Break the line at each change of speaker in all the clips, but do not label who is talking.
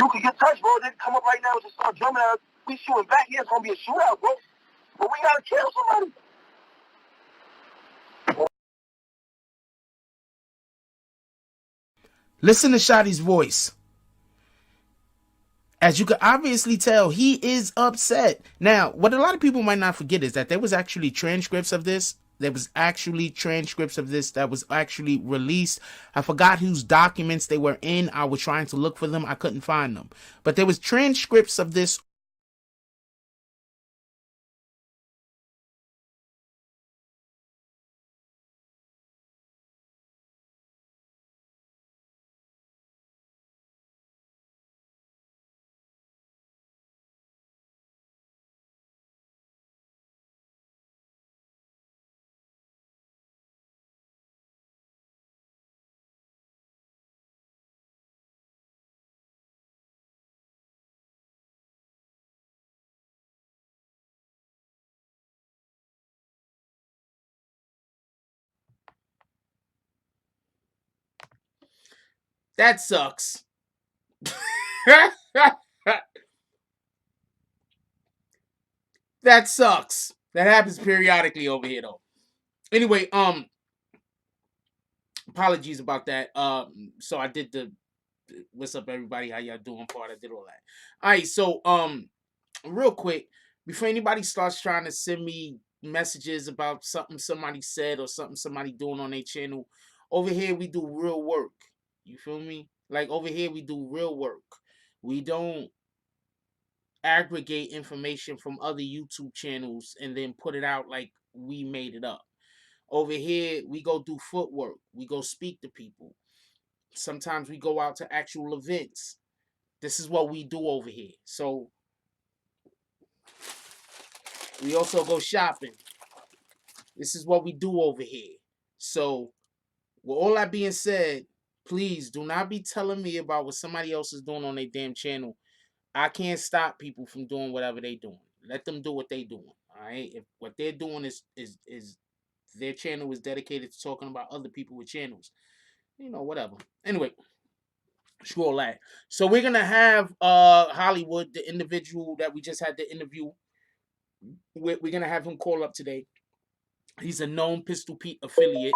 You can get touched, bro. They come up right now and just start jumping at us. We shooting back here. It's gonna be a shootout, bro. But we gotta kill somebody.
Listen to Shotty's voice. As you can obviously tell, he is upset. Now, what a lot of people might not forget is that there was actually transcripts of this. There was actually transcripts of this that was actually released. I forgot whose documents they were in. I was trying to look for them. I couldn't find them. But there was transcripts of this. That sucks. That sucks. That happens periodically over here, though. Anyway, apologies about that. So I did the what's up, everybody? How y'all doing? Part I did all that. All right, so real quick, before anybody starts trying to send me messages about something somebody said or something somebody doing on their channel, over here we do real work. You feel me? Like over here we do real work. We don't aggregate information from other YouTube channels and then put it out like we made it up. Over here, we go do footwork. We go speak to people. Sometimes we go out to actual events. This is what we do over here. So we also go shopping. This is what we do over here. So with all that being said, please do not be telling me about what somebody else is doing on their damn channel. I can't stop people from doing whatever they doing. Let them do what they doing. All right. If what they're doing is their channel is dedicated to talking about other people with channels, whatever. Anyway, screw all that. So we're gonna have Hollywood, the individual that we just had the interview. We're gonna have him call up today. He's a known Pistol Pete affiliate.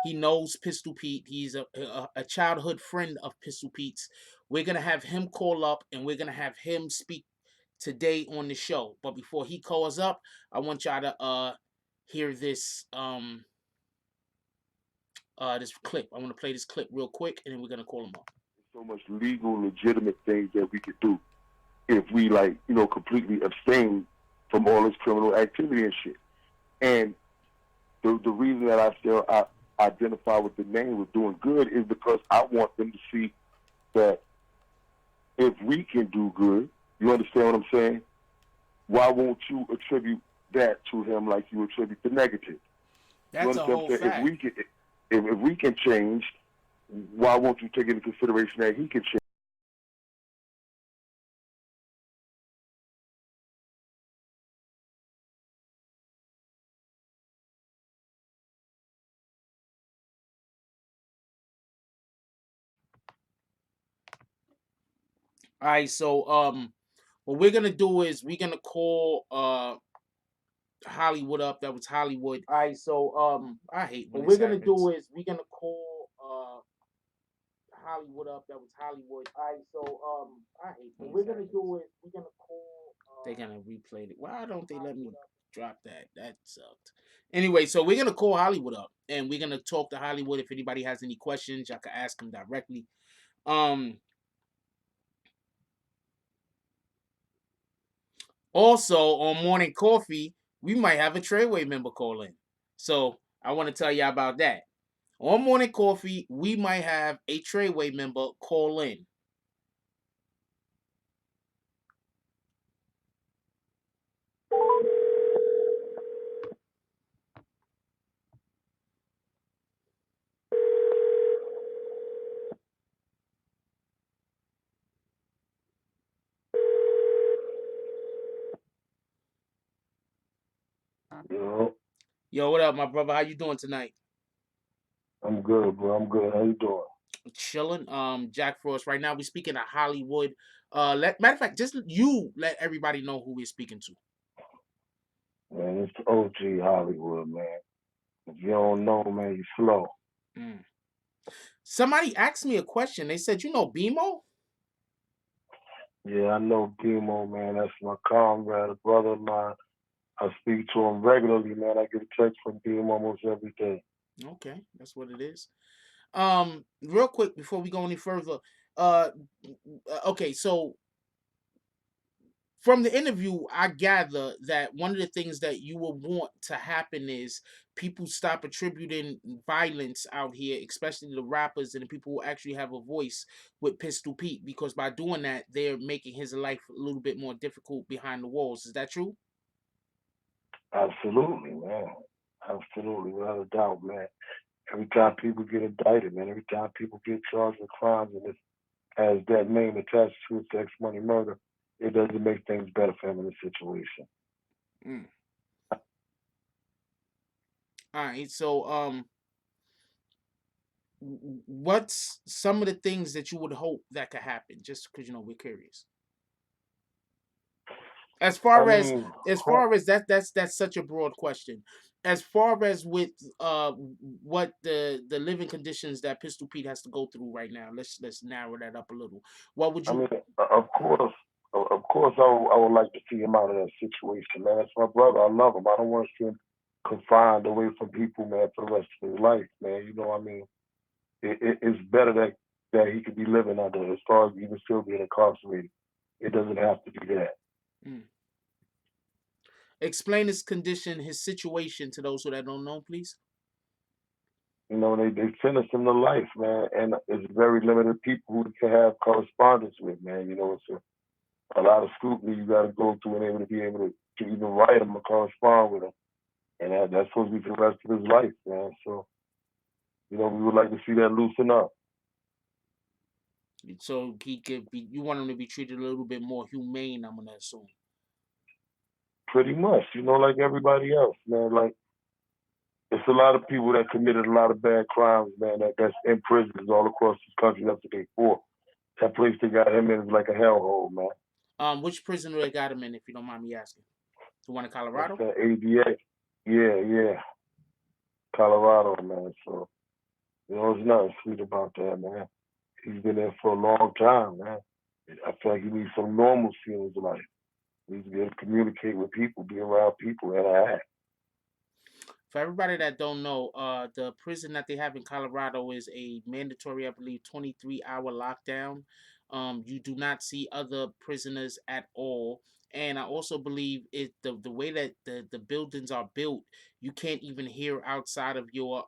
He knows Pistol Pete. He's a childhood friend of Pistol Pete's. We're going to have him call up and we're going to have him speak today on the show. But before he calls up, I want y'all to hear this this clip. I want to play this clip real quick and then we're going to call him up.
So much legal, legitimate things that we could do if we completely abstain from all this criminal activity and shit. And the reason that I still identify with the name of doing good is because I want them to see that if we can do good, you understand what I'm saying? Why won't you attribute that to him like you attribute the negative?
That's a whole fact.
If we can change, why won't you take into consideration that he can change?
All right, so what we're gonna do is we're gonna call Hollywood up. That was Hollywood. All right, so I hate when what we're gonna do is we're gonna call Hollywood up. That was Hollywood. All right, so I hate what we're gonna do is we're gonna call. They're gonna replay it. Why don't they let me drop that? That sucked. Anyway, so we're gonna call Hollywood up and we're gonna talk to Hollywood. If anybody has any questions, y'all can ask him directly. Also, on Morning Coffee, we might have a Treyway member call in. So I want to tell you about that. On Morning Coffee, we might have a Treyway member call in. Yo, what up, my brother? How you doing tonight?
I'm good, bro. I'm good. How you doing?
Chilling. Jack Frost. Right now, we speaking of Hollywood. Matter of fact, just you let everybody know who we're speaking to.
Man, it's OG Hollywood, man. If you don't know, man, you slow.
Mm. Somebody asked me a question. They said, "You know BMO?"
Yeah, I know Demo, man. That's my comrade, a brother of mine. I speak to him regularly, man. I get a text from Demo almost every day.
Okay, that's what it is. Real quick before we go any further, okay, so from the interview, I gather that one of the things that you will want to happen is people stop attributing violence out here, especially the rappers and the people who actually have a voice with Pistol Pete, because by doing that, they're making his life a little bit more difficult behind the walls. Is that true?
Absolutely, man. Absolutely, without a doubt, man. Every time people get indicted, man, every time people get charged with crimes and it has that name attached to it, sex, money, murder, it doesn't make things better for him in this situation.
Mm. All right, so what's some of the things that you would hope that could happen? Just because we're curious. As
I
far as
mean,
that's such a broad question. As far as with what the living conditions that Pistol Pete has to go through right now, let's narrow that up a little. What would
I
you?
mean, of course, I would like to see him out of that situation, man. That's my brother. I love him. I don't want to see him confined away from people, man, for the rest of his life, man. You know what I mean? It's better that he could be living under as far as even still being incarcerated. It doesn't have to be that.
Mm. Explain his condition, his situation to those who that don't know, please.
You know, they sentenced him to life, man, and it's very limited people who can have correspondence with, man. You know, it's a lot of scrutiny you got to go through and able to be able to even write him or correspond with him, and that's supposed to be for the rest of his life, man. So, you know, we would like to see that loosen up.
So he could be. You want him to be treated a little bit more humane. I'm gonna assume.
Pretty much, you know, like everybody else, man. Like it's a lot of people that committed a lot of bad crimes, man. That's in prisons all across this country. That's what they for. That place they got him in is like a hellhole, man.
Which prison do they got him in, if you don't mind me asking? The one in
That's
Colorado?
that ADA. Yeah, yeah, Colorado, man. So you know, there's nothing sweet about that, man. He's been there for a long time, man. I feel like he needs some normalcy in his life. He needs to be able to communicate with people, be around people, interact.
For everybody that don't know, the prison that they have in Colorado is a mandatory, I believe, 23-hour lockdown. You do not see other prisoners at all. And I also believe the way that the buildings are built, you can't even hear outside of your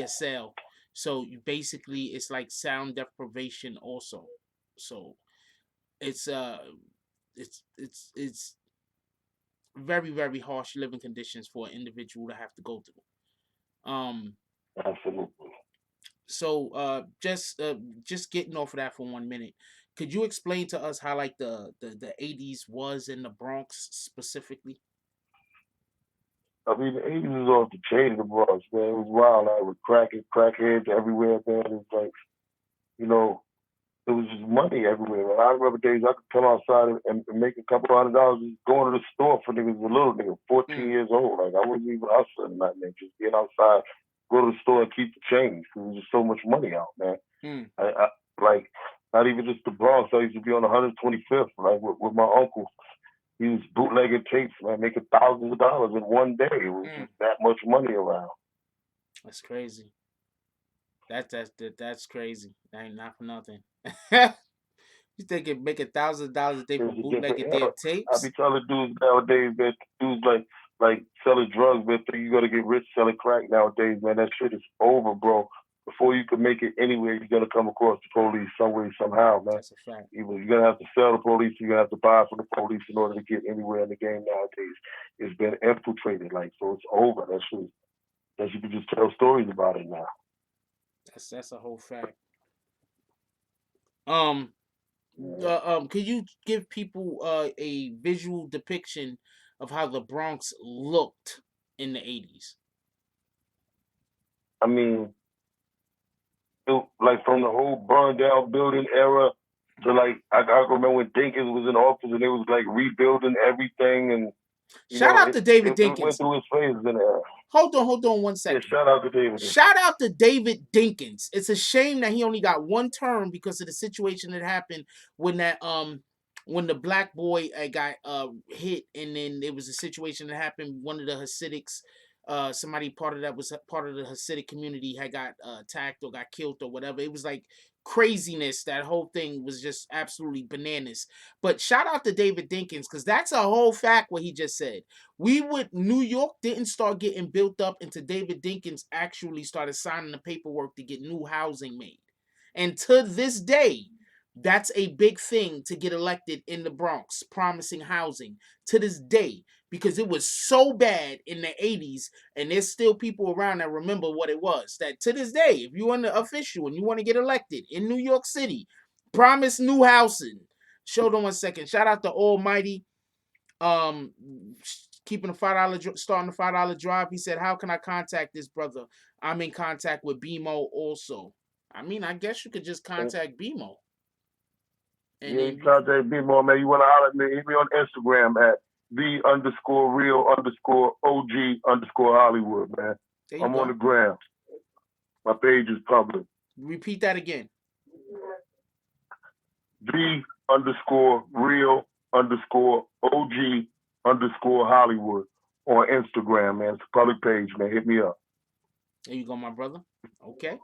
cell. So you basically it's like sound deprivation also. So it's it's very, very harsh living conditions for an individual to have to go through. Um,
Absolutely.
so just getting off of that for 1 minute, could you explain to us how like the 80s was in the Bronx specifically?
I mean, the 80s was off the chain of the Bronx, man. It was wild, like with crackheads everywhere, man. It was like, you know, it was just money everywhere. Man. I remember days I could come outside and make a couple $100 just going to the store for niggas, a little nigga, 14
Mm,
years old. Like I wasn't even hustling nothing, man. Just get outside, go to the store and keep the change. There was just so much money out, man.
mm,
I like not even just the Bronx. I used to be on 125th, like with my uncle. He was bootlegging tapes, man, making thousands of dollars in one day. It was
mm.
just that much money around.
That's crazy. That's crazy. That ain't not for nothing. You think it make $1,000 a day
It
for
was a different
bootlegging
era.
damn
I be
tapes?
telling dudes nowadays, man, dudes like selling drugs, man, think you gonna get rich selling crack nowadays, man. That shit is over, bro. Before you can make it anywhere, you're gonna come across the police some way, somehow, man.
That's a fact.
Either you're gonna have to sell the police, you're gonna have to buy from the police in order to get anywhere in the game nowadays. It's been infiltrated, like so it's over. That you can just tell stories about it now.
That's a whole fact. Um,
Yeah.
could you give people a visual depiction of how the Bronx looked in the 80s?
I mean, like from the whole burned down building era to like I remember when Dinkins was in office and they was like rebuilding everything and you
Shout
know
out to David
it went
Dinkins.
through its phases in there.
Hold on 1 second.
Yeah, shout out to David.
Shout out to David Dinkins. It's a shame that he only got 1 term because of the situation that happened when when the black boy got hit, and then there was a situation that happened. One of the Hasidics, somebody part of that was part of the Hasidic community had got attacked or got killed or whatever. It was like craziness. That whole thing was just absolutely bananas. But shout out to David Dinkins, because that's a whole fact what he just said. New York didn't start getting built up until David Dinkins actually started signing the paperwork to get new housing made. And to this day, that's a big thing to get elected in the Bronx, promising housing to this day, because it was so bad in the 80s, and there's still people around that remember what it was. That to this day, if you're an official and you want to get elected in New York City, promise new housing. Hold on 1 second. Shout out to Almighty. Keeping a $5 starting a $5 drive. He said, "How can I contact this brother? I'm in contact with BMO also." I mean, I guess you could just contact BMO.
And yeah, contact BMO, man. You want to holler at me? Hit me on Instagram at the_real_OG_Hollywood, man. I'm on the ground. My page is public.
Repeat that again.
the_real_OG_Hollywood on Instagram, man. It's a public page, man. Hit me up.
There you go, my brother. Okay.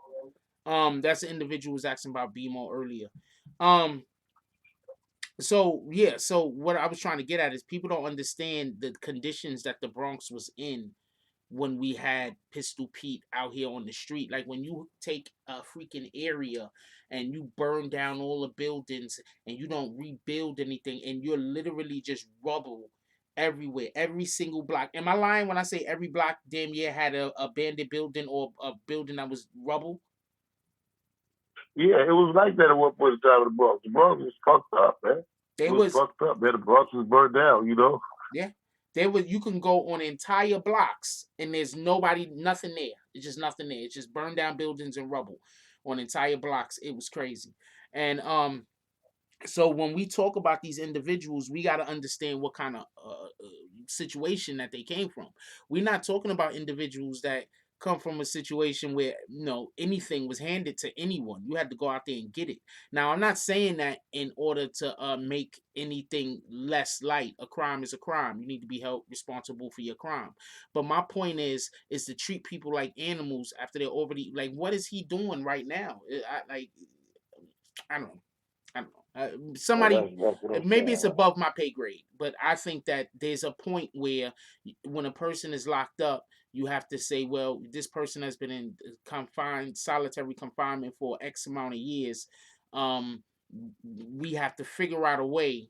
That's the individual who was asking about BMO earlier. So yeah, so what I was trying to get at is people don't understand the conditions that the Bronx was in when we had Pistol Pete out here on the street. Like when you take a freaking area and you burn down all the buildings and you don't rebuild anything, and you're literally just rubble everywhere, every single block. Am I lying when I say every block damn near had a abandoned building or a building that was rubble?
Yeah, it was like that at one point in time in the Bronx. The Bronx was fucked up, man. It was fucked up, man. The Bronx was burned down, you know?
Yeah. You can go on entire blocks and there's nothing there. It's just nothing there. It's just burned down buildings and rubble on entire blocks. It was crazy. And so when we talk about these individuals, we got to understand what kind of situation that they came from. We're not talking about individuals that come from a situation where anything was handed to anyone. You had to go out there and get it. Now, I'm not saying that in order to make anything less light. A crime is a crime. You need to be held responsible for your crime. But my point is to treat people like animals after they're already like. What is he doing right now? I don't know. Somebody, maybe it's above my pay grade, but I think that there's a point where when a person is locked up, you have to say, well, this person has been in solitary confinement for X amount of years. We have to figure out a way,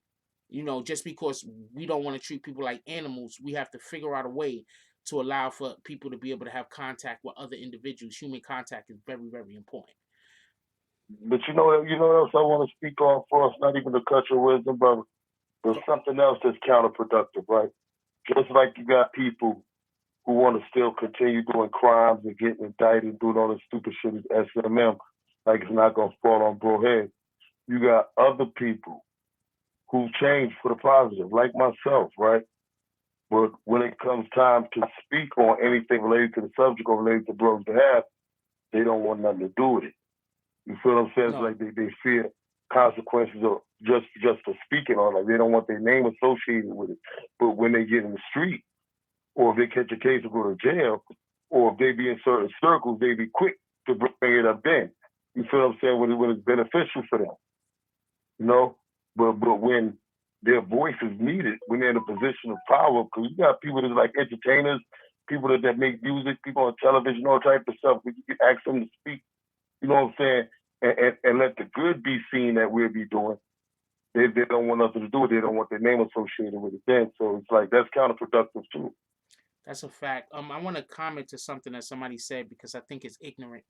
just because we don't want to treat people like animals, we have to figure out a way to allow for people to be able to have contact with other individuals. Human contact is very, very important.
But you know what else I want to speak on for us, not even to cut your wisdom, brother, but something else that's counterproductive, right? Just like you got people who want to still continue doing crimes and getting indicted and doing all this stupid shit as SMM, like it's not going to fall on bro head. You got other people who change for the positive, like myself, right? But when it comes time to speak on anything related to the subject or related to bro's behalf, they don't want nothing to do with it. You feel what I'm saying? No. It's like they fear consequences of just for speaking on it. Like they don't want their name associated with it. But when they get in the street, or if they catch a case or go to jail, or if they be in certain circles, they be quick to bring it up then. You feel what I'm saying? When it's beneficial for them. You know? But when their voice is needed, when they're in a position of power, because you got people that are like entertainers, people that make music, people on television, all type of stuff, you can ask them to speak. You know what I'm saying? And let the good be seen that we'll be doing. They don't want nothing to do with it. They don't want their name associated with it then. So it's like that's counterproductive too.
That's a fact. I want to comment to something that somebody said because I think it's ignorant.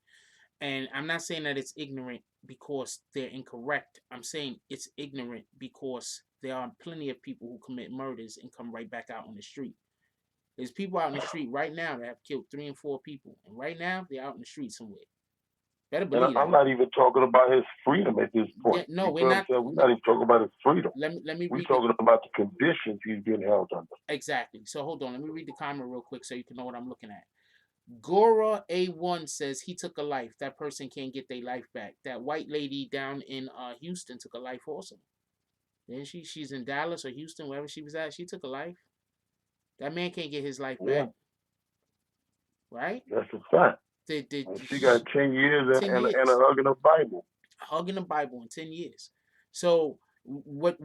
And I'm not saying that it's ignorant because they're incorrect. I'm saying it's ignorant because there are plenty of people who commit murders and come right back out on the street. There's people out in the street right now that have killed 3 and 4 people. And right now, they're out in the street somewhere. Better
And
believe
I'm
that.
not even talking about his freedom at this
Yeah,
point.
no,
You
we're
feel what I'm
not.
saying? We're not even talking about his freedom.
Let me
We're
read the
talking about the conditions he's being held under.
exactly. So hold on, let me read the comment real quick so you can know what I'm looking at. Gora A1 says he took a life. That person can't get their life back. That white lady down in Houston took a life also. Didn't she? She's in Dallas or Houston, wherever she was at. She took a life. That man can't get his life
Yeah,
back, right?
that's a fact.
The
And she got 10 years
10
and a
years.
hug in the Bible.
Hugging the Bible in 10 years. So what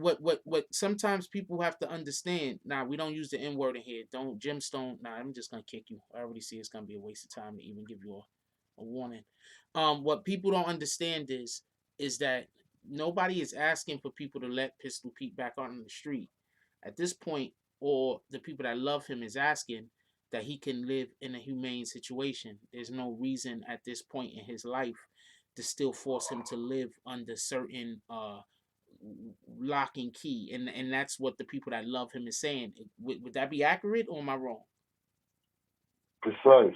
sometimes people have to understand. Now, we don't use the N word in here. Don't Gemstone. Nah, I'm just gonna kick you. I already see it's gonna be a waste of time to even give you a warning. What people don't understand is that nobody is asking for people to let Pistol Pete back out on the street. At this point, or the people that love him is asking that he can live in a humane situation. There's no reason at this point in his life to still force him to live under certain lock and key, and that's what the people that love him is saying. Would that be accurate, or am I wrong?
Precise.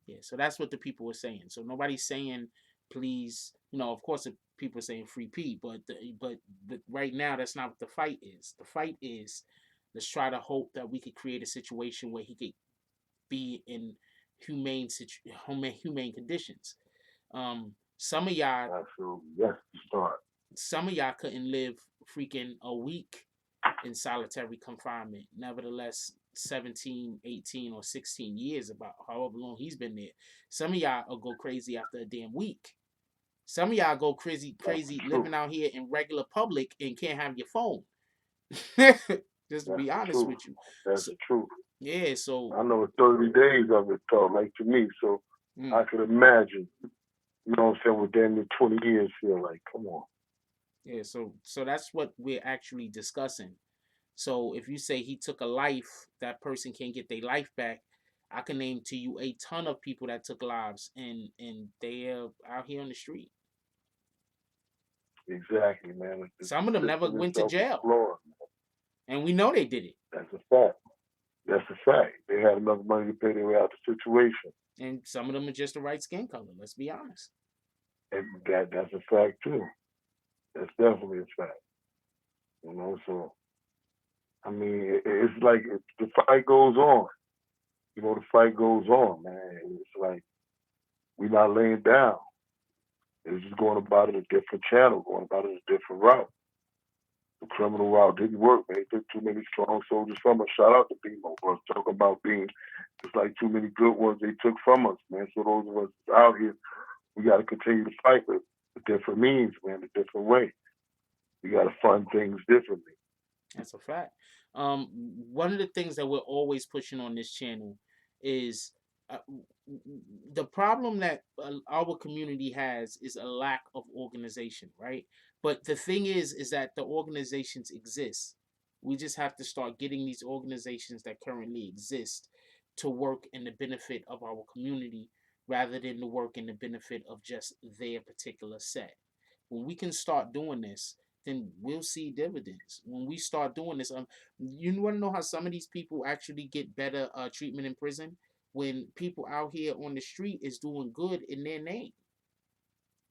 Yeah, so that's what the people are saying. So nobody's saying please, of course the people are saying free Pete, but right now that's not what the fight is. The fight is let's try to hope that we could create a situation where he could be in humane conditions. Some of y'all
Absolutely. Yes, start.
some of y'all couldn't live freaking a week in solitary confinement. Nevertheless, 17, 18, or 16 years, about however long he's been there. Some of y'all will go crazy after a damn week. Some of y'all go crazy living out here in regular public and can't have your phone. Just to
That's
be
the
honest
truth.
with you.
That's
So,
the truth.
yeah, so
I know 30 days of it, though, like to me. So I could imagine, you know what I'm saying, what damn near 20 years feel like. Come on.
yeah, so that's what we're actually discussing. So if you say he took a life, that person can't get their life back. I can name to you a ton of people that took lives and they're out here on the street.
Exactly, man.
Some of
The
them never
system
went to
itself is
jail,
flawed.
and we know they did it.
That's a fact. That's a fact. They had enough money to pay their way out the situation.
And some of them are just the right skin color. Let's be honest.
And that's a fact, too. That's definitely a fact. You know, so, I mean, it's like the fight goes on. You know, the fight goes on, man. It's like we're not laying down. It's just going about it a different channel, going about it a different route. The criminal route didn't work, man. They took too many strong soldiers from us. Shout out to BMO, bro. Talk about being just like too many good ones they took from us, man. So those of us out here, we got to continue to fight with different means, man, a different way. We got to fund things differently.
That's a fact. One of the things that we're always pushing on this channel is uh, the problem that our community has is a lack of organization, right? But the thing is that the organizations exist. We just have to start getting these organizations that currently exist to work in the benefit of our community rather than to work in the benefit of just their particular set. When we can start doing this, then we'll see dividends. When we start doing this, you want to know how some of these people actually get better treatment in prison? When people out here on the street is doing good in their name.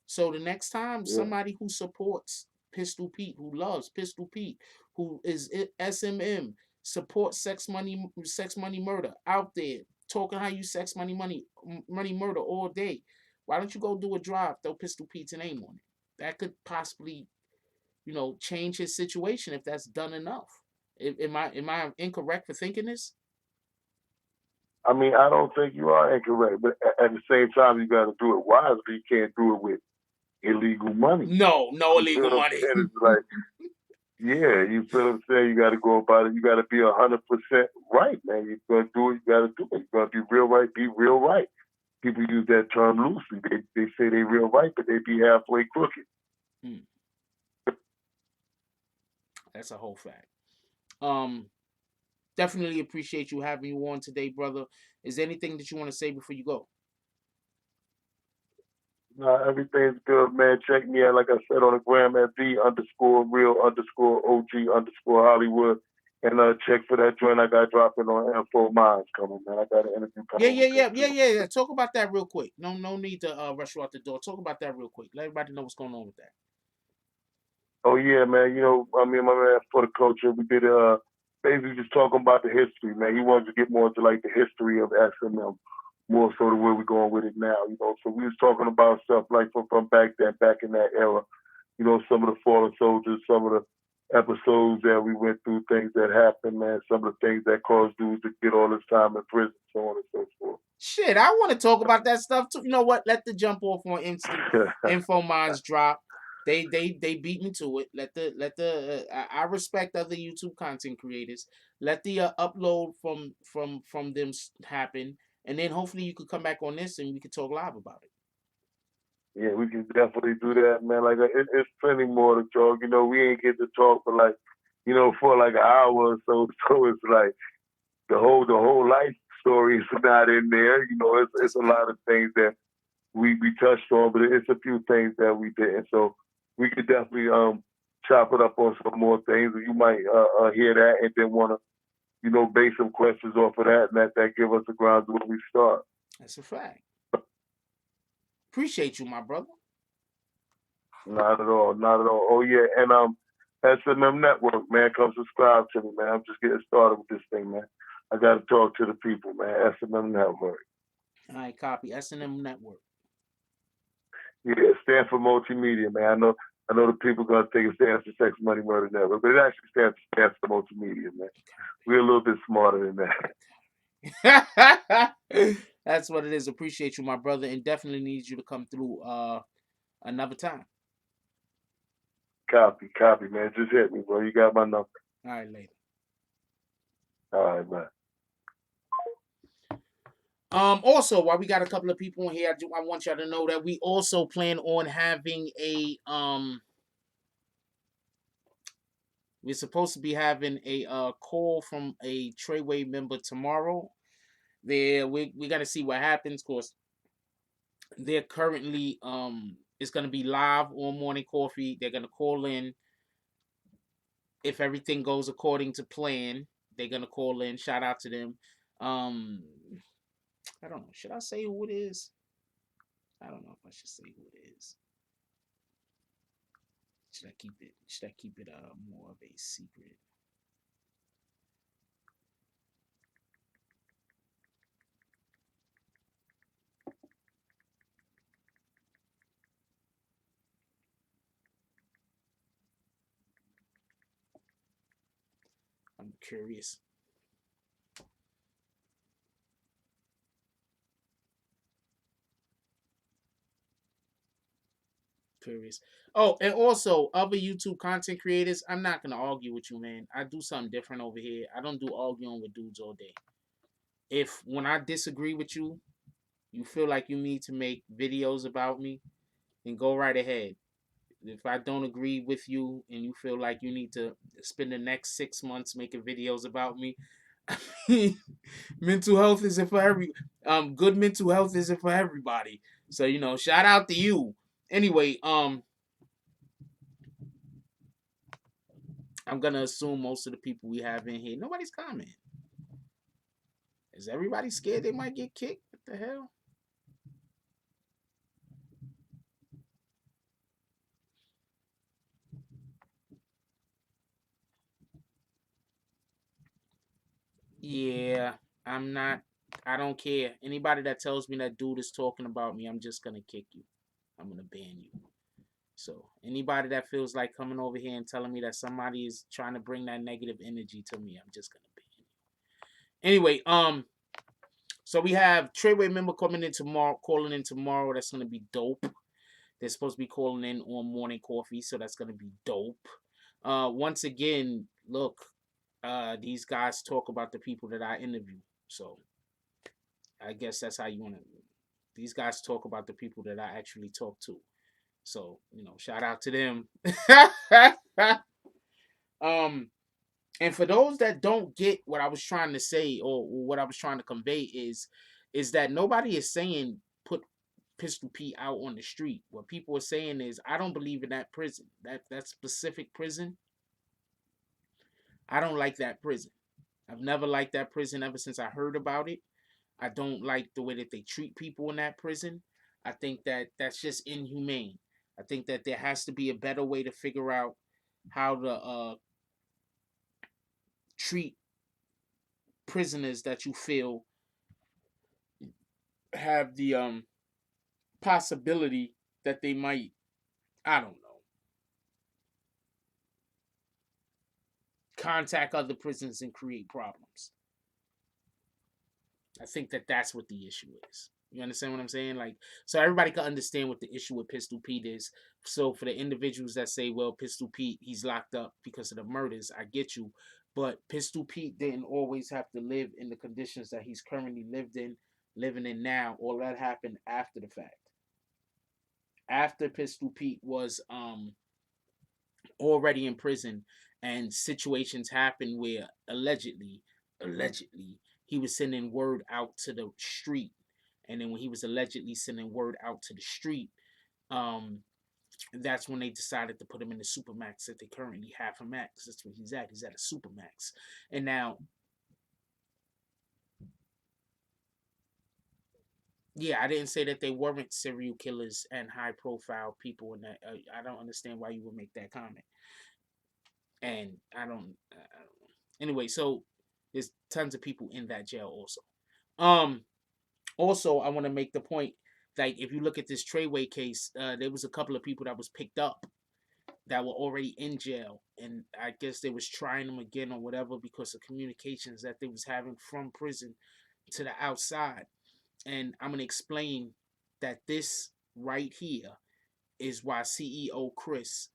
So the next time
Yeah.
somebody who supports Pistol Pete, who loves Pistol Pete, who is SMM, supports sex money murder out there talking how you sex money murder all day. Why don't you go do a drive, throw Pistol Pete's name on it? That could possibly change his situation if that's done enough. Am I incorrect for thinking this?
I mean, I don't think you are incorrect, but at the same time, you got to do it wisely. You can't do it with illegal money.
No
You feel
illegal
what I'm
money.
saying? It's like, yeah, you feel what I'm saying? You got to go about it. You got to be 100% right, man. You're going to do it. You got to do it. You're going to be real right, be real right. People use that term loosely. They say they real right, but they be halfway crooked.
That's a whole fact. Um, Definitely appreciate you having you on today, brother. Is there anything that you want to say before you go?
Nah, everything's good, man. Check me out, like I said, on the gram at the_real_OG_Hollywood. And check for that joint I got dropping on Info Minds coming, man. I got an interview coming with them too.
Yeah. Talk about that real quick. No need to rush you out the door. Talk about that real quick. Let everybody know what's going on with that.
Oh yeah, man. You know, I mean, my man for the culture, we did basically just talking about the history, man. He wanted to get more into like the history of SMM, more so to where we're going with it now. You know, so we was talking about stuff like from back then, back in that era. You know, some of the fallen soldiers, some of the episodes that we went through, things that happened, man. Some of the things that caused dudes to get all this time in prison, so on and so forth.
Shit, I want to talk about that stuff too. You know what? Let the jump off on instant info minds drop. They beat me to it. Let the I respect other YouTube content creators. Let the upload from them happen, and then hopefully you could come back on this and we could talk live about it.
Yeah, we can definitely do that, man. Like it's plenty more to talk. You know, we ain't get to talk for like, you know, for like an hour or so. So it's like the whole life story is not in there. You know, it's a lot of things that we touched on, but it's a few things that we didn't. So we could definitely chop it up on some more things. You might hear that and then want to, you know, base some questions off of that, and that give us the grounds where we start.
That's a fact. Appreciate you, my brother.
Not at all, not at all. Oh yeah, and SMM Network, man, come subscribe to me, man. I'm just getting started with this thing, man. I got to talk to the people, man. SMM Network.
All right, copy. S&M Network.
Yeah, stand for multimedia, man. I know the people gonna think it stands for Sex Money Murder Network, but it actually stands for multimedia, man. We're a little bit smarter than
that. That's what it is. Appreciate you, my brother, and definitely need you to come through another time.
Copy, man. Just hit me, bro. You got my number.
All right, later.
All right, man.
Also, while we got a couple of people in here, I want y'all to know that we also plan on having a we're supposed to be having a call from a Treyway member tomorrow. There, we gotta see what happens. Of course, they're currently it's gonna be live on Morning Coffee. They're gonna call in. If everything goes according to plan, they're gonna call in. Shout out to them. I don't know. Should I say who it is? I don't know if I should say who it is. Should I keep it? Should I keep it more of a secret? I'm curious. Oh, and also other YouTube content creators, I'm not gonna argue with you, man. I do something different over here. I don't do arguing with dudes all day. If when I disagree with you, you feel like you need to make videos about me, then go right ahead. If I don't agree with you and you feel like you need to spend the next 6 months making videos about me, I mean, mental health isn't for good mental health isn't for everybody. So, you know, shout out to you. Anyway, I'm gonna assume most of the people we have in here, nobody's commenting. Is everybody scared they might get kicked? What the hell? Yeah, I'm not. I don't care. Anybody that tells me that dude is talking about me, I'm just gonna kick you. I'm gonna ban you. So anybody that feels like coming over here and telling me that somebody is trying to bring that negative energy to me, I'm just gonna ban you. Anyway, so we have Treyway member coming in tomorrow, calling in tomorrow. That's gonna be dope. They're supposed to be calling in on Morning Coffee, so that's gonna be dope. Once again, look, these guys talk about the people that I interview. So I guess that's how you want to. These guys talk about the people that I actually talk to. So, you know, shout out to them. And for those that don't get what I was trying to say or what I was trying to convey is that nobody is saying put Pistol P out on the street. What people are saying is I don't believe in that prison. That specific prison. I don't like that prison. I've never liked that prison ever since I heard about it. I don't like the way that they treat people in that prison. I think that that's just inhumane. I think that there has to be a better way to figure out how to treat prisoners that you feel have the possibility that they might, I don't know, contact other prisons and create problems. I think that that's what the issue is. You understand what I'm saying? Like, so everybody can understand what the issue with Pistol Pete is. So for the individuals that say, well, Pistol Pete, he's locked up because of the murders, I get you. But Pistol Pete didn't always have to live in the conditions that he's currently living in now. All that happened after the fact. After Pistol Pete was already in prison, and situations happened where allegedly he was sending word out to the street, and then when he was allegedly sending word out to the street, um that's when they decided to put him in the supermax that they currently have him at, because that's where he's at a supermax. And now, yeah, I didn't say that they weren't serial killers and high profile people, and that I don't understand why you would make that comment. And I don't know. Anyway, so there's tons of people in that jail also. Um, Also, I want to make the point, like, if you look at this Treyway case, there was a couple of people that was picked up that were already in jail, and I guess they was trying them again or whatever because of communications that they was having from prison to the outside. And I'm gonna explain that this right here is why CEO Chris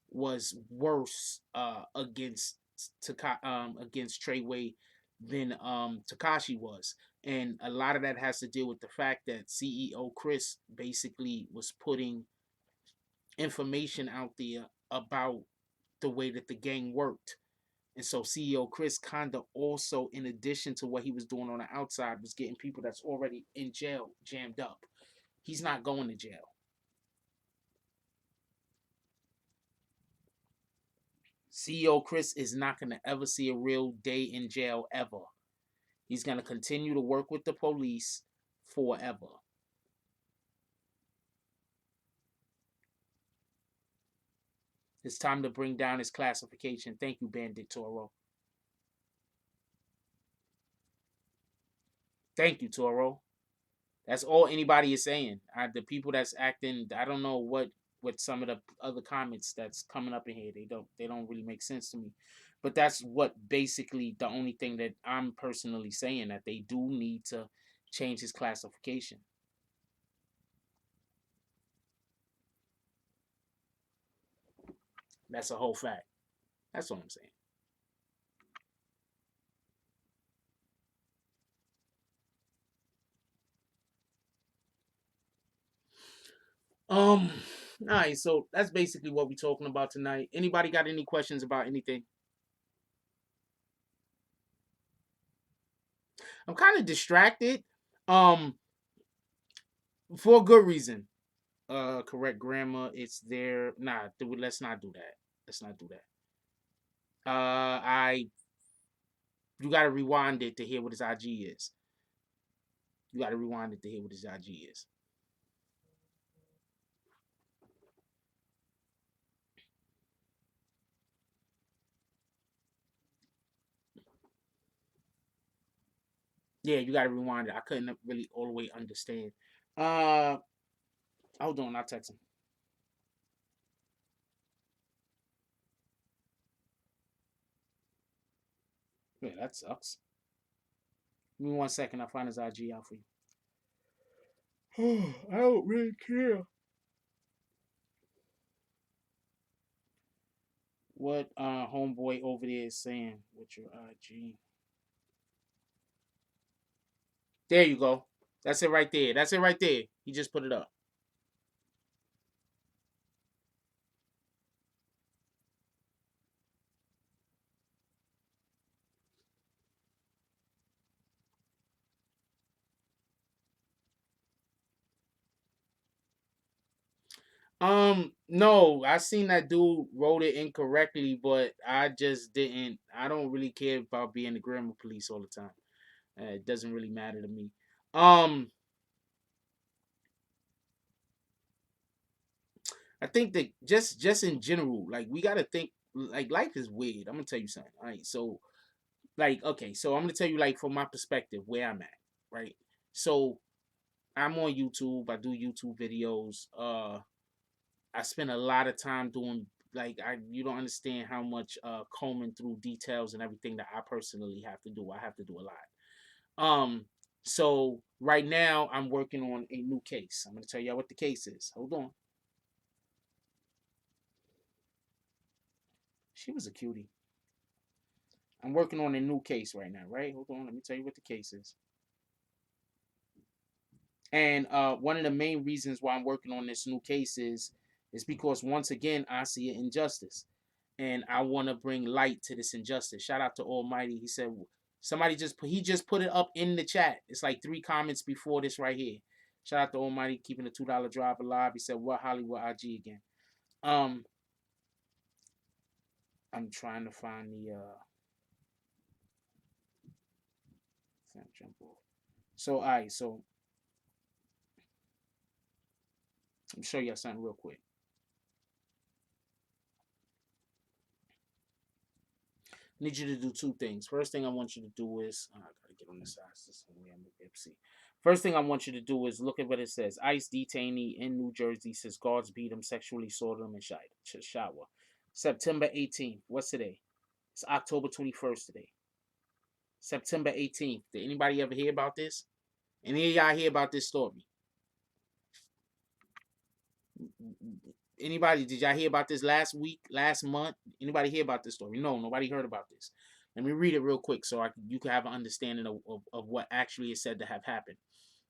was worse against Treyway than Takashi was. And a lot of that has to deal with the fact that CEO Chris basically was putting information out there about the way that the gang worked. And so CEO Chris kind of also, in addition to what he was doing on the outside, was getting people that's already in jail jammed up. He's not going to jail. CEO Chris is not going to ever see a real day in jail ever. He's going to continue to work with the police forever. It's time to bring down his classification. Thank you, Bandit Toro. Thank you, Toro. That's all anybody is saying. The people that's acting, I don't know what some of the other comments that's coming up in here. They don't really make sense to me. But that's what basically the only thing that I'm personally saying, that they do need to change his classification. That's a whole fact. That's what I'm saying. Um, all right, so that's basically what we're talking about tonight. Anybody got any questions about anything? I'm kind of distracted. Um, for a good reason. Correct grammar. It's there. Nah, let's not do that. Let's not do that. I You gotta rewind it to hear what his IG is. You gotta rewind it to hear what his IG is. Yeah, you gotta rewind it. I couldn't really all the way understand. Uh, Hold on, I'll text him. Yeah, that sucks. Give me 1 second. I'll find his IG out for you. I don't really care. What homeboy over there is saying with your IG. There you go. That's it right there. That's it right there. He just put it up. No, I seen that dude wrote it incorrectly, but I just didn't. I don't really care about being the grammar police all the time. It doesn't really matter to me. Um, I think that just in general, like we gotta think. Like life is weird. I'm gonna tell you something. All right, so like okay, so I'm gonna tell you like from my perspective where I'm at. Right, so I'm on YouTube. I do YouTube videos. I spend a lot of time doing like I you don't understand how much combing through details and everything that I personally have to do. I have to do a lot. So right now I'm working on a new case. I'm gonna tell y'all what the case is. Hold on. She was a cutie. I'm working on a new case right now, right? Hold on, let me tell you what the case is. And one of the main reasons why I'm working on this new case is because once again I see an injustice. And I want to bring light to this injustice. Shout out to Almighty. He said somebody just put it up in the chat. It's like 3 comments before this right here. Shout out to Almighty keeping the $2 drive alive. He said what Hollywood IG again. Um, I'm trying to find the jump off. So all right, so let me show you something real quick. I need you to do 2 things. First thing I want you to do is I gotta get on the side system. First thing I want you to do is look at what it says. ICE detainee in New Jersey says guards beat him, sexually assaulted him in shower. September 18th. What's today? It's October 21st today. September 18th. Did anybody ever hear about this? Any of y'all hear about this story? Anybody, did y'all hear about this last week, last month? Anybody hear about this story? No, nobody heard about this. Let me read it real quick so you can have an understanding of what actually is said to have happened.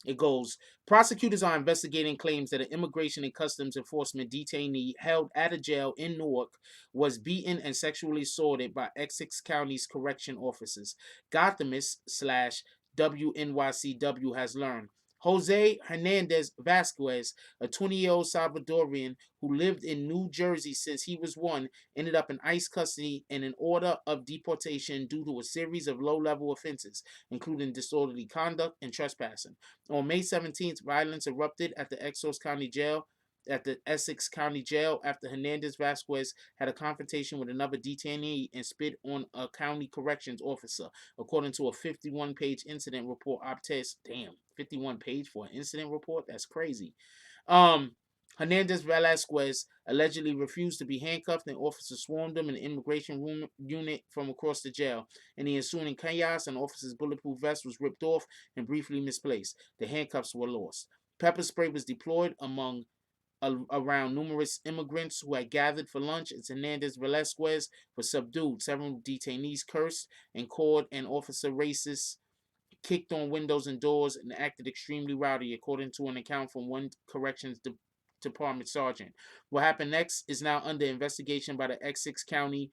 It goes, prosecutors are investigating claims that an Immigration and Customs Enforcement detainee held at a jail in Newark was beaten and sexually assaulted by Essex County's correction officers. Gothamist slash WNYCW has learned. Jose Hernandez Vasquez, a 20-year-old Salvadorian who lived in New Jersey since he was 1, ended up in ICE custody and an order of deportation due to a series of low-level offenses, including disorderly conduct and trespassing. On May 17th, violence erupted at the Essex County Jail after Hernandez Vasquez had a confrontation with another detainee and spit on a county corrections officer, according to a 51-page incident report. 51 page for an incident report? That's crazy. Um, Hernandez Velasquez allegedly refused to be handcuffed, and officers swarmed him in the immigration room unit from across the jail. In the ensuing chaos, an officer's bulletproof vest was ripped off and briefly misplaced. The handcuffs were lost. Pepper spray was deployed around numerous immigrants who had gathered for lunch as Hernandez Velasquez was subdued. Several detainees cursed and called an officer racist, kicked on windows and doors, and acted extremely rowdy, according to an account from one corrections department sergeant. What happened next is now under investigation by the Essex County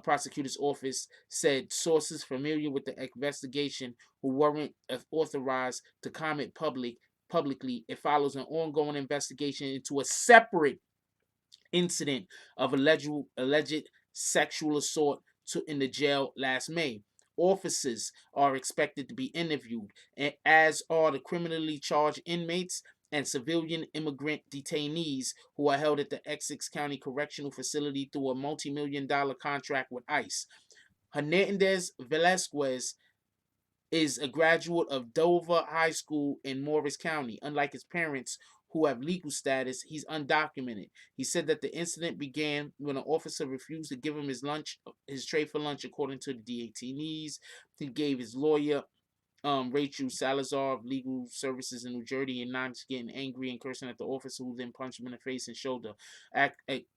prosecutor's office, said sources familiar with the investigation who weren't authorized to comment publicly. It follows an ongoing investigation into a separate incident of alleged sexual assault in the jail last May. Officers are expected to be interviewed, as are the criminally charged inmates and civilian immigrant detainees who are held at the Essex County Correctional Facility through a multi-million-dollar contract with ICE. Hernandez Velasquez is a graduate of Dover High School in Morris County. Unlike his parents, who have legal status, he's undocumented. He said that the incident began when an officer refused to give him his tray for lunch, according to the detainees. He gave his lawyer Rachel Salazar of Legal Services in New Jersey, and not getting angry and cursing at the officer, who then punched him in the face and shoulder.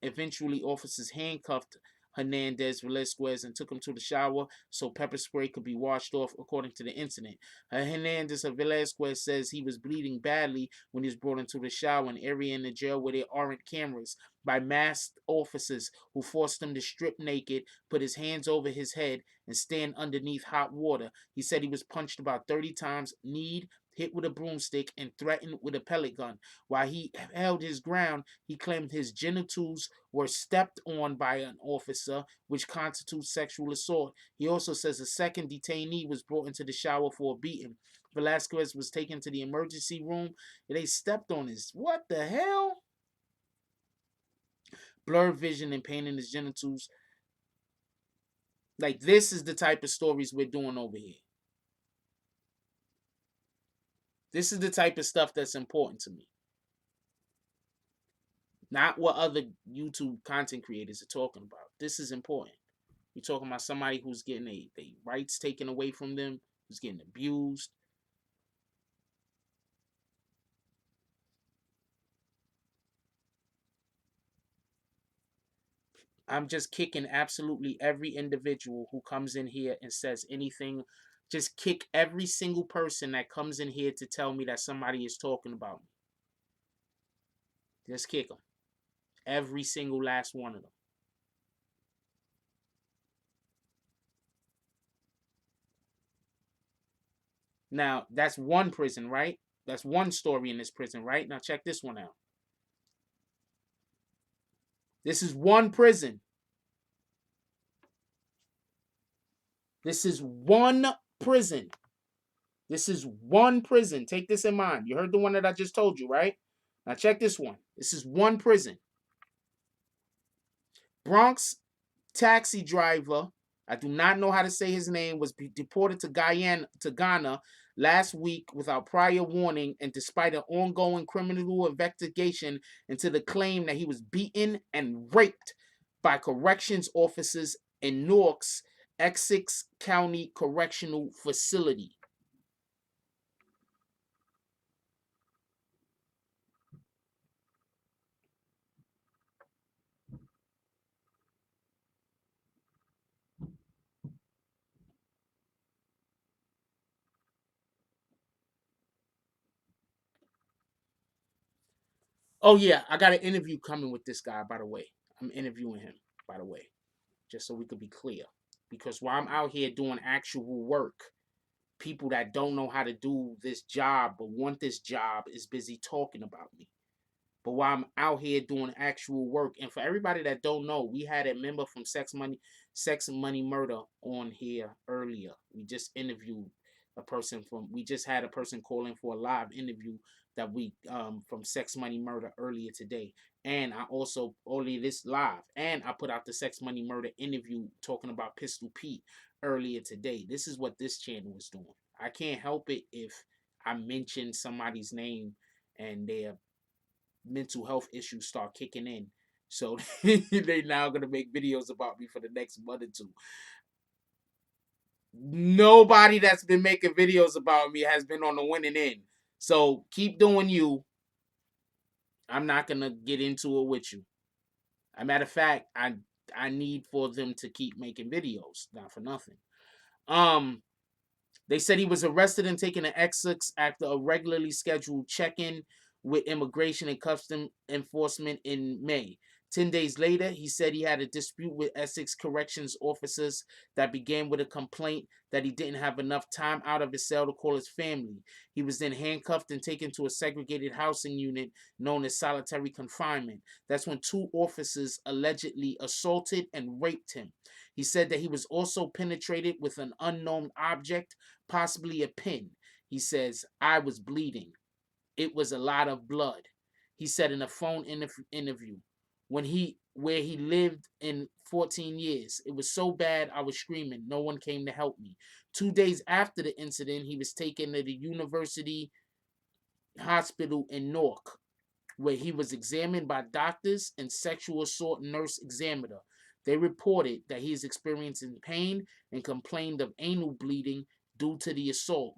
Eventually, officers handcuffed Hernandez Velasquez and took him to the shower so pepper spray could be washed off, according to the incident. Hernandez Velasquez says he was bleeding badly when he was brought into the shower, an area in the jail where there aren't cameras, by masked officers who forced him to strip naked, put his hands over his head, and stand underneath hot water. He said he was punched about 30 times, kneed, hit with a broomstick, and threatened with a pellet gun. While he held his ground, he claimed his genitals were stepped on by an officer, which constitutes sexual assault. He also says a second detainee was brought into the shower for a beating. Velasquez was taken to the emergency room. They stepped on his. What the hell? Blurred vision and pain in his genitals. Like, this is the type of stories we're doing over here. This is the type of stuff that's important to me. Not what other YouTube content creators are talking about. This is important. We're talking about somebody who's getting their rights taken away from them, who's getting abused. I'm just kicking absolutely every individual who comes in here and says anything. Just kick every single person that comes in here to tell me that somebody is talking about me. Just kick them. Every single last one of them. Now, that's one prison, right? That's one story in this prison, right? Now, check this one out. This is one prison. This is one prison. This is one prison. Take this in mind. You heard the one that I just told you, right? Now, check this one. This is one prison. Bronx taxi driver, I do not know how to say his name, was deported to Ghana last week without prior warning and despite an ongoing criminal investigation into the claim that he was beaten and raped by corrections officers in Newark's Essex County Correctional Facility. Oh yeah, I got an interview coming with this guy, by the way. I'm interviewing him, by the way, just so we could be clear. Because while I'm out here doing actual work, people that don't know how to do this job but want this job is busy talking about me. But while I'm out here doing actual work, and for everybody that don't know, we had a member from Sex Money Murder on here earlier. We just interviewed a person from. We just had a person calling for a live interview that we from Sex Money Murder earlier today. And I also only this live, and I put out the Sex Money Murder interview talking about Pistol Pete earlier today. This is what this channel is doing. I can't help it if I mention somebody's name and their mental health issues start kicking in. So they now gonna make videos about me for the next month or two. Nobody that's been making videos about me has been on the winning end. So keep doing you. I'm not gonna get into it with you. As a matter of fact, I need for them to keep making videos, not for nothing. They said he was arrested and taken to Essex after a regularly scheduled check-in with Immigration and Customs Enforcement in May. 10 days later, he said he had a dispute with Essex corrections officers that began with a complaint that he didn't have enough time out of his cell to call his family. He was then handcuffed and taken to a segregated housing unit known as solitary confinement. That's when two officers allegedly assaulted and raped him. He said that he was also penetrated with an unknown object, possibly a pin. He says, I was bleeding. It was a lot of blood. He said in a phone interview where he lived in 14 years. It was so bad I was screaming. No one came to help me. 2 days after the incident, he was taken to the University Hospital in Newark, where he was examined by doctors and sexual assault nurse examiner. They reported that he is experiencing pain and complained of anal bleeding due to the assault.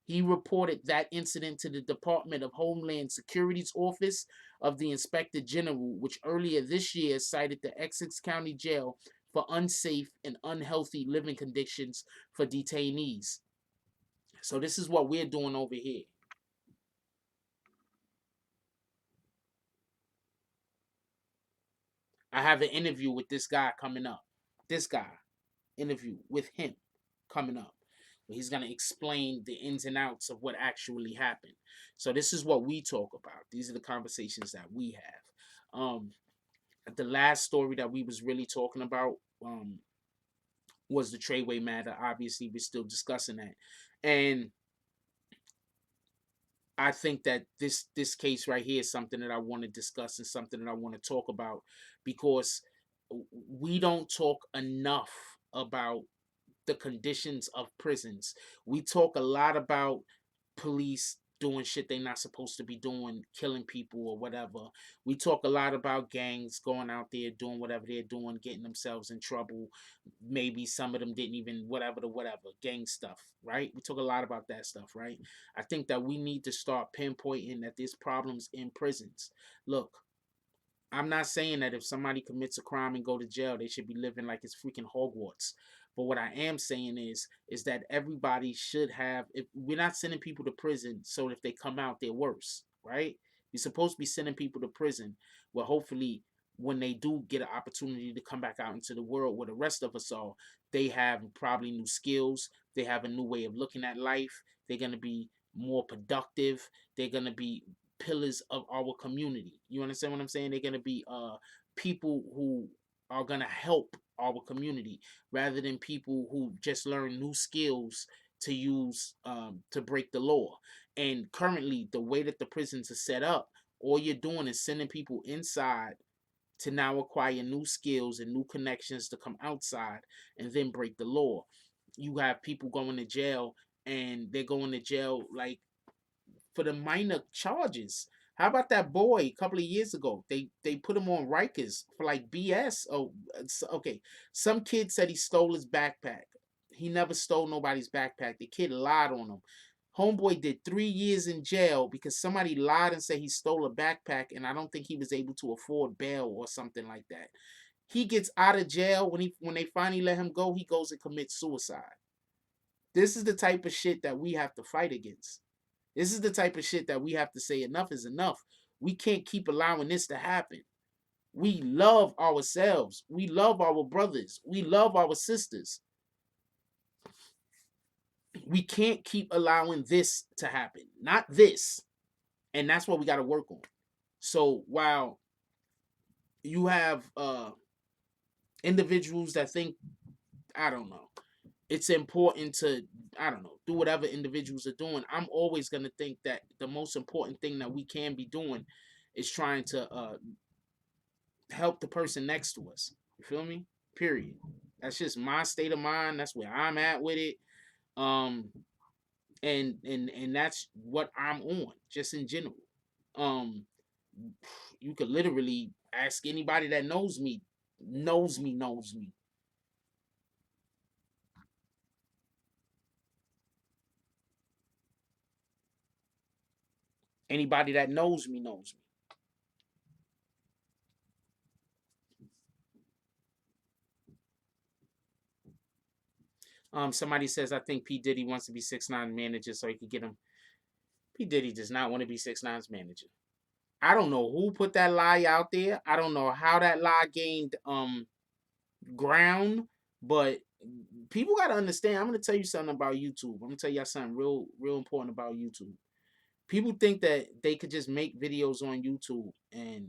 He reported that incident to the Department of Homeland Security's Office of the Inspector General, which earlier this year cited the Essex County Jail for unsafe and unhealthy living conditions for detainees. So this is what we're doing over here. I have an interview with this guy coming up. This guy, interview with him coming up. He's going to explain the ins and outs of what actually happened. So this is what we talk about. These are the conversations that we have. The last story that we was really talking about was the Treyway matter. Obviously, we're still discussing that, and I think that this case right here is something that I want to discuss and something that I want to talk about, because we don't talk enough about the conditions of prisons. We talk a lot about police doing shit they're not supposed to be doing, killing people or whatever. We talk a lot about gangs going out there doing whatever they're doing, getting themselves in trouble. Maybe some of them didn't even whatever, gang stuff, right? We talk a lot about that stuff, right? I think that we need to start pinpointing that there's problems in prisons. Look, I'm not saying that if somebody commits a crime and go to jail, they should be living like it's freaking Hogwarts. But what I am saying is that everybody should have. If we're not sending people to prison, so if they come out, they're worse, right? You're supposed to be sending people to prison, where hopefully when they do get an opportunity to come back out into the world where the rest of us are, they have probably new skills. They have a new way of looking at life. They're gonna be more productive. They're gonna be pillars of our community. You understand what I'm saying? They're gonna be people who are gonna help our community rather than people who just learn new skills to use to break the law. And currently, the way that the prisons are set up, all you're doing is sending people inside to now acquire new skills and new connections to come outside and then break the law. You have people going to jail, and they're going to jail like for the minor charges. How about that boy a couple of years ago? They put him on Rikers for like BS. Oh, okay. Some kid said he stole his backpack. He never stole nobody's backpack. The kid lied on him. Homeboy did 3 years in jail because somebody lied and said he stole a backpack, and I don't think he was able to afford bail or something like that. He gets out of jail when they finally let him go. He goes and commits suicide. This is the type of shit that we have to fight against. This is the type of shit that we have to say enough is enough. We can't keep allowing this to happen. We love ourselves. We love our brothers. We love our sisters. We can't keep allowing this to happen. Not this. And that's what we got to work on. So while you have individuals that think, I don't know, it's important to, I don't know, do whatever individuals are doing, I'm always going to think that the most important thing that we can be doing is trying to help the person next to us. You feel me? Period. That's just my state of mind. That's where I'm at with it. Um, and that's what I'm on, just in general. Um, you could literally ask anybody that knows me, knows me, knows me. Anybody that knows me knows me. Somebody says I think P Diddy wants to be 6ix9ine manager so he could get him. P Diddy does not want to be 6ix9ine's manager. I don't know who put that lie out there. I don't know how that lie gained ground, but people gotta understand. I'm gonna tell you something about YouTube. I'm gonna tell y'all something real important about YouTube. People think that they could just make videos on YouTube and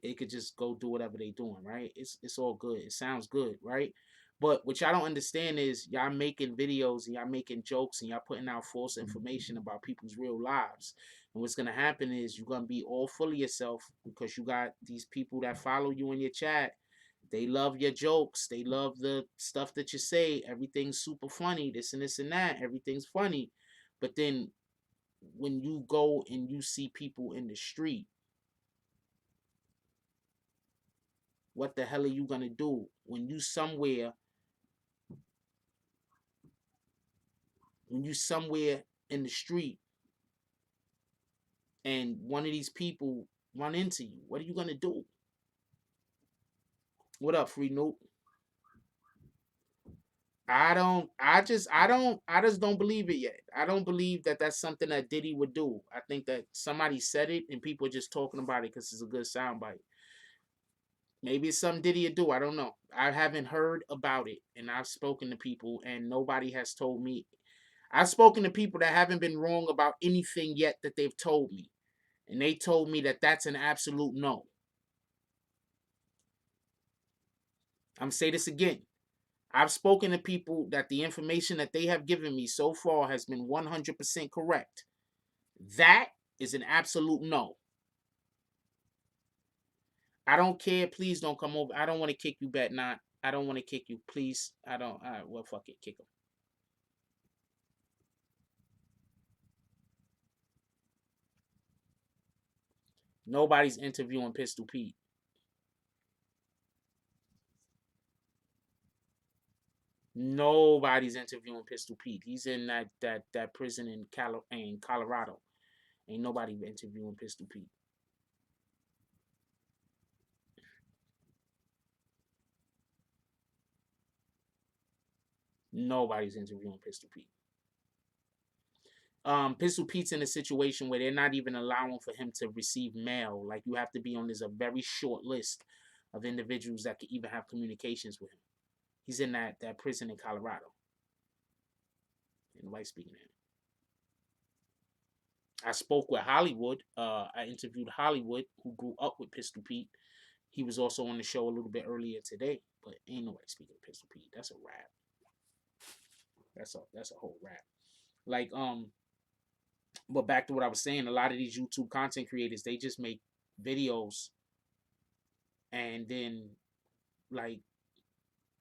it could just go do whatever they doing, right? It's all good. It sounds good, right? But what y'all don't understand is y'all making videos and y'all making jokes and y'all putting out false information about people's real lives. And what's gonna happen is you're gonna be all full of yourself because you got these people that follow you in your chat. They love your jokes. They love the stuff that you say. Everything's super funny. This and that. Everything's funny. But then when you go and you see people in the street, what the hell are you gonna do when you somewhere in the street and one of these people run into you? What are you gonna do? What up, Free Note? I just don't believe it yet. I don't believe that that's something that Diddy would do. I think that somebody said it and people are just talking about it because it's a good soundbite. Maybe it's something Diddy would do. I don't know. I haven't heard about it, and I've spoken to people, and nobody has told me I've spoken to people that haven't been wrong about anything yet that they've told me. And they told me that that's an absolute no. I'm going to say this again. I've spoken to people that the information that they have given me so far has been 100% correct. That is an absolute no. I don't care. Please don't come over. I don't want to kick you back. Not. I don't want to kick you. Please. I don't. All right. Well, fuck it. Kick him. Nobody's interviewing Pistol Pete. Nobody's interviewing Pistol Pete. He's in that prison in Colorado. Ain't nobody interviewing Pistol Pete. Nobody's interviewing Pistol Pete. Pistol Pete's in a situation where they're not even allowing for him to receive mail. Like, you have to be on this a very short list of individuals that can even have communications with him. He's in that prison in Colorado. And nobody's speaking to him. I spoke with Hollywood. I interviewed Hollywood, who grew up with Pistol Pete. He was also on the show a little bit earlier today, but ain't nobody speaking to Pistol Pete. That's a rap. That's a whole rap. Like, but back to what I was saying, a lot of these YouTube content creators, they just make videos, and then, like,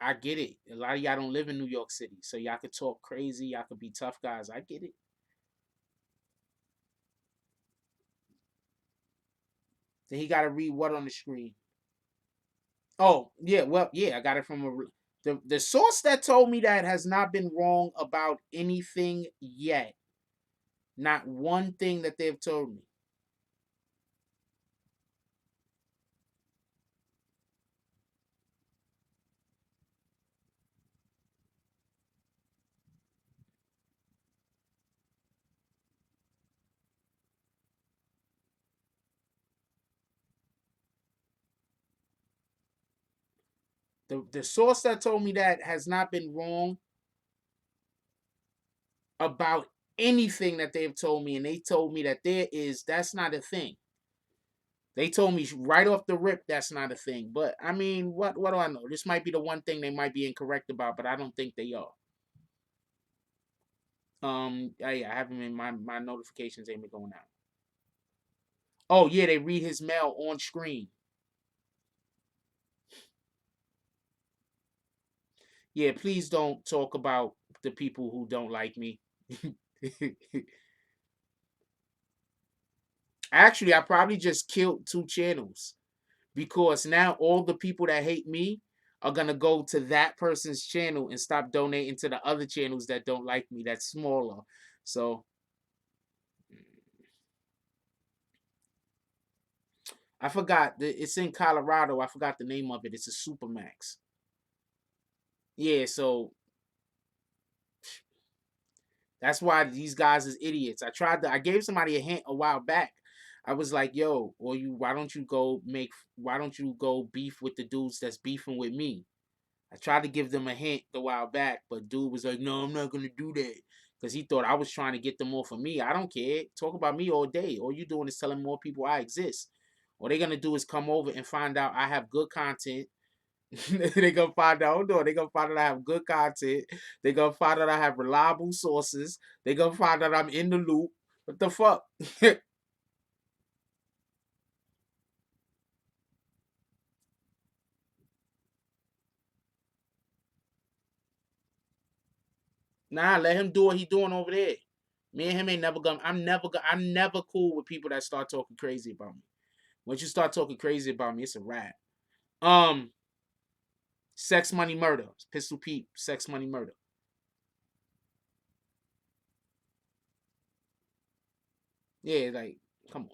I get it. A lot of y'all don't live in New York City, so y'all could talk crazy, y'all could be tough guys. I get it. Then he got to read what on the screen? Oh, yeah, well, yeah, I got it from the source that told me that has not been wrong about anything yet. Not one thing that they've told me. The source that told me that has not been wrong about anything that they've told me, and they told me that that's not a thing. They told me right off the rip that's not a thing. But I mean, what do I know? This might be the one thing they might be incorrect about, but I don't think they are. I haven't been my notifications ain't been going out. Oh yeah, they read his mail on screen. Yeah, please don't talk about the people who don't like me. Actually, I probably just killed 2 channels, because now all the people that hate me are gonna go to that person's channel and stop donating to the other channels that don't like me, that's smaller. So I forgot. It's in Colorado. I forgot the name of it. It's a Supermax. Yeah, so that's why these guys is idiots. I gave somebody a hint a while back. I was like, yo, why don't you go beef with the dudes that's beefing with me? I tried to give them a hint a while back, but dude was like, no, I'm not gonna do that. Because he thought I was trying to get them off of me. I don't care. Talk about me all day. All you doing is telling more people I exist. All they're gonna do is come over and find out I have good content. They gonna find out, hold on, they gonna find out I have good content. They gonna find out I have reliable sources. They gonna find out I'm in the loop. What the fuck? Nah, let him do what he doing over there. Me and him ain't never gonna. I'm never cool with people that start talking crazy about me. Once you start talking crazy about me, it's a wrap. Um, Sex, Money, Murder. Pistol Pete, Sex, Money, Murder. Yeah, like, come on.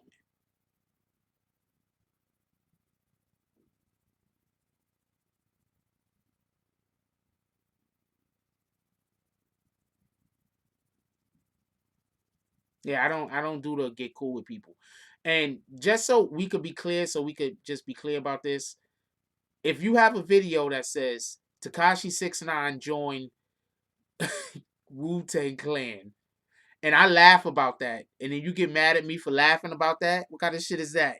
Yeah, I don't do the get cool with people. And just so we could be clear, so we could just be clear about this. If you have a video that says Takashi 69 joined Wu-Tang Clan. And I laugh about that. And then you get mad at me for laughing about that? What kind of shit is that?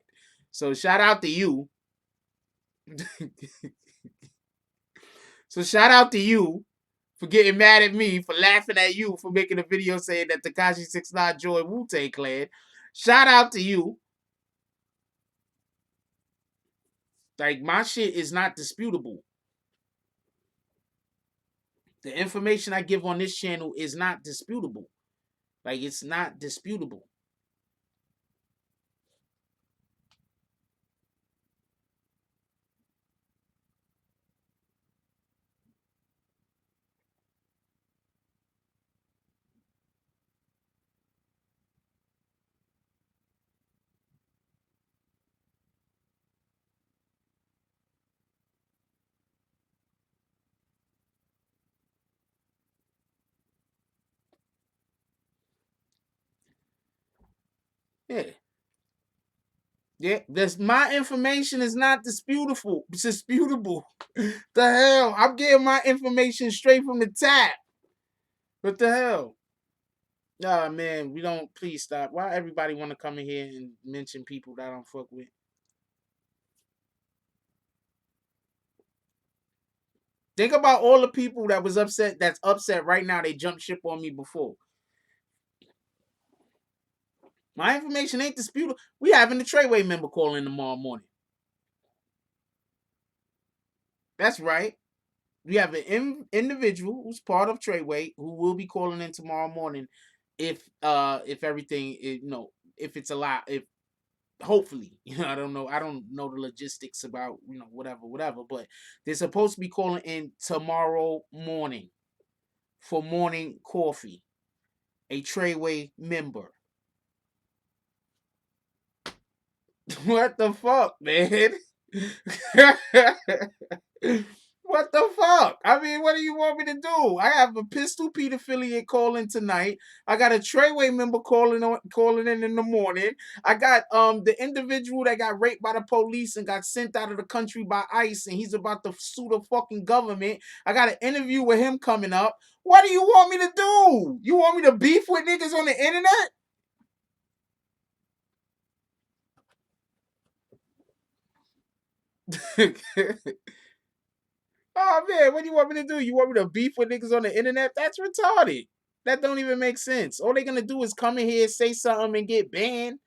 So shout out to you. So shout out to you for getting mad at me for laughing at you for making a video saying that Tekashi 6ix9ine joined Wu-Tang Clan. Shout out to you. Like, my shit is not disputable. The information I give on this channel is not disputable. Like, it's not disputable. Yeah. Yeah, my information is not disputable. It's disputable. The hell? I'm getting my information straight from the tap. What the hell? Nah, man, we don't. Please stop. Why everybody want to come in here and mention people that I don't fuck with? Think about all the people that was upset. That's upset right now. They jumped ship on me before. My information ain't disputable. We having a Treyway member call in tomorrow morning. That's right. We have an individual who's part of Treyway who will be calling in tomorrow morning if everything is, if it's allowed, if hopefully, I don't know the logistics about, whatever, but they're supposed to be calling in tomorrow morning for morning coffee. A Treyway member. What the fuck, man? What the fuck? I mean, what do you want me to do? I have a Pistol Pete affiliate calling tonight. I got a Treyway member calling in the morning. I got the individual that got raped by the police and got sent out of the country by ICE, and he's about to sue the fucking government. I got an interview with him coming up. What do you want me to do? You want me to beef with niggas on the internet? Oh man, what do you want me to do? You want me to beef with niggas on the internet? That's retarded. That don't even make sense. All they gonna do is come in here, say something, and get banned.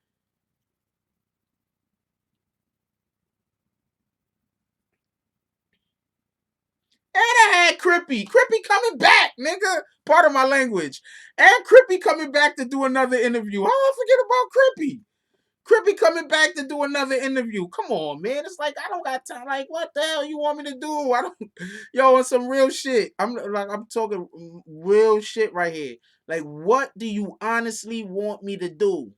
And I had Crippy. Crippy coming back, nigga. Part of my language. And Crippy coming back to do another interview. How I forget about Crippy? Crippy coming back to do another interview. Come on, man. It's like I don't got time. Like, what the hell you want me to do? I don't. Yo, on some real shit. I'm talking real shit right here. Like, what do you honestly want me to do?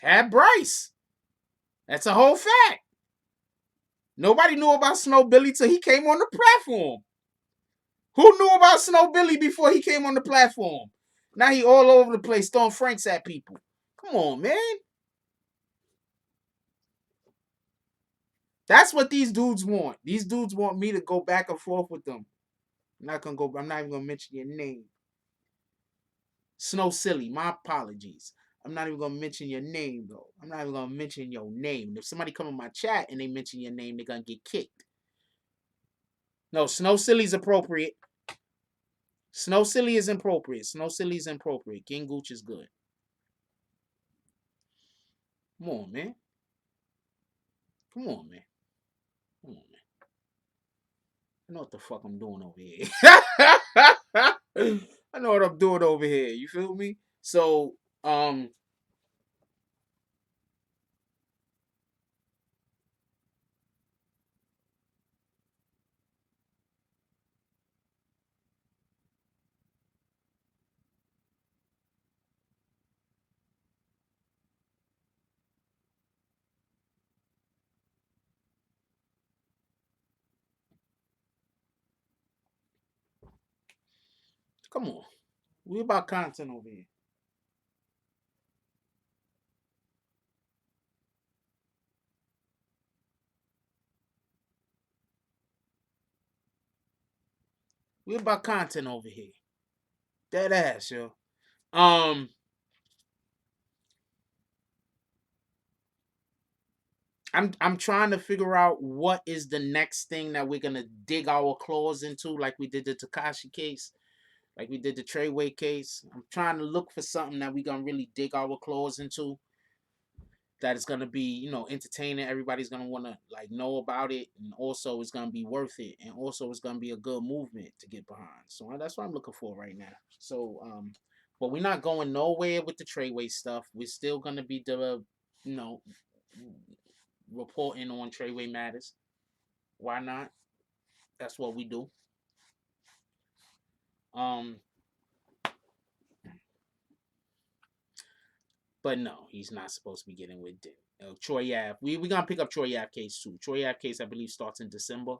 Had Bryce. That's a whole fact. Nobody knew about Snow Billy till he came on the platform. Who knew about Snow Billy before he came on the platform? Now he all over the place throwing Franks at people. Come on, man. That's what these dudes want. These dudes want me to go back and forth with them. I'm not even gonna mention your name. Snow Silly, my apologies. I'm not even gonna mention your name though. I'm not even gonna mention your name. If somebody come in my chat and they mention your name, they're gonna get kicked. No, Snow Silly's appropriate. Snow Silly is appropriate. Snow Silly is appropriate. King Gooch is good. Come on, man. Come on, man. Come on, man. I know what the fuck I'm doing over here. I know what I'm doing over here. You feel me? So, come on. We about content over here. We about content over here. Dead ass, yo. Um, I'm trying to figure out what is the next thing that we're gonna dig our claws into, like we did the Takashi case, like we did the Treyway case. I'm trying to look for something that we gonna really dig our claws into. That is gonna be, entertaining. Everybody's gonna wanna like know about it, and also it's gonna be worth it, and also it's gonna be a good movement to get behind. So that's what I'm looking for right now. So but we're not going nowhere with the Treyway stuff. We're still gonna be you know, reporting on Treyway matters. Why not? That's what we do. Um, but no, he's not supposed to be getting with Troy Ave. We gonna pick up Troy Ave case too. Troy Ave case I believe starts in December.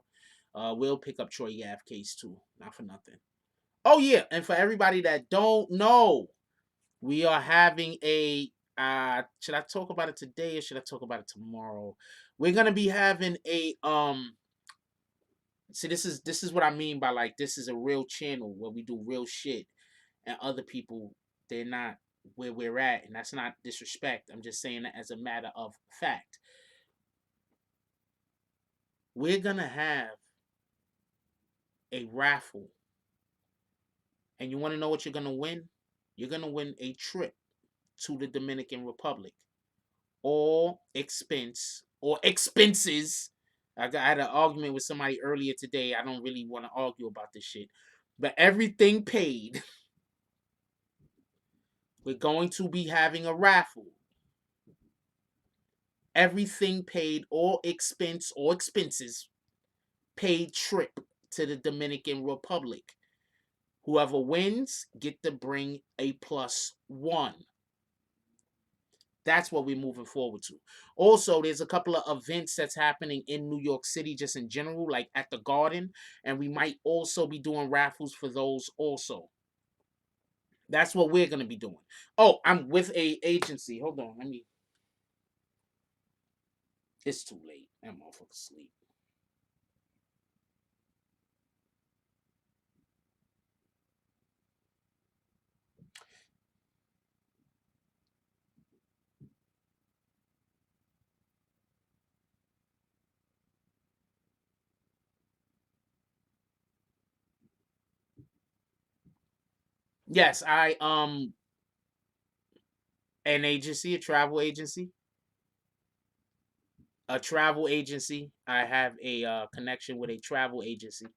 We'll pick up Troy Ave case too. Not for nothing. Oh yeah, and for everybody that don't know, we are having a. Should I talk about it today or should I talk about it tomorrow? We're gonna be having a. See, this is what I mean by like this is a real channel where we do real shit, and other people they're not where we're at, and that's not disrespect. I'm just saying that as a matter of fact. We're gonna have a raffle, and you want to know what you're gonna win? You're gonna win a trip to the Dominican Republic, all expense or expenses. I had an argument with somebody earlier today. I don't really want to argue about this shit, but everything paid. We're going to be having a raffle. Everything paid, all expense or expenses paid trip to the Dominican Republic. Whoever wins get to bring a +1. That's what we're moving forward to. Also, there's a couple of events that's happening in New York City just in general, like at the Garden, and we might also be doing raffles for those also. That's what we're gonna be doing. Oh, I'm with a agency. Hold on, let me. It's too late. That motherfucker sleep. Yes, an agency, a travel agency. A travel agency. I have a connection with a travel agency,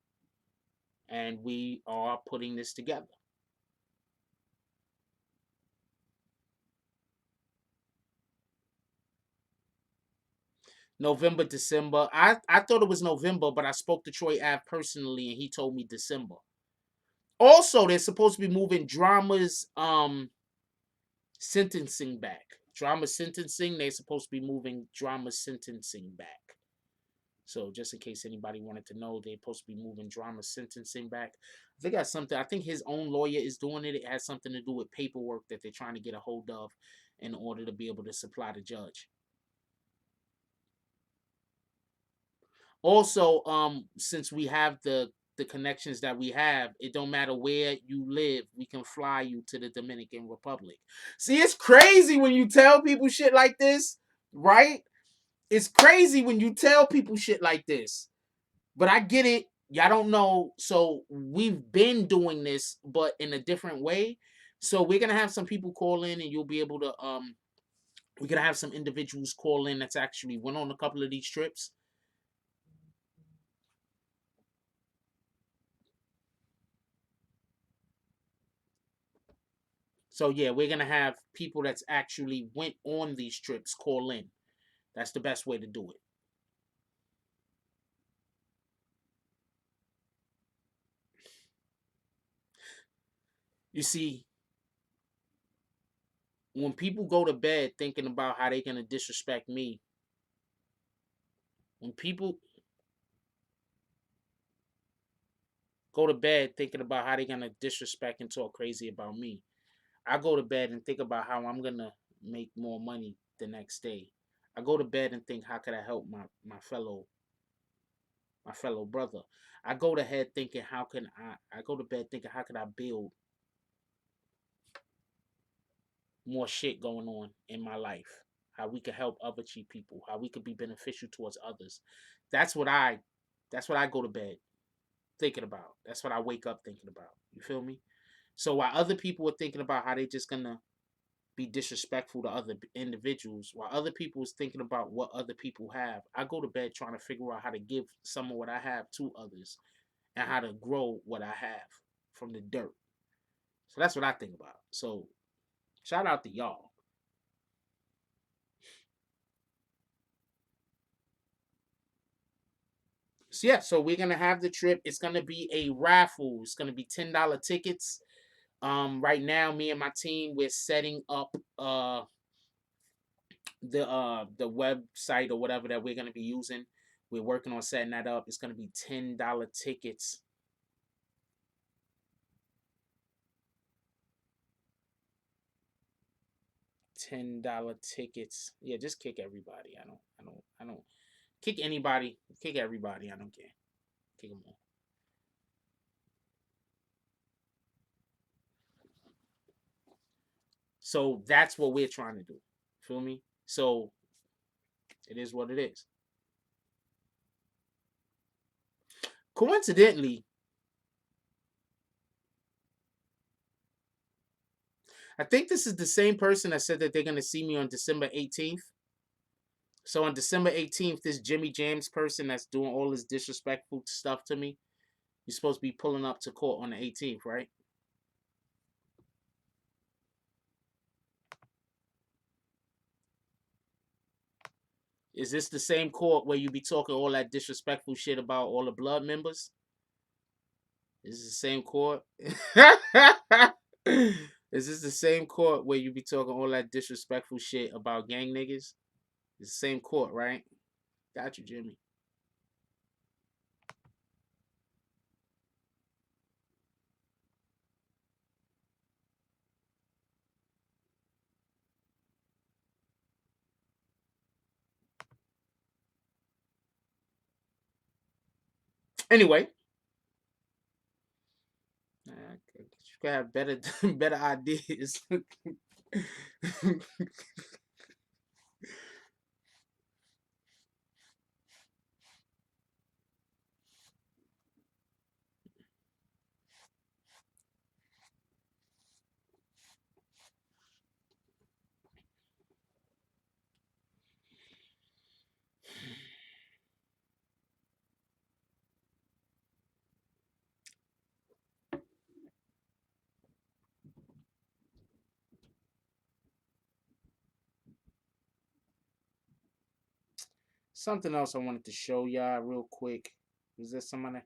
and we are putting this together. November, December. I thought it was November, but I spoke to Troy Ave personally, and he told me December. Also, they're supposed to be moving Drama's sentencing back. Drama sentencing. They're supposed to be moving Drama sentencing back. So just in case anybody wanted to know, they're supposed to be moving Drama sentencing back. They got something. I think his own lawyer is doing it. It has something to do with paperwork that they're trying to get a hold of in order to be able to supply the judge. Also, since we have the connections that we have, it don't matter where you live, we can fly you to the Dominican Republic. See, it's crazy when you tell people shit like this, right? It's crazy when you tell people shit like this. But I get it. Y'all don't know. So we've been doing this, but in a different way. So we're gonna have some people call in, and you'll be able to we're gonna have some individuals call in that's actually went on a couple of these trips. So yeah, we're gonna have people that's actually went on these trips call in. That's the best way to do it. You see, when people go to bed thinking about how they're gonna disrespect me, when people go to bed thinking about how they're gonna disrespect and talk crazy about me, I go to bed and think about how I'm gonna make more money the next day. I go to bed and think, how could I help my fellow my fellow brother. I go to bed thinking, how can I go to bed thinking, how can I build more shit going on in my life? How we could help other cheap people, how we could be beneficial towards others. That's what I go to bed thinking about. That's what I wake up thinking about. You feel me? So while other people are thinking about how they just gonna be disrespectful to other individuals, while other people is thinking about what other people have, I go to bed trying to figure out how to give some of what I have to others and how to grow what I have from the dirt. So that's what I think about. So shout out to y'all. So yeah, so we're gonna have the trip. It's gonna be a raffle. It's gonna be $10 tickets. Right now, me and my team, we're setting up the website or whatever that we're gonna be using. We're working on setting that up. It's gonna be $10 tickets. $10 tickets. Yeah, just kick everybody. I don't kick anybody. Kick everybody. I don't care. Kick them all. So that's what we're trying to do. Feel me? So it is what it is. Coincidentally, I think this is the same person that said that they're gonna see me on December 18th. So on December 18th, this Jimmy James person that's doing all this disrespectful stuff to me, you're supposed to be pulling up to court on the 18th, right? Is this the same court where you be talking all that disrespectful shit about all the blood members? Is this the same court? Is this the same court where you be talking all that disrespectful shit about gang niggas? It's the same court, right? Got you, Jimmy. Anyway, you could have better better ideas. Something else I wanted to show y'all real quick. Was there someone?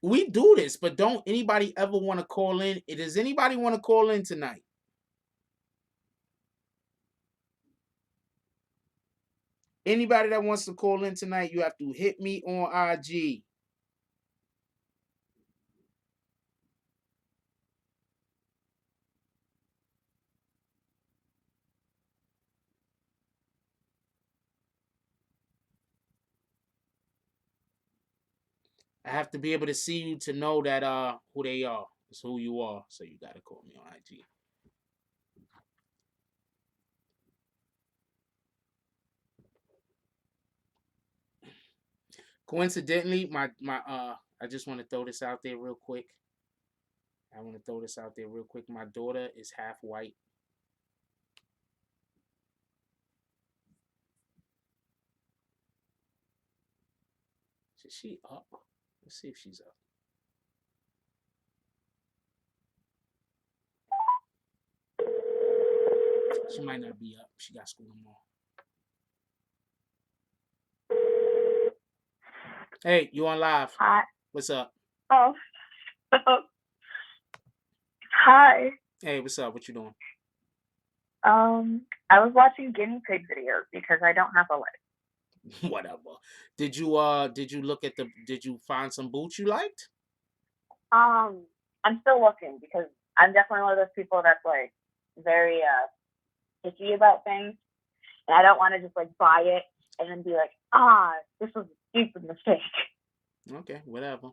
We do this, but don't anybody ever want to call in? Does anybody want to call in tonight? Anybody that wants to call in tonight, you have to hit me on IG. I have to be able to see you to know that who they are. It's who you are. So you gotta call me on IG. Coincidentally, I just want to throw this out there real quick. My daughter is half white. Is she up? Let's see if she's up. She might not be up. She got school tomorrow. Hey, you on live?
Hi.
What's up?
Oh. Hi.
Hey, what's up? What you doing?
I was watching guinea pig videos because I don't have a leg.
Whatever. Did you look at did you find some boots you liked?
I'm still looking because I'm definitely one of those people that's like very picky about things. and I don't want to just like buy it and then be like, this was a stupid mistake.
Okay, whatever.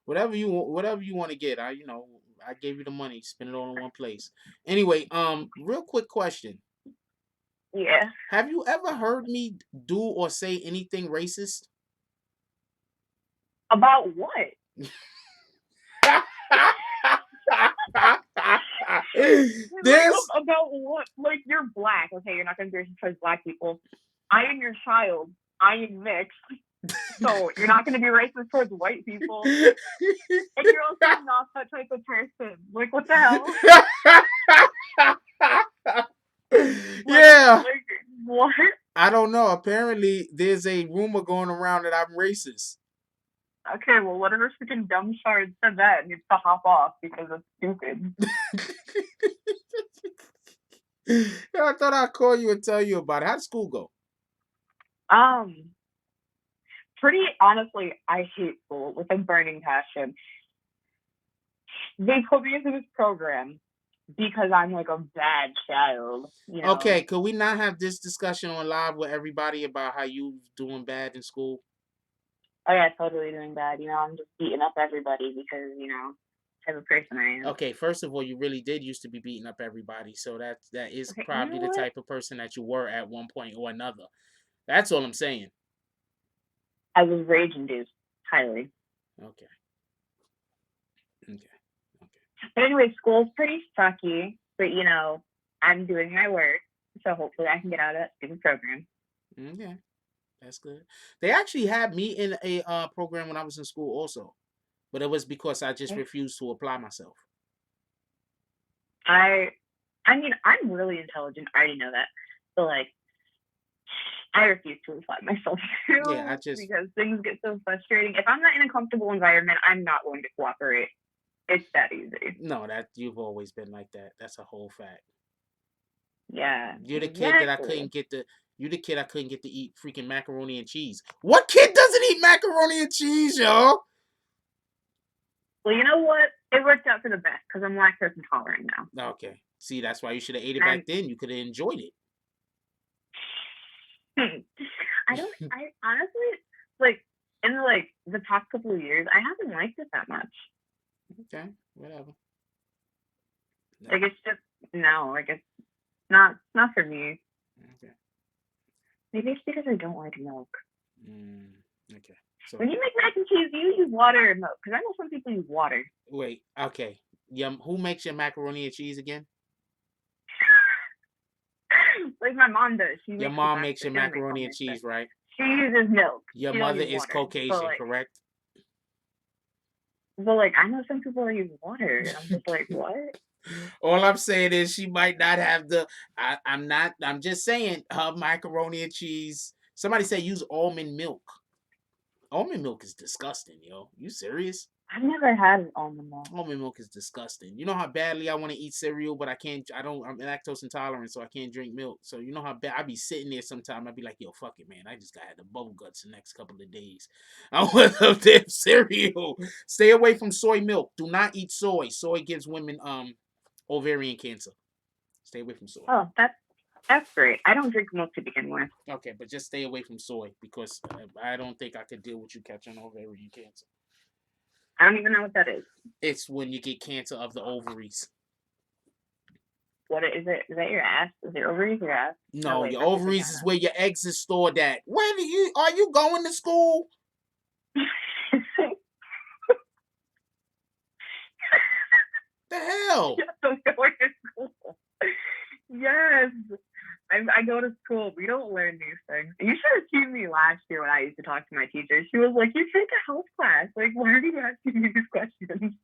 whatever you want to get. I gave you the money. Spend it all in one place. Anyway, real quick question.
Yeah.
Have you ever heard me do or say anything racist?
About what?
This
about what? Like, you're black. Okay, you're not gonna be racist towards black people. I am your child. I am mixed. So you're not gonna be racist towards white people. And you're also not that type of person. Like, what the hell?
Yeah.
Like, what?
I don't know. Apparently, there's a rumor going around that I'm racist.
Okay, well, whatever freaking dumb shard said that needs to hop off because it's stupid.
I thought I'd call you and tell you about it. How'd school go?
Pretty honestly, I hate school with a burning passion. They put me into this program because I'm like a bad child.
Okay, could we not have this discussion on live with everybody about how you doing bad in school?
Oh yeah, totally doing bad. I'm just beating up everybody because, type of person I am.
Okay, first of all, you really did used to be beating up everybody, so that is
Okay,
probably the type of person that you were at one point or another. That's all I'm saying.
I was rage-induced, highly.
Okay.
But anyway, school's pretty sucky, but I'm doing my work, so hopefully I can get out of that stupid program.
Okay, that's good. They actually had me in a program when I was in school also, but it was because I just refused to apply myself.
I mean, I'm really intelligent. I already know that, but like, I refuse to apply myself too.
Yeah,
because things get so frustrating. If I'm not in a comfortable environment, I'm not going to cooperate. It's that easy.
No, that you've always been like that. That's a whole fact.
Yeah.
You're the kid that I couldn't get to. You're the kid I couldn't get to eat freaking macaroni and cheese. What kid doesn't eat macaroni and cheese, yo?
Well, you know what? It worked out for the best because I'm lactose intolerant now.
Okay. See, that's why you should have ate it back then. You could have enjoyed it.
I honestly, like, in the past couple of years, I haven't liked it that much.
Okay, whatever.
No. Like, it's just, it's not for me.
Okay.
Maybe it's because I don't like milk.
Okay. So
when you make mac and cheese, do you use water or milk? Because I know some people use water.
Wait, okay. Who makes your macaroni and cheese again?
Like my mom does.
Your mom makes your macaroni and cheese, right?
She uses milk.
Your mother is Caucasian, correct?
But I know some people use water, and I'm just like, what?
All I'm saying is she might not have the. I'm just saying her macaroni and cheese. Somebody said use almond milk. Almond milk is disgusting, yo. You serious?
I've never had almond milk.
Almond milk is disgusting. You know how badly I want to eat cereal, but I can't. I'm lactose intolerant, so I can't drink milk. So you know how bad I be sitting there sometime. I be like, yo, fuck it, man. I just gotta have the bubble guts the next couple of days. I want a damn cereal. Stay away from soy milk. Do not eat soy. Soy gives women ovarian cancer. Stay away from soy.
Oh, that's great. I don't drink milk to begin with.
Okay, but just stay away from soy because I don't think I could deal with you catching ovarian cancer.
I don't even know what that is.
It's when you get cancer of the ovaries.
What is it? Is that your ass? Is it ovaries or ass?
No, your ovaries is where your eggs is stored at. Where are you going to school? The hell?
Yes. I go to school. We don't learn these things. You should have seen me last year when I used to talk to my teacher. She was like, you take a health class. Like, why are you asking me these questions?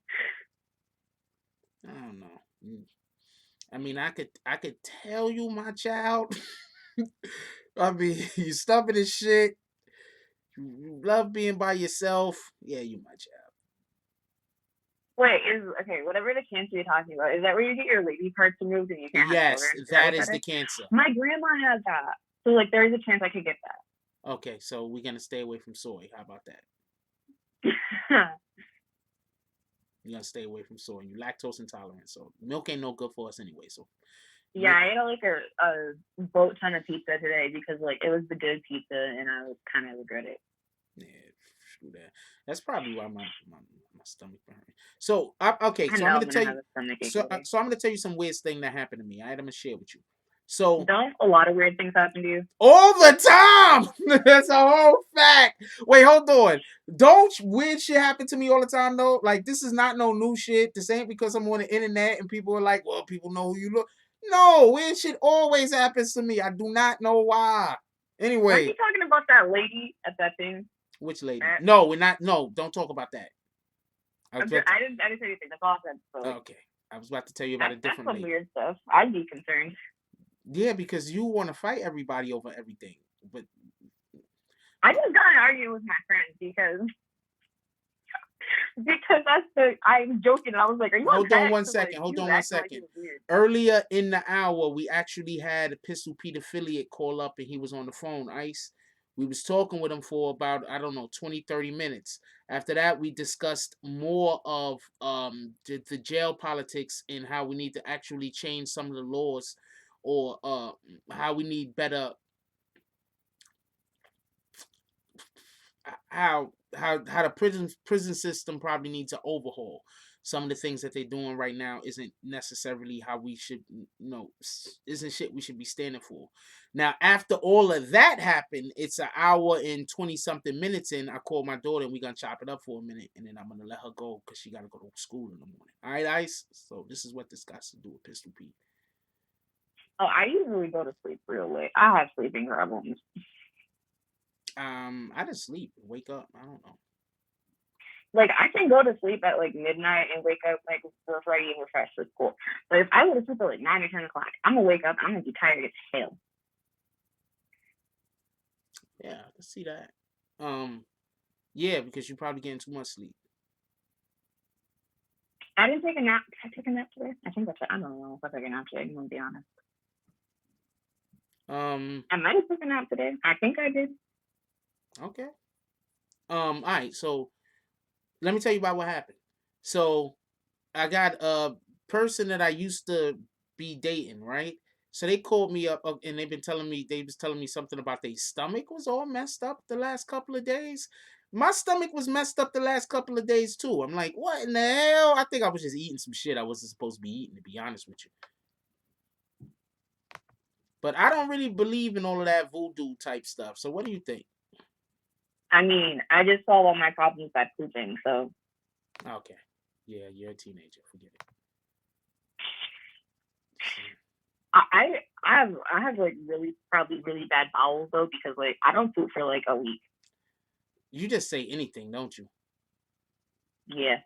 I don't know. I mean, I could tell you, my child. I mean, you stubborn as shit. You love being by yourself. Yeah, you my child.
Wait, whatever the cancer you're talking about, is that where you get your lady parts removed and you can't have children?
Yes, that is the cancer.
My grandma has that. So, there is a chance I could get that.
Okay, so we're going to stay away from soy. How about that? You're going to stay away from soy. You're lactose intolerant, so milk ain't no good for us anyway. So
Yeah, I ate like a boat ton of pizza today because like it was the good pizza and I was kind of regret it.
Yeah, screw that. That's probably why my stomach been hurting. So okay,
I
so
know
I'm
I'm
gonna
gonna
tell
have
you.
a stomach ache
So
later.
so I'm gonna tell you some weird thing that happened to me. I'm gonna share with you. So
Don't a lot of weird things happen to you?
all the time. That's a whole fact. Wait, hold on. Don't weird shit happen to me all the time though? Like this is not no new shit. This ain't because I'm on the internet and people are like, well, people know who you look. No, weird shit always happens to me. I do not know why.
Weren't
Anyway,
you talking about that lady at that thing?
which lady?
Matt?
No, we're not. No, don't talk about that. I was about
I didn't say anything. That's all I said. So like,
okay. I was about to tell you about a
that's
different
some
lady.
weird stuff. I'd be concerned.
Yeah, because you want to fight everybody over everything. But
I just got an argument with my friend because I'm joking. And I was like, "Are you
hold on one
Like,
second. Hold
he was
on one
acting like he
second.
was weird.
Earlier in the hour, we actually had a Pistol Pete affiliate call up and he was on the phone, Ice. We was talking with him for about, I don't know, 20, 30 minutes. After that, we discussed more of the jail politics and how we need to actually change some of the laws or how we need better how the prison system probably needs an overhaul. Some of the things that they're doing right now isn't necessarily how we should, isn't shit we should be standing for. Now, after all of that happened, it's an hour and 20 something minutes in. I called my daughter and we're gonna chop it up for a minute and then I'm gonna let her go because she gotta go to school in the morning. All right, Ice. So this is what this got to do with Pistol Pete.
Oh, I usually go to sleep real late. I have sleeping problems.
I just sleep, wake up. I don't know.
Like I can go to sleep at like midnight and wake up like ready and refreshed for school. But if I go to sleep at like 9 or 10 o'clock, I'm gonna wake up. I'm gonna be tired as hell.
Yeah, I can see that. Yeah, because you're probably getting too much sleep.
I didn't take a nap. Did I take a nap today? I think that's it. I don't know if I took a nap today. I'm gonna be honest. I might have taken a nap today. I think I did.
Okay. All right. So let me tell you about what happened. So I got a person that I used to be dating, right? So they called me up and they was telling me something about their stomach was all messed up the last couple of days. My stomach was messed up the last couple of days too. I'm like, what in the hell? I think I was just eating some shit I wasn't supposed to be eating, to be honest with you. But I don't really believe in all of that voodoo type stuff. So what do you think?
I mean, I just solved all my problems by pooping, so.
Okay. Yeah, you're a teenager. Forget it.
I have like probably really bad bowels though because like I don't poop for like a week.
You just say anything, don't you?
Yeah.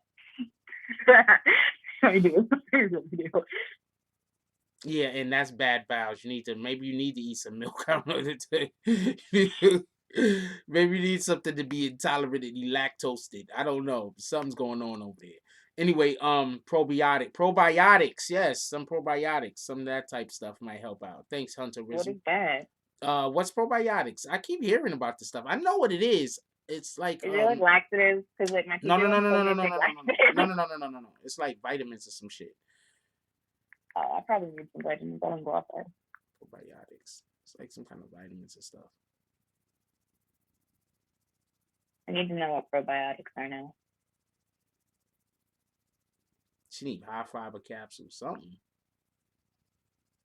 I do. I really do.
Yeah, and that's bad bowels. Maybe you need to eat some milk. I don't know what to tell you. Maybe you need something to be intolerant and lactose. I don't know. Something's going on over there. Anyway, probiotics. Yes, some probiotics. Some of that type stuff might help out. Thanks, Hunter Rizzo.
What is that?
What's probiotics? I keep hearing about this stuff. I know what it is. It's like
is it like laxatives? Because like my
no.
no.
It's like vitamins or some shit.
I probably need some vitamins. I don't go outside.
Probiotics. It's like some kind of vitamins and stuff.
I need to know what probiotics are now.
She need high fiber capsules, something.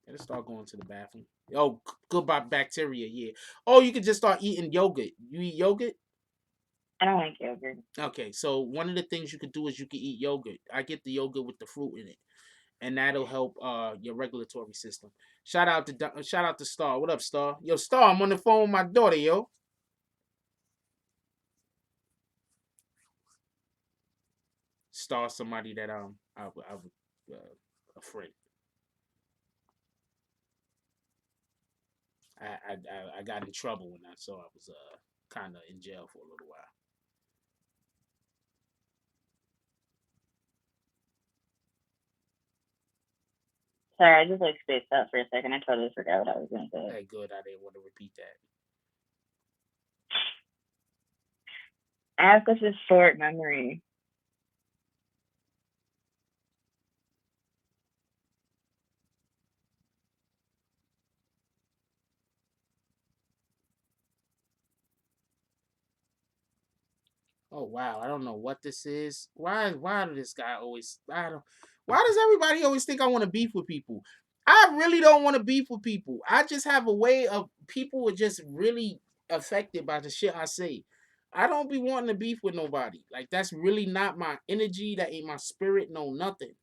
Gotta start going to the bathroom. Oh, good about bacteria, yeah. Oh, you could just start eating yogurt. You eat yogurt?
I don't like yogurt.
Okay, so one of the things you could do is you could eat yogurt. I get the yogurt with the fruit in it, and that'll help your regulatory system. Shout out to Star. What up, Star? Yo, Star, I'm on the phone with my daughter, yo. Star, somebody that I would a friend. I got in trouble when I saw I was kind of in jail for a little while.
Sorry, I just like spaced out for a second. I totally forgot what I was going to say.
Hey, good. I didn't want to repeat that.
I have such a short memory.
Oh wow, I don't know what this is. Why does this guy always why does everybody always think I want to beef with people? I really don't want to beef with people. I just have a way of people are just really affected by the shit I say. I don't be wanting to beef with nobody. Like that's really not my energy. That ain't my spirit. No nothing.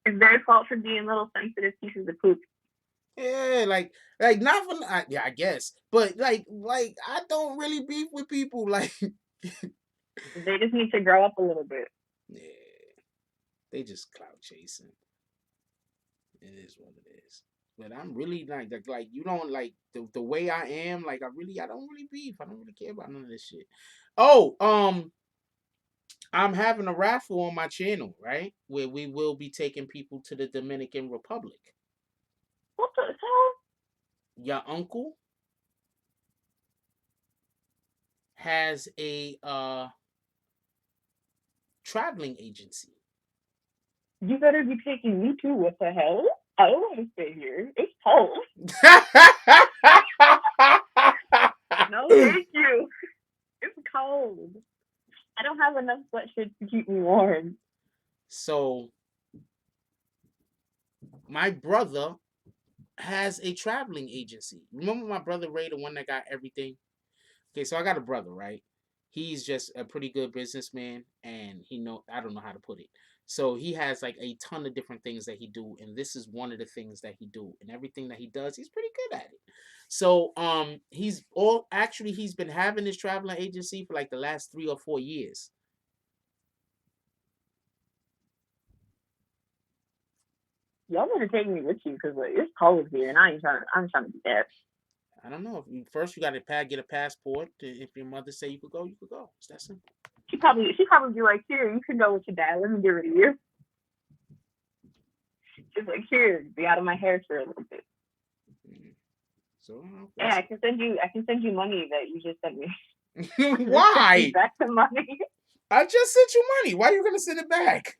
It's their fault for being little sensitive pieces of poop.
Yeah, like not for yeah, I guess, but like I don't really beef with people. Like
They just need to grow up a little bit.
yeah, they just clout chasing. It is what it is. But I'm really like you don't like the way I am. Like I don't really beef. I don't really care about none of this shit. Oh, I'm having a raffle on my channel, right? Where we will be taking people to the Dominican Republic.
What the hell?
Your uncle has a traveling agency.
You better be taking me too. What the hell? I don't want to stay here. It's cold. No, thank you. It's cold. I don't have enough sweatshirts to keep me warm.
So, my brother has a traveling agency. Remember my brother Ray, the one that got everything? Okay, so I got a brother, right? He's just a pretty good businessman, and I don't know how to put it. So he has like a ton of different things that he do, and this is one of the things that he do, and everything that he does, he's pretty good at it. So he's been having this traveling agency for like the last 3 or 4 years.
Y'all better take me with you because like, it's cold here, and I'm trying to do that.
I don't know. First, you got to get a passport. If your mother say you could go, you could go. It's that simple.
She probably be like, here, you can go with your dad. Let me get rid of you. She's like, here, be out of my hair for a little bit.
So
yeah, I can send you money that you just sent me.
Why?
Back the money.
I just sent you money. Why are you gonna send it back?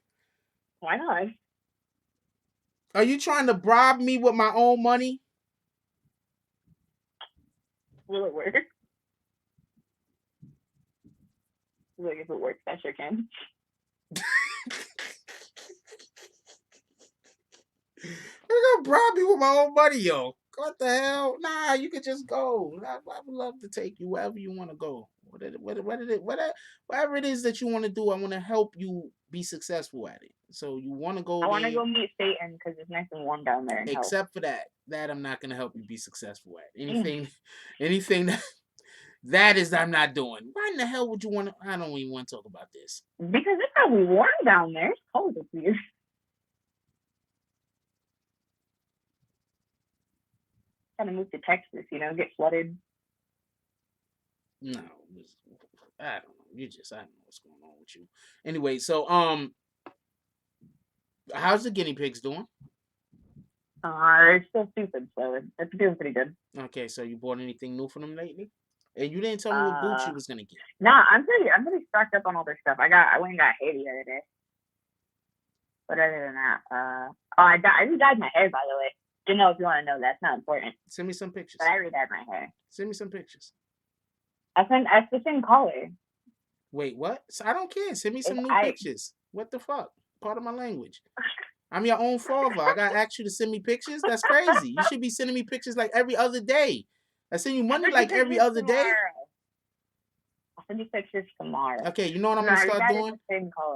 Why not?
Are you trying to bribe me with my own money?
Will it work? Like if it works, I sure can.
You're gonna bribe me with my own money, yo. What the hell? Nah, you could just go. I would love to take you wherever you want to go. Whatever it is that you want to do, I want to help you be successful at it. So you want to go
I want to go meet Satan because it's nice and warm down there.
Except for that I'm not going to help you be successful at. Anything that is I'm not doing. Why in the hell would you want to? I don't even want to talk about this.
Because it's probably warm down there. It's cold up here. Kind of move to Texas, get flooded.
No, I don't know. I don't know what's going on with you. Anyway, so how's the guinea pigs doing?
They're still stupid, so it's doing pretty good.
Okay, so you bought anything new for them lately? And you didn't tell me what boots you was gonna get.
Nah, I'm pretty stocked up on all their stuff. I went and got hair the other day. But other than that, I dyed my hair, by the way. If you want to know, that's not important.
Send me some pictures.
But I redyed my hair.
Send me some pictures.
That's the same color.
Wait, what? I don't care. Send me some new pictures. What the fuck? Part of my language. I'm your own father. I gotta ask you to send me pictures? That's crazy. You should be sending me pictures like every other day. I send you money like every other day.
I'll send you pictures tomorrow.
Okay, you know what I'm gonna start doing?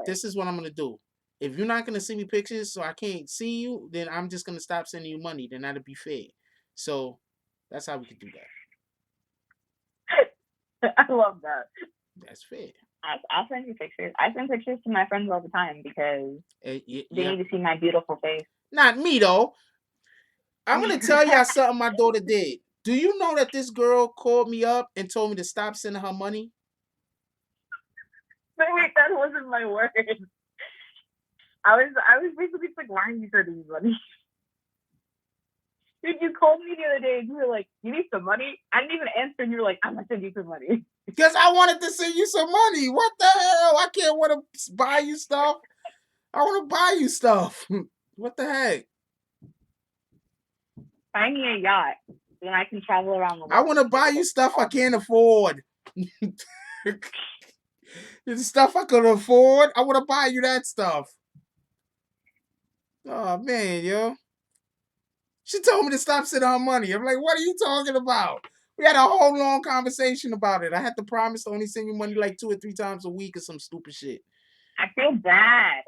This is what I'm gonna do. If you're not gonna send me pictures so I can't see you, then I'm just gonna stop sending you money. Then that'll be fair. So that's how we can do
that. I love that.
That's fair.
I'll send you pictures. I send pictures to my friends all the time because they need to see my beautiful face.
Not me though. I'm gonna tell y'all something my daughter did. Do you know that this girl called me up and told me to stop sending her money?
Wait, that wasn't my word. I was basically like, why are you sending me money? Dude, you called me the other day and you were like, you need some money? I didn't even answer and you were like, I'm gonna send you some money.
Because I wanted to send you some money. What the hell? I can't want to buy you stuff. I want to buy you stuff. What the heck?
Buy me a yacht. Then I can travel around the world.
I want to buy you stuff I can't afford. The stuff I could afford, I would have buy you that stuff. Oh man, yo. She told me to stop sending her money. I'm like, what are you talking about? We had a whole long conversation about it. I had to promise to only send you money like 2 or 3 times a week or some stupid shit.
I feel bad.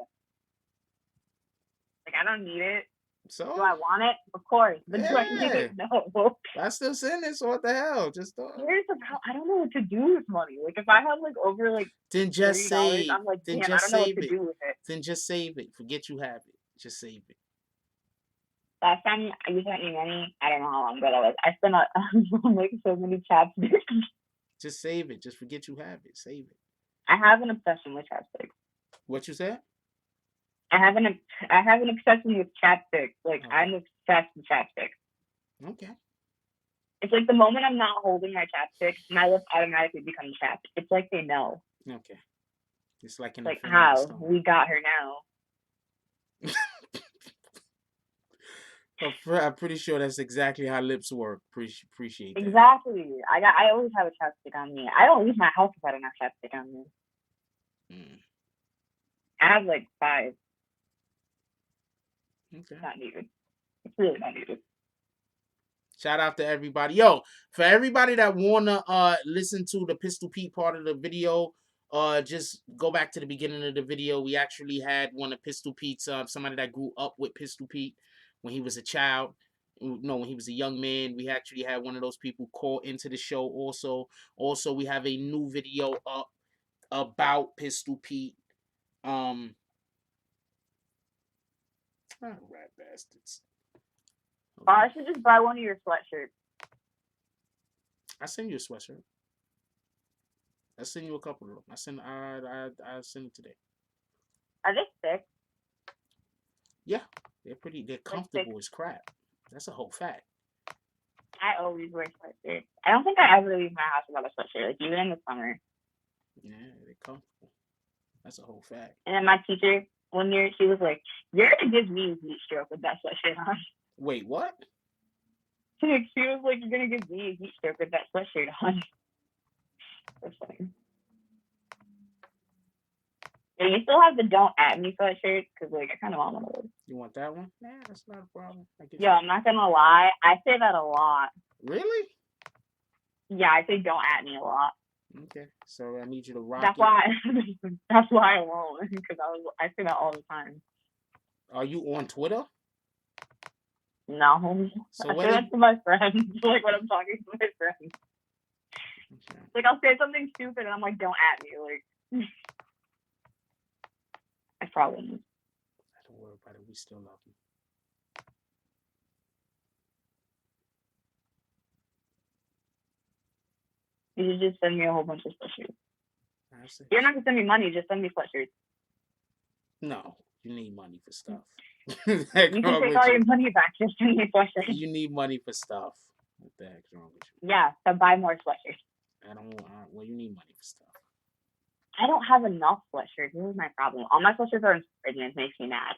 Like, I don't need it.
So
do I want it? Of course. But do I need it? No.
I still send it, so what the hell? Just
Here's the problem. I don't know what to do with money. Like, if I have like over like
then just
$30,
save.
I'm like,
Then
damn,
just
I don't know
save
what to
it.
do with it.
Then just save it. Forget you have it. Just save it.
Last time you sent me money, I don't know how long ago that was. I spent on like so many chapsticks.
Just save it. Just forget you have it. Save it.
I have an obsession with chapsticks.
What you said?
I have an obsession with chapsticks. Like,
Okay.
I'm obsessed with chapsticks.
Okay.
It's like the moment I'm not holding my chapstick, my lips automatically become chapped. It's like they know.
Okay. It's like an
like, how? We got her now.
I'm pretty sure that's exactly how lips work. Appreciate that.
Exactly. I always have a chapstick on me. I don't leave my house if I don't have chapstick on me. I have like 5.
Okay.
Not needed. It's really not needed.
Shout out to everybody. Yo, for everybody that wanna listen to the Pistol Pete part of the video, just go back to the beginning of the video. We actually had one of Pistol Pete's somebody that grew up with Pistol Pete when he was a child. No, when he was a young man. We actually had one of those people call into the show also. Also, we have a new video up about Pistol Pete. Rat bastards.
I should just buy one of your sweatshirts.
I send you a sweatshirt. I send you a couple of them. I send it today.
Are they thick?
Yeah, they're comfortable as crap. That's a whole fact.
I always wear sweatshirts. I don't think I ever leave my house without a sweatshirt, like even in the summer.
Yeah, they're comfortable. That's a whole fact.
And then my teacher, one year, she was like, "You're gonna give me a heat stroke with that sweatshirt on."
Wait, what?
She was like, "You're gonna give me a heat stroke with that sweatshirt on." That's funny. Yeah, you still have the "Don't at me" sweatshirt because like I kind of want one of those.
You want that one? Nah, that's not a problem.
Yo, I'm not gonna lie, I say that a lot.
Really?
Yeah, I say "Don't at me" a lot.
Okay, so I need you to rock.
That's why. That's why I won't, because I say that all the time.
Are you on Twitter?
No.
So
I say that to my friends, like when I'm talking to my friends. Okay. Like I'll say something stupid and I'm like, "Don't at me," like. I probably.
Don't worry about it. We still love you.
You should just send me a whole bunch of sweatshirts. You're not gonna send me money. Just send me sweatshirts.
No, you need money for stuff.
You can take all your money back. Just send me sweatshirts.
You need money for stuff. What the heck's wrong with you?
Yeah, so buy more sweatshirts.
Well, you need money for stuff.
I don't have enough sweatshirts. This is my problem. All my sweatshirts are in storage and it makes me mad.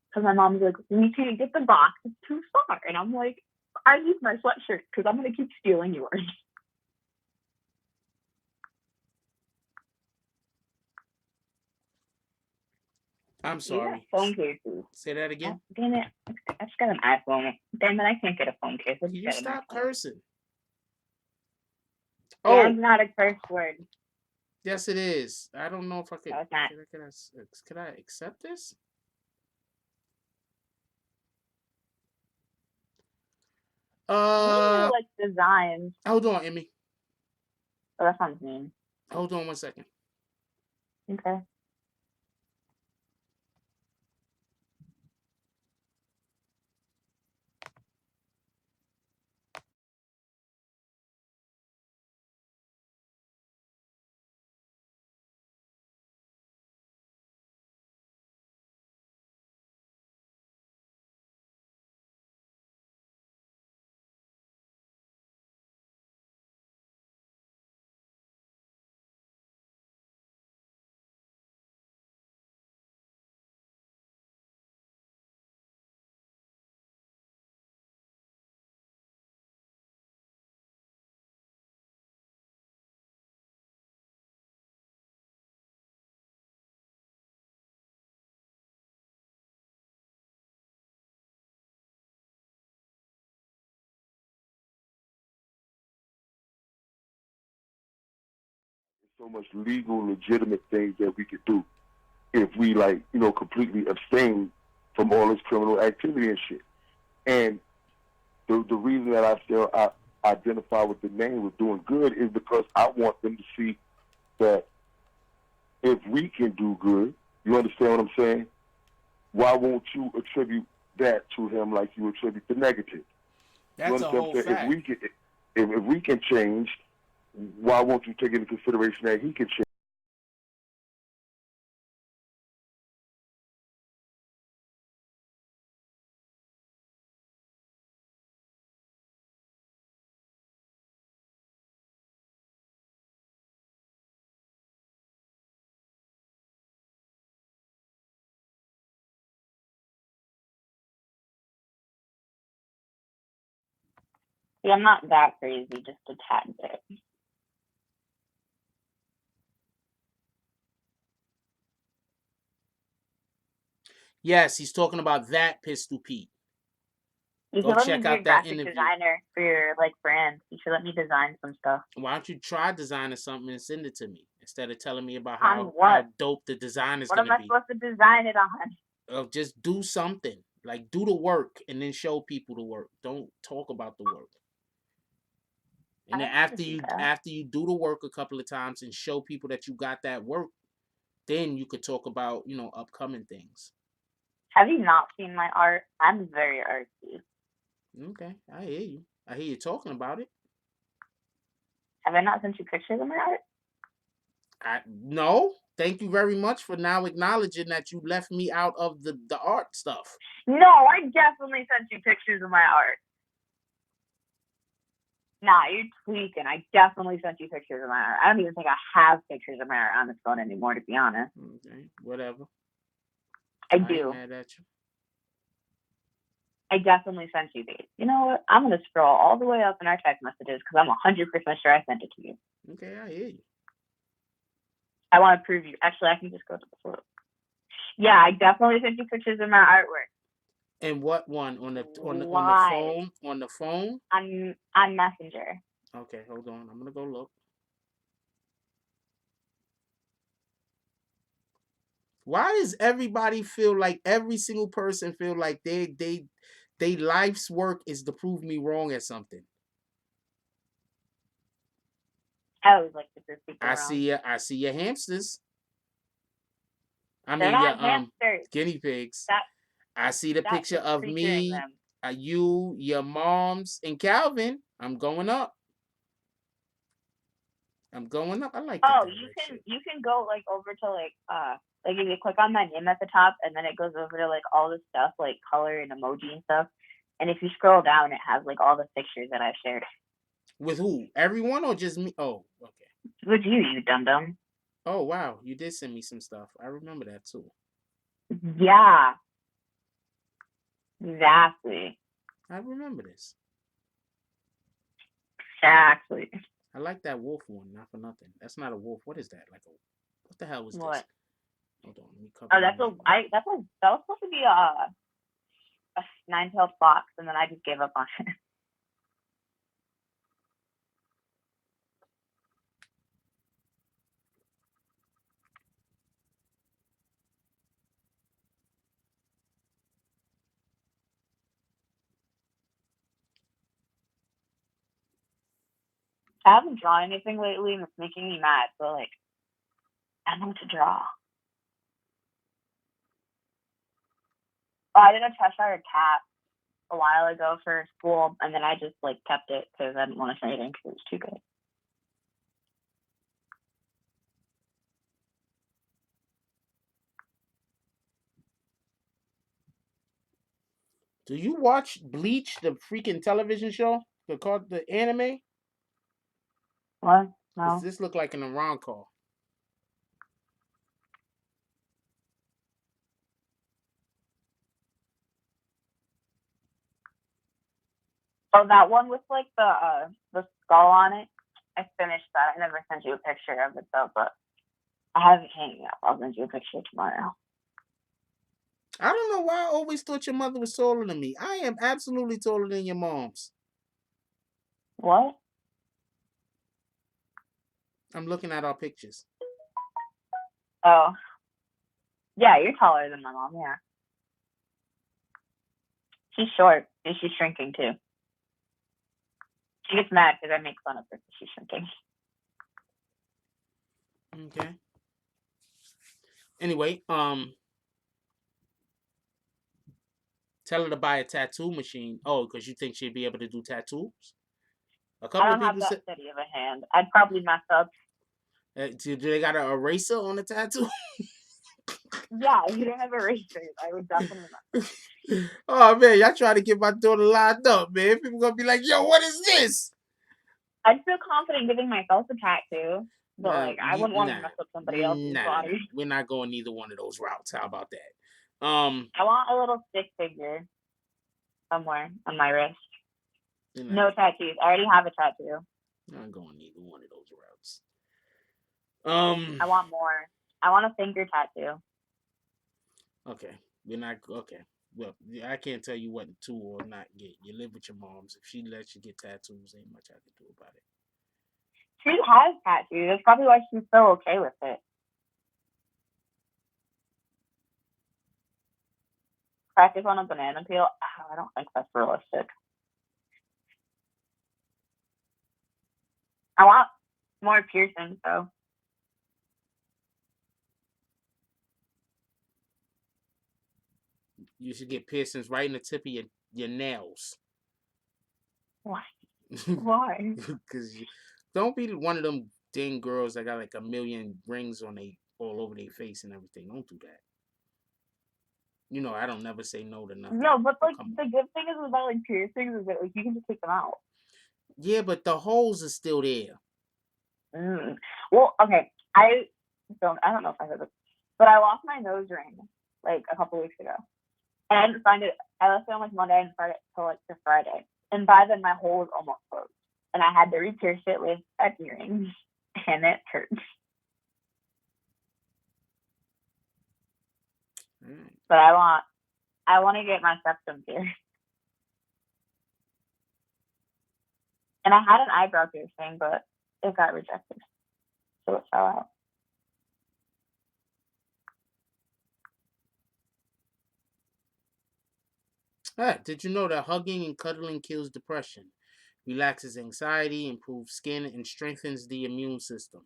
Because my mom's like, "We can't get the box. It's too far." And I'm like, "I need my sweatshirt because I'm going to keep stealing yours."
I'm sorry.
Phone cases.
Say that again.
Oh, damn it. I just got an iPhone. Damn it, I can't get a phone case.
Can you stop cursing?
Damn's not a curse word.
Yes, it is. I don't know if I could.
No, it's not.
Can I accept this?
Like designs.
Hold on, Emmy.
Oh, that sounds mean.
Hold on 1 second.
Okay.
so much legal, legitimate things that we could do if we like, completely abstain from all this criminal activity and shit. And the reason that I still identify with the name with doing good is because I want them to see that if we can do good, you understand what I'm saying? Why won't you attribute that to him like you attribute the negative?
That's a whole fact.
If we can change, why won't you take into consideration that he can change?
Yeah, I'm not that crazy, just a tad bit.
Yes, he's talking about that Pistol Pete.
You should let me be a graphic designer for your brand. You should let me design some stuff.
Why don't you try designing something and send it to me instead of telling me about how dope the design is going to be?
What am I supposed to design it on?
Just do something. Like, do the work and then show people the work. Don't talk about the work. And then after you do the work a couple of times and show people that you got that work, then you could talk about, upcoming things.
Have you not seen my art? I'm very artsy.
Okay, I hear you. I hear you talking about it.
Have I not sent you pictures of my art?
No. Thank you very much for now acknowledging that you left me out of the art stuff.
No, I definitely sent you pictures of my art. Nah, you're tweaking. I definitely sent you pictures of my art. I don't even think I have pictures of my art on this phone anymore, to be honest.
Okay, whatever.
I do.
Ain't mad at you.
I definitely sent you these. You know what? I'm going to scroll all the way up in our text messages because I'm 100% sure I sent it to you.
Okay, I hear you.
I want to prove you. Actually, I can just go to the photo. Yeah, I definitely sent you pictures of my artwork.
And what one? On the phone? On the phone?
On Messenger.
Okay, hold on. I'm gonna go look. Why does everybody feel like every single person feel like they life's work is to prove me wrong at something?
I always like to prove people wrong.
I see your hamsters.
They're not hamsters.
Guinea pigs. I see the picture of me, you, your moms, and Calvin. I'm going up. I like that.
Oh, you can go over to if you click on my name at the top and then it goes over to all this stuff like color and emoji and stuff. And if you scroll down, it has all the pictures that I've shared.
With who? Everyone or just me? Oh, okay.
With you dum-dum.
Oh, wow. You did send me some stuff. I remember that too.
Yeah. Exactly.
I remember this.
Exactly.
I like that wolf one, not for nothing. That's not a wolf. What is that? What the hell was this? Hold on, let me cover.
Oh, that was supposed to be a nine-tailed fox, and then I just gave up on it. I haven't drawn anything lately, and it's making me mad. So, I don't know what to draw. Oh, I did a Cheshire cat a while ago for school, and then I just kept it because I didn't want to say anything because it was too good.
Do you watch Bleach, the freaking television show? The anime?
What? No.
Does this look like an Iran call?
Oh, that one with the skull on it. I finished that. I never sent you a picture of it though, but I have it hanging up. I'll send you a picture tomorrow.
I don't know why I always thought your mother was taller than me. I am absolutely taller than your mom's.
What?
I'm looking at our pictures.
Oh. Yeah, you're taller than my mom, yeah. She's short, and she's shrinking too. She gets mad because I make fun of her because she's shrinking.
Okay. Anyway, tell her to buy a tattoo machine. Oh, because you think she'd be able to do tattoos? A
I
couple of
don't have
people
that
said.
steady of a hand. I'd probably mess up.
Do they got an eraser on the tattoo?
Yeah, if you don't have erasers, I would definitely mess up.
Oh man, y'all trying to get my daughter lined up, man. People gonna be like, "Yo, what is this?"
I'd feel confident giving myself a tattoo, but
Nah,
like I wouldn't want to
nah,
mess up somebody else's body.
We're not going either one of those routes. How about that?
I want a little stick figure somewhere on my wrist. No tattoos. I already have a tattoo.
Not going either one of those routes.
I want more. I want a finger tattoo.
Okay, we're not okay. Well, I can't tell you what to or not get. You live with your moms. If she lets you get tattoos, ain't much I can do about it.
She has tattoos. That's probably why she's so okay with it. Practice on a banana peel. Oh, I don't think that's realistic. I want more piercings though.
You should get piercings right in the tip of your nails.
Why? Why?
Because don't be one of them dang girls that got like a million rings on all over their face and everything. Don't do that. You know, I don't never say no to nothing.
No, but like the good thing is about like piercings is that like you can just take them out.
Yeah, but the holes are still there.
Well, okay. I don't know if I heard this, but I lost my nose ring like a couple weeks ago, and I didn't find it. I left it on like Monday and found it till like the Friday, and by then my hole was almost closed, and I had to re-pierce it with earrings, and it hurts. But I want to get my septum pierced. And I had an eyebrow piercing, but it got rejected. So it fell out.
Did you know that hugging and cuddling kills depression, relaxes anxiety, improves skin, and strengthens the immune system?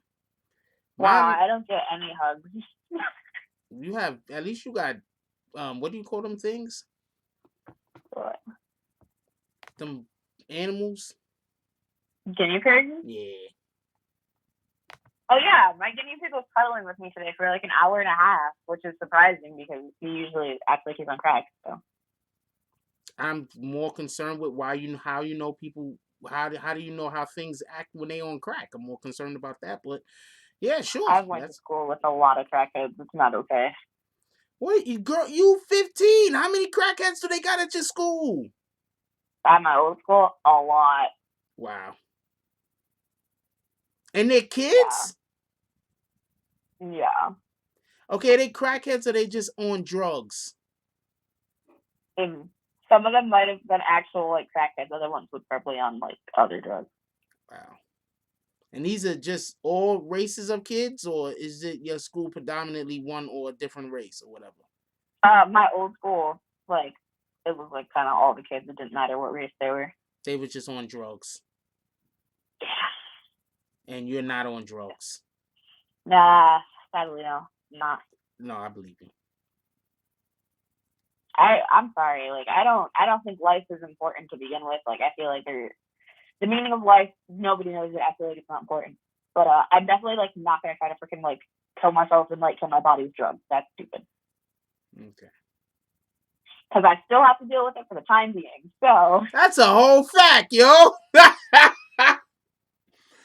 Wow, I don't get any hugs.
You have, at least you got, what do you call them things?
What?
Them animals?
Guinea pigs?
Yeah.
Oh yeah, my guinea pig was cuddling with me today for like an hour and a half, which is surprising because he usually acts like he's on crack. So
I'm more concerned with how you know people. How do you know how things act when they on crack? I'm more concerned about that. But yeah, sure.
I went to school with a lot of crackheads. It's not okay.
What, you 15? How many crackheads do they got at your school?
At my old school, a lot.
Wow. And they're kids?
Yeah.
Okay, they crackheads or they just on drugs?
And some of them might have been actual like crackheads. Other ones would probably on like other drugs.
Wow. And these are just all races of kids, or is it your school predominantly one or a different race or whatever?
My old school, like, it was like kind of all the kids. It didn't matter what race they were.
They were just on drugs.
Yeah.
And you're not on drugs.
Nah, sadly no, not.
No, I believe you.
I'm sorry. Like, I don't think life is important to begin with. Like, I feel like the meaning of life, nobody knows it. I feel like it's not important. But I'm definitely like not gonna try to freaking like kill myself and like kill my body with drugs. That's stupid.
Okay.
Because I still have to deal with it for the time being. So
that's a whole fact, yo.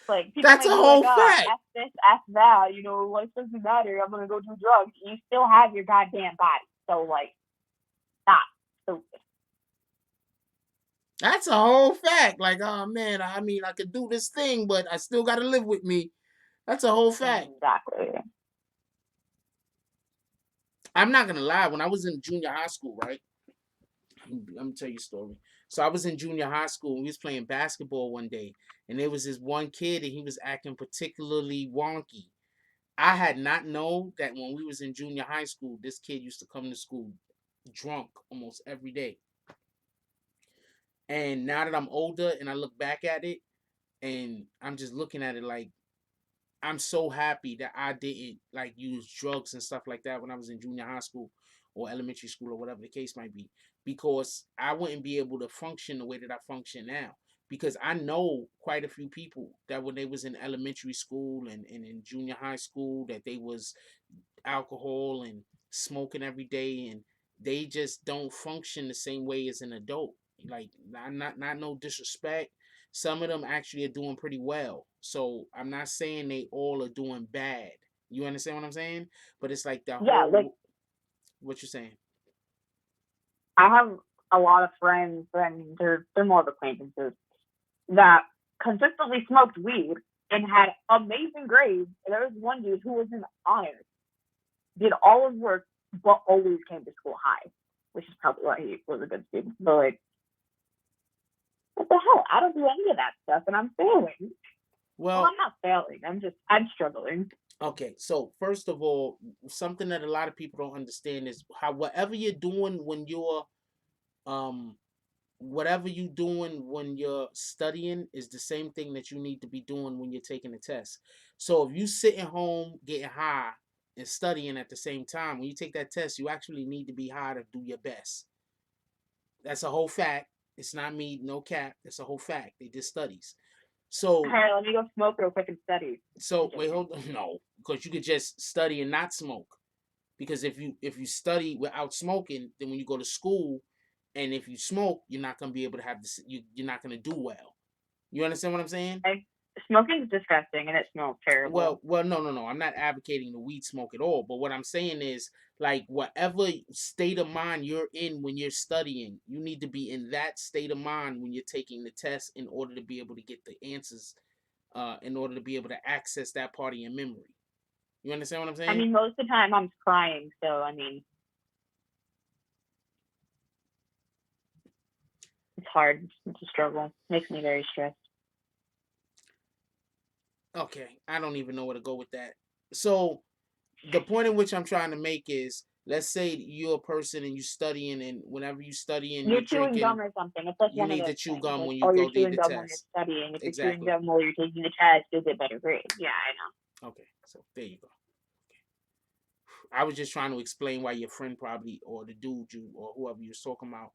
Like, people
that's a whole fact.
F this, F that. You know, life doesn't matter. I'm gonna go do drugs. You still have your goddamn body. So like, stop. Stupid.
That's a whole fact. Like, oh man, I mean, I could do this thing, but I still got to live with me. That's a whole fact.
Exactly.
I'm not gonna lie. When I was in junior high school, right, Let me tell you a story. So I was in junior high school and we was playing basketball one day, and there was this one kid and he was acting particularly wonky. I had not known that when we was in junior high school, this kid used to come to school drunk almost every day. And now that I'm older and I look back at it, and I'm just looking at it like, I'm so happy that I didn't like use drugs and stuff like that when I was in junior high school or elementary school or whatever the case might be, because I wouldn't be able to function the way that I function now. Because I know quite a few people that when they was in elementary school and in junior high school that they was alcohol and smoking every day, and they just don't function the same way as an adult. Like, not no disrespect. Some of them actually are doing pretty well. So I'm not saying they all are doing bad. You understand what I'm saying? But it's like the
Yeah, like,
whole, what you're saying.
I have a lot of friends, and they're more of acquaintances, that consistently smoked weed and had amazing grades. And there was one dude who was in honors, did all his work, but always came to school high, which is probably why he was a good student. But like, what the hell? I don't do any of that stuff, and I'm failing. Well, I'm not failing. I'm struggling.
Okay, so first of all, something that a lot of people don't understand is how whatever you're doing when you're um whatever you're doing when you're studying is the same thing that you need to be doing when you're taking a test. So if you sitting home getting high and studying at the same time, when you take that test, you actually need to be high to do your best. That's a whole fact. It's not me, no cap. That's a whole fact. They did studies. So
hey, let me go smoke real quick and study.
So wait, hold on. No, because you could just study and not smoke. Because if you study without smoking, then when you go to school, and if you smoke, you're not gonna be able to have this. You're not gonna do well. You understand what I'm saying?
Smoking is disgusting and it smells terrible.
Well, no. I'm not advocating the weed smoke at all. But what I'm saying is, like, whatever state of mind you're in when you're studying, you need to be in that state of mind when you're taking the test in order to be able to get the answers. In order to be able to access that part of your memory. You understand what I'm saying?
I mean, most of the time I'm crying, so I mean, it's hard. It's a struggle. It makes me very stressed.
Okay, I don't even know where to go with that. So the point in which I'm trying to make is, let's say you're a person and you're studying, and whenever you're studying,
you're
you're
chewing
drinking.
gum or something. It's like
you
one
need
of
to
those
chew
things.
gum
Like,
when you
oh,
go
you're
do
chewing
the
gum when you're
test.
studying. If
Exactly.
you're chewing gum while you're taking the test, you'll get better grades. Yeah, I know.
Okay, so there you go. Okay. I was just trying to explain why your friend probably, or the dude you or whoever you was talking about,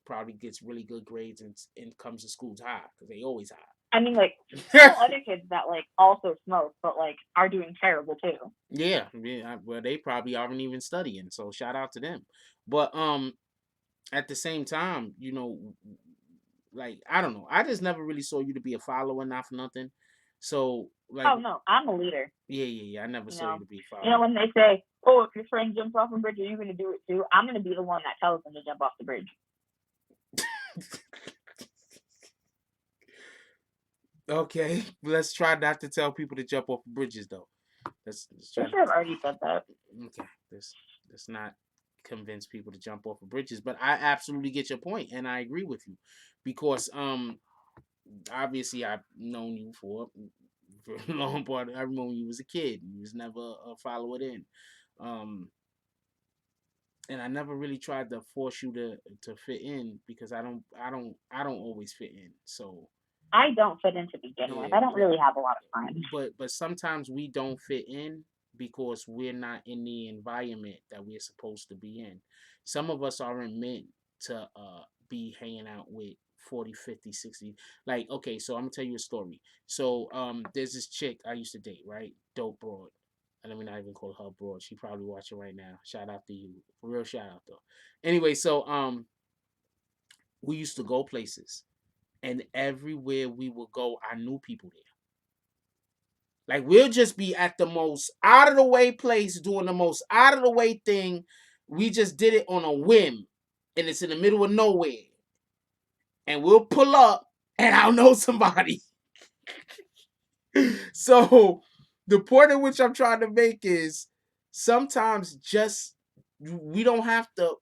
probably gets really good grades and comes to school high, because they always high.
I mean, like, still other kids that like also smoke, but like are doing terrible too.
Yeah. Well, they probably aren't even studying, so shout out to them. But at the same time, like, I don't know. I just never really saw you to be a follower, not for nothing. So like,
oh no, I'm a leader.
Yeah. I never saw you to be a follower.
You know, when they say, "Oh, if your friend jumps off a bridge, are you going to do it too?" I'm going to be the one that tells them to jump off the bridge.
Okay, let's try not to tell people to jump off bridges, though. Let's try.
I've already said that.
Okay, let's not convince people to jump off of bridges, but I absolutely get your point, and I agree with you, because obviously I've known you for a long part. I remember when you was a kid. You was never a follower then, and I never really tried to force you to fit in, because I don't always fit in. So
I don't fit in to begin with. I don't really have a lot of friends.
But sometimes we don't fit in because we're not in the environment that we're supposed to be in. Some of us aren't meant to be hanging out with 40, 50, 60. Like, okay, so I'm gonna tell you a story. So there's this chick I used to date, right? Dope broad. And let me not even call her broad. She probably watching right now. Shout out to you. Real shout out though. Anyway, so we used to go places, and everywhere we would go, I knew people there. Like, we'll just be at the most out of the way place doing the most out of the way thing. We just did it on a whim, and it's in the middle of nowhere. And we'll pull up, and I'll know somebody. So the point at which I'm trying to make is, sometimes just we don't have to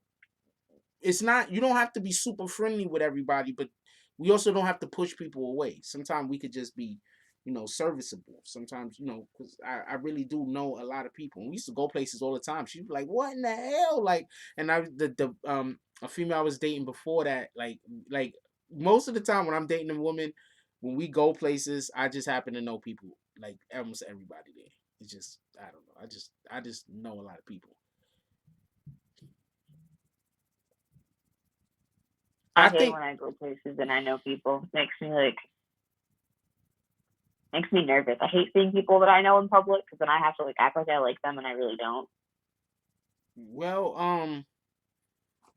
it's not, you don't have to be super friendly with everybody, but we also don't have to push people away. Sometimes we could just be, serviceable. Sometimes, because I really do know a lot of people. We used to go places all the time. She'd be like, "What in the hell?" Like, and the a female I was dating before that, like most of the time when I'm dating a woman, when we go places, I just happen to know people, like almost everybody there. It's just, I don't know. I just know a lot of people.
I
I
hate
think
when I go places and I know people. Makes me nervous. I hate seeing people that I know in public because then I have to like act like I like them and I really don't.
Well,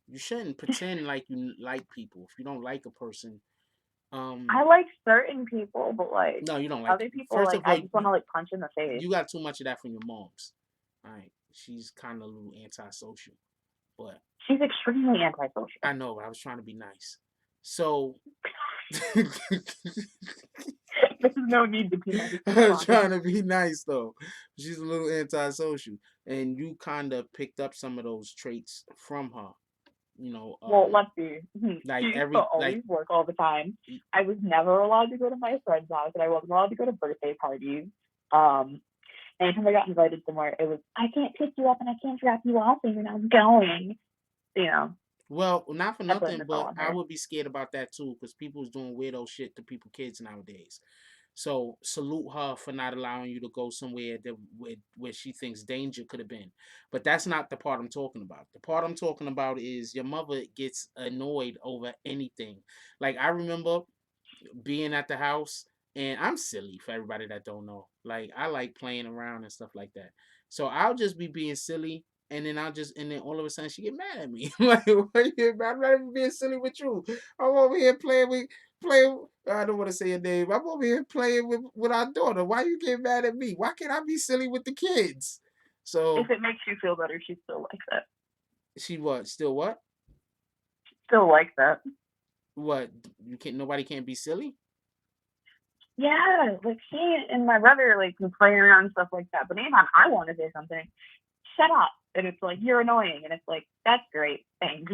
you shouldn't pretend like you like people. If you don't like a person,
I like certain people, but like
no, you don't like
other
them.
people,
First
like
of all,
I just want to like punch in the face.
you got too much of that from your mom's. All right, she's kind of a little antisocial, but
She's extremely antisocial.
I know. I was trying to be nice, so
There's no need to be nice.
I was trying to be nice though. She's a little antisocial, and you kind of picked up some of those traits from her.
Well, let's see.
Like
She used
every
to always work all the time. I was never allowed to go to my friend's house, and I wasn't allowed to go to birthday parties. Anytime I got invited somewhere, it was, I can't pick you up and I can't drop you off, and you're not going.
Well, not for
I blame
nothing,
this all
but
on
I
her.
would be scared about that too, because people's doing weirdo shit to people kids nowadays. So salute her for not allowing you to go somewhere that where she thinks danger could have been. But that's not the part I'm talking about. The part I'm talking about is your mother gets annoyed over anything. Like I remember being at the house, and I'm silly for everybody that don't know. Like I like playing around and stuff like that. So I'll just be being silly, and then all of a sudden she get mad at me. Like, I'm not even being silly with you. I'm over here playing. I don't want to say your name. I'm over here playing with our daughter. Why you get mad at me? Why can't I be silly with the kids? So
If it makes you feel better, she still likes it.
she what? Still what?
Still likes it.
What? You can't. Nobody can't be silly.
Yeah, like she and my brother like can play around and stuff like that. But anytime I want to say something, shut up. And it's like, you're annoying. And it's like, that's great. Thanks.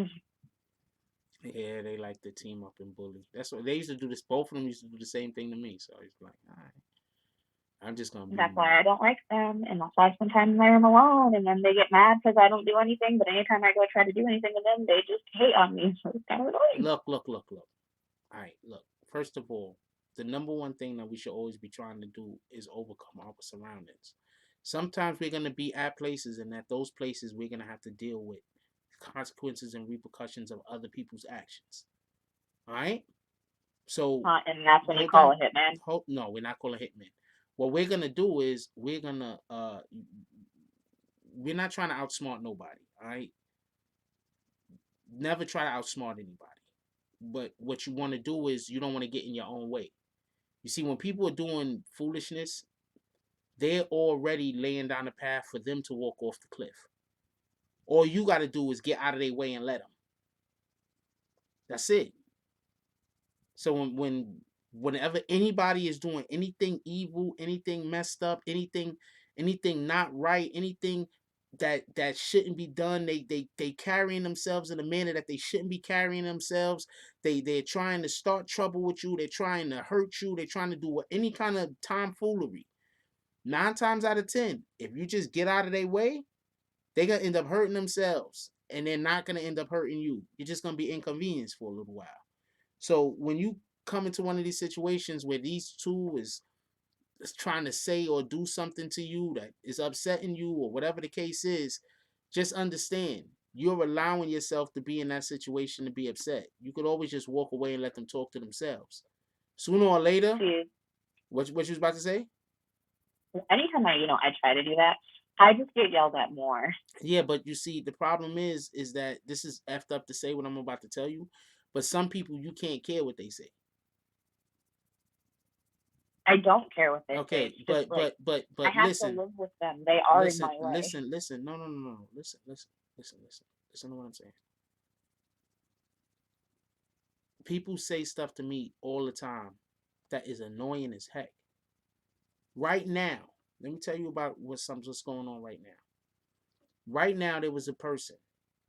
Yeah, they like to team up and bully. That's what they used to do. This, both of them used to do the same thing to me. So it's like, all right, I'm just gonna be.
That's why I don't like them. And that's why sometimes I am alone. And then they get mad because I don't do anything. But anytime I go try to do anything with them, they just hate on me. So it's kind of annoying.
Look. All right, look. First of all, the number one thing that we should always be trying to do is overcome our surroundings. Sometimes we're gonna be at places, and at those places we're gonna have to deal with consequences and repercussions of other people's actions. All right. So
And that's when you call a hitman.
No, we're not calling a hitman. What we're gonna do is we're not trying to outsmart nobody. All right. Never try to outsmart anybody. But what you want to do is you don't want to get in your own way. You see, when people are doing foolishness, they're already laying down the path for them to walk off the cliff. All you got to do is get out of their way and let them. That's it. So whenever anybody is doing anything evil, anything messed up, anything not right, anything that shouldn't be done, they carrying themselves in a manner that they shouldn't be carrying themselves. They're trying to start trouble with you. They're trying to hurt you. They're trying to do any kind of tomfoolery. 9 times out of 10, if you just get out of their way, they're gonna end up hurting themselves, and they're not gonna end up hurting you. You're just gonna be inconvenienced for a little while. So when you come into one of these situations where these two is trying to say or do something to you that is upsetting you or whatever the case is, just understand you're allowing yourself to be in that situation to be upset. You could always just walk away and let them talk to themselves. Sooner or later, what you was about to say?
Anytime I try to do that, I just get yelled at more.
Yeah, but you see, the problem is that this is effed up to say what I'm about to tell you, but some people you can't care what they say.
I don't care what they say.
Okay,
It's
but
just like,
but
I have
listen.
to live with them. They are
Listen,
in my way.
listen. No. Listen to what I'm saying. People say stuff to me all the time that is annoying as heck. Right now, let me tell you about what's going on right now. Right now, there was a person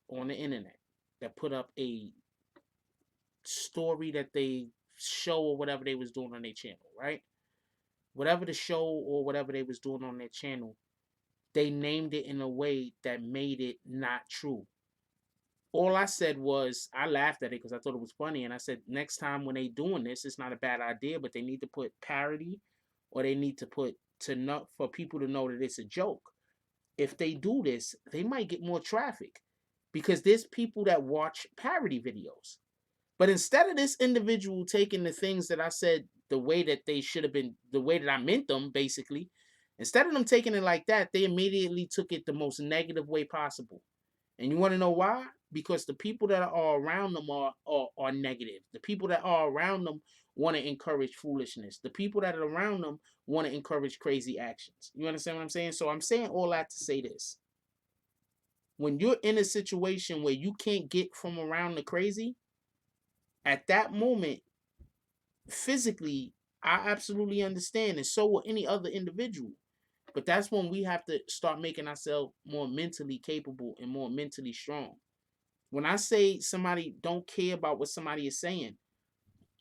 on the internet that put up a story that they show or whatever they was doing on their channel, right? Whatever the show or whatever they was doing on their channel, they named it in a way that made it not true. All I said was, I laughed at it because I thought it was funny, and I said, next time when they doing this, it's not a bad idea, but they need to put parody, or they need to put for people to know that it's a joke. If they do this, they might get more traffic because there's people that watch parody videos. But instead of this individual taking the things that I said the way that they should have been, the way that I meant them, basically, instead of them taking it like that, they immediately took it the most negative way possible. And you want to know why? Because the people that are around them are negative. The people that are around them want to encourage foolishness. The people that are around them want to encourage crazy actions. You understand what I'm saying? So I'm saying all that to say this. When you're in a situation where you can't get from around the crazy, at that moment, physically, I absolutely understand, and so will any other individual. But that's when we have to start making ourselves more mentally capable and more mentally strong. When I say somebody don't care about what somebody is saying,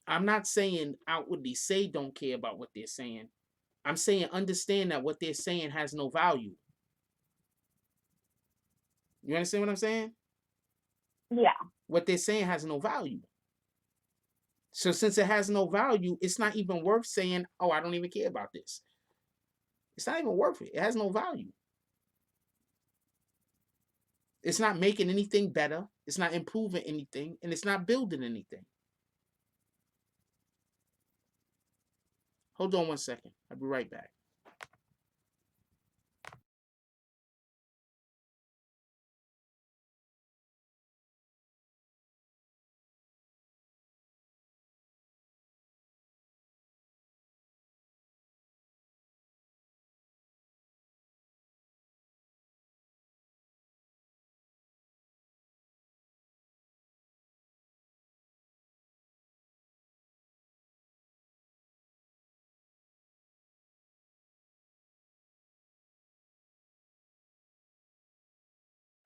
I'm not saying outwardly say don't care about what they're saying. I'm saying understand that what they're saying has no value. You understand what I'm saying?
Yeah.
What they're saying has no value. So since it has no value, it's not even worth saying, oh, I don't even care about this. It's not even worth it. It has no value. It's not making anything better. It's not improving anything. And it's not building anything. Hold on one second. I'll be right back.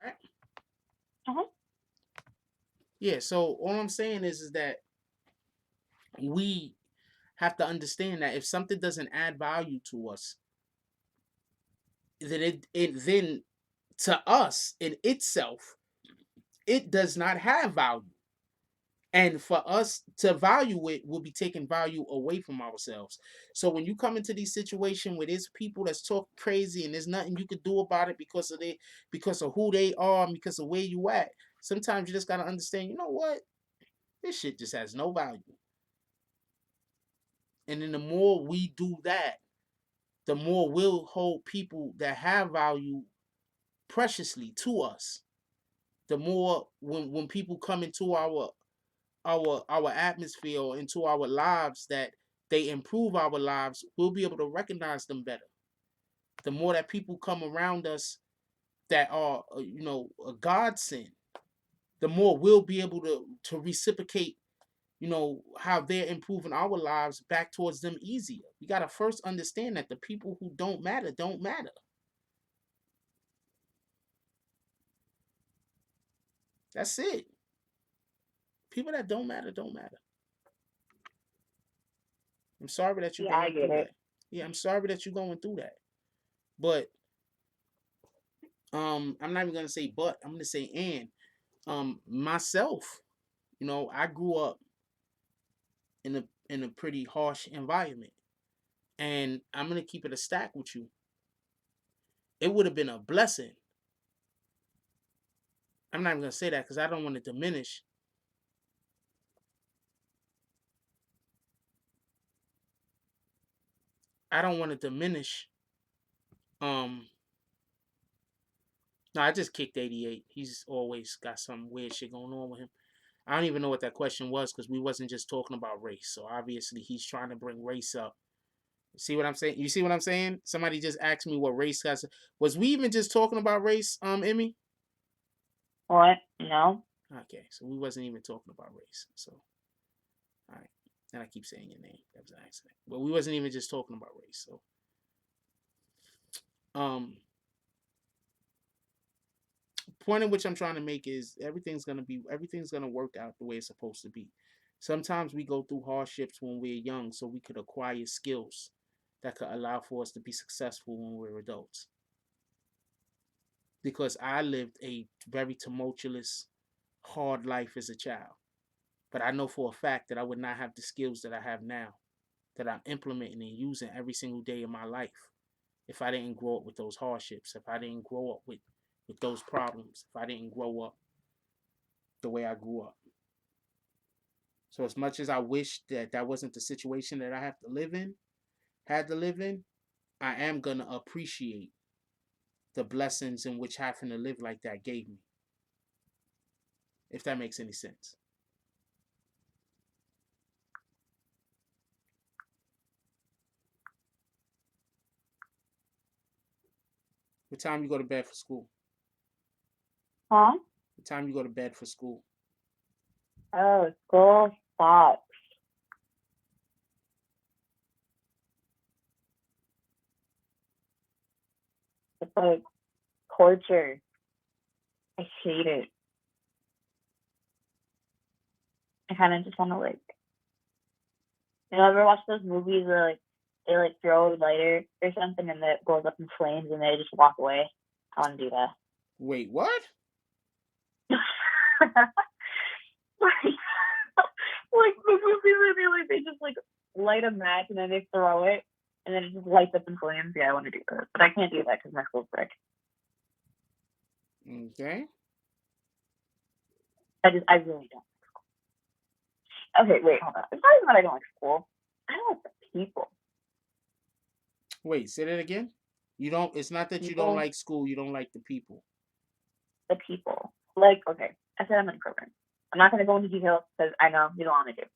All right?
Uh-huh.
Yeah, so all I'm saying is that we have to understand that if something doesn't add value to us, then it then to us in itself, it does not have value. And for us to value it, will be taking value away from ourselves. So when you come into these situations where there's people that's talk crazy and there's nothing you could do about it because of who they are and because of where you at, sometimes you just gotta understand, you know what? This shit just has no value. And then the more we do that, the more we'll hold people that have value preciously to us. The more when people come into our atmosphere or into our lives that they improve our lives, we'll be able to recognize them better. The more that people come around us that are a godsend, the more we'll be able to reciprocate, how they're improving our lives back towards them easier. We got to first understand that the people who don't matter don't matter. That's it. People that don't matter don't matter. I'm sorry that you're going through that. Yeah, I'm sorry that you're going through that. But I'm not even gonna say but, I'm gonna say and. Myself, I grew up in a pretty harsh environment. And I'm gonna keep it a stack with you. It would have been a blessing. I'm not even gonna say that because I don't want to diminish. I don't want to diminish. No, I just kicked 88. He's always got some weird shit going on with him. I don't even know what that question was because we wasn't just talking about race. So obviously he's trying to bring race up. See what I'm saying? You see what I'm saying? Somebody just asked me what race has. Was we even just talking about race, Emmy?
What? No.
Okay, so we wasn't even talking about race. So, all right. And I keep saying your name. That was an accident. But we wasn't even just talking about race. So, point in which I'm trying to make is everything's gonna work out the way it's supposed to be. Sometimes we go through hardships when we're young so we could acquire skills that could allow for us to be successful when we're adults. Because I lived a very tumultuous, hard life as a child. But I know for a fact that I would not have the skills that I have now, that I'm implementing and using every single day of my life, if I didn't grow up with those hardships, if I didn't grow up with those problems, if I didn't grow up the way I grew up. So as much as I wish that that wasn't the situation that I had to live in, I am going to appreciate the blessings in which having to live like that gave me. If that makes any sense. What time you go to bed for school?
Huh?
What time you go to bed for school?
Oh, school sucks. It's like torture. I hate it. I kind of just want to like, ever watch those movies where like they like throw a lighter or something and it goes up in flames and they just walk away? I want to do that.
Wait, what?
like the movies where they just like light a match and then they throw it and then it just lights up in flames. Yeah, I want to do that, but I can't do that because my school's brick.
Okay.
I really don't like school. Okay, wait, hold on. It's not even that I don't like school. I don't like the people.
Wait, say that again. You don't. It's not that you don't like school. You don't like the people.
The people. Like, okay, I said I'm in a program. I'm not going to go into details because I know you don't want me to.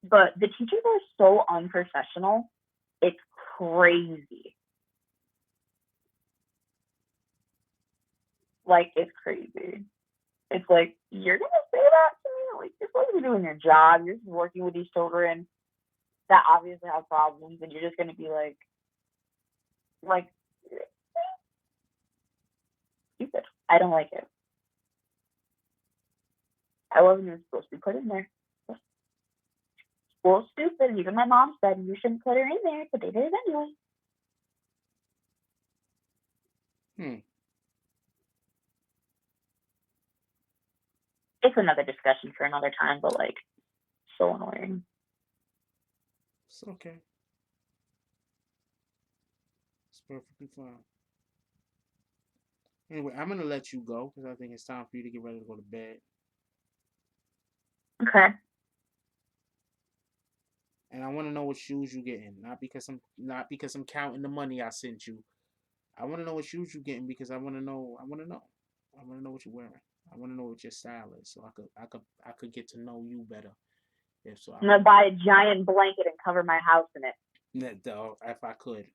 But the teachers are so unprofessional. It's crazy. Like, it's crazy. It's like, you're going to say that to me? Like, you're supposed to be doing your job. You're just working with these children that obviously have problems, and you're just going to be like, stupid. I don't like it. I wasn't even supposed to be put in there. School's stupid, and even my mom said you shouldn't put her in there, but they did it anyway. It's another discussion for another time, but like, so annoying.
It's okay. It's perfectly fine. Anyway, I'm going to let you go because I think it's time for you to get ready to go to bed.
Okay.
And I want to know what shoes you're getting, not because I'm counting the money I sent you. I want to know what shoes you're getting because I want to know what you're wearing. I want to know what your style is, so I could get to know you better.
I'm gonna buy a giant blanket and cover my house in it.
If I could.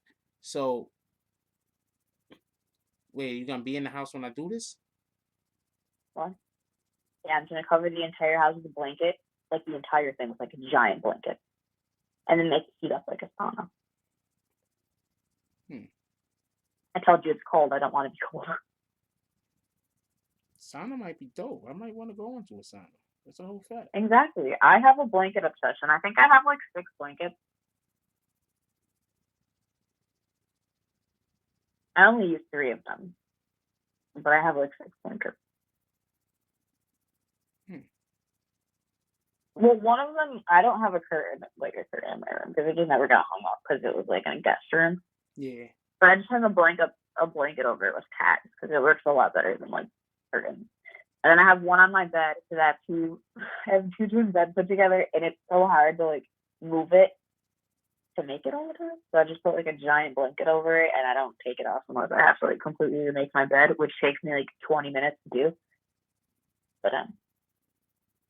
So, wait, you gonna be in the house when I do this?
What? Yeah, I'm gonna cover the entire house with a blanket, like the entire thing with like a giant blanket, and then make it heat up like a sauna. I told you it's cold. I don't want to be cold.
Sauna might be dope. I might want to go into a sauna. That's a whole fact.
Exactly. I have a blanket obsession. I think I have like 6 blankets. I only use 3 of them, but I have like 6 blankets. Well, one of them, I don't have a curtain in my room because it just never got hung up because it was like in a guest room.
Yeah.
But I just have a blanket over it with tags because it works a lot better than like curtains. And then I have one on my bed because I have 2 twin beds put together, and it's so hard to like move it to make it all the time. So I just put like a giant blanket over it, and I don't take it off unless I have to like completely remake my bed, which takes me like 20 minutes to do. But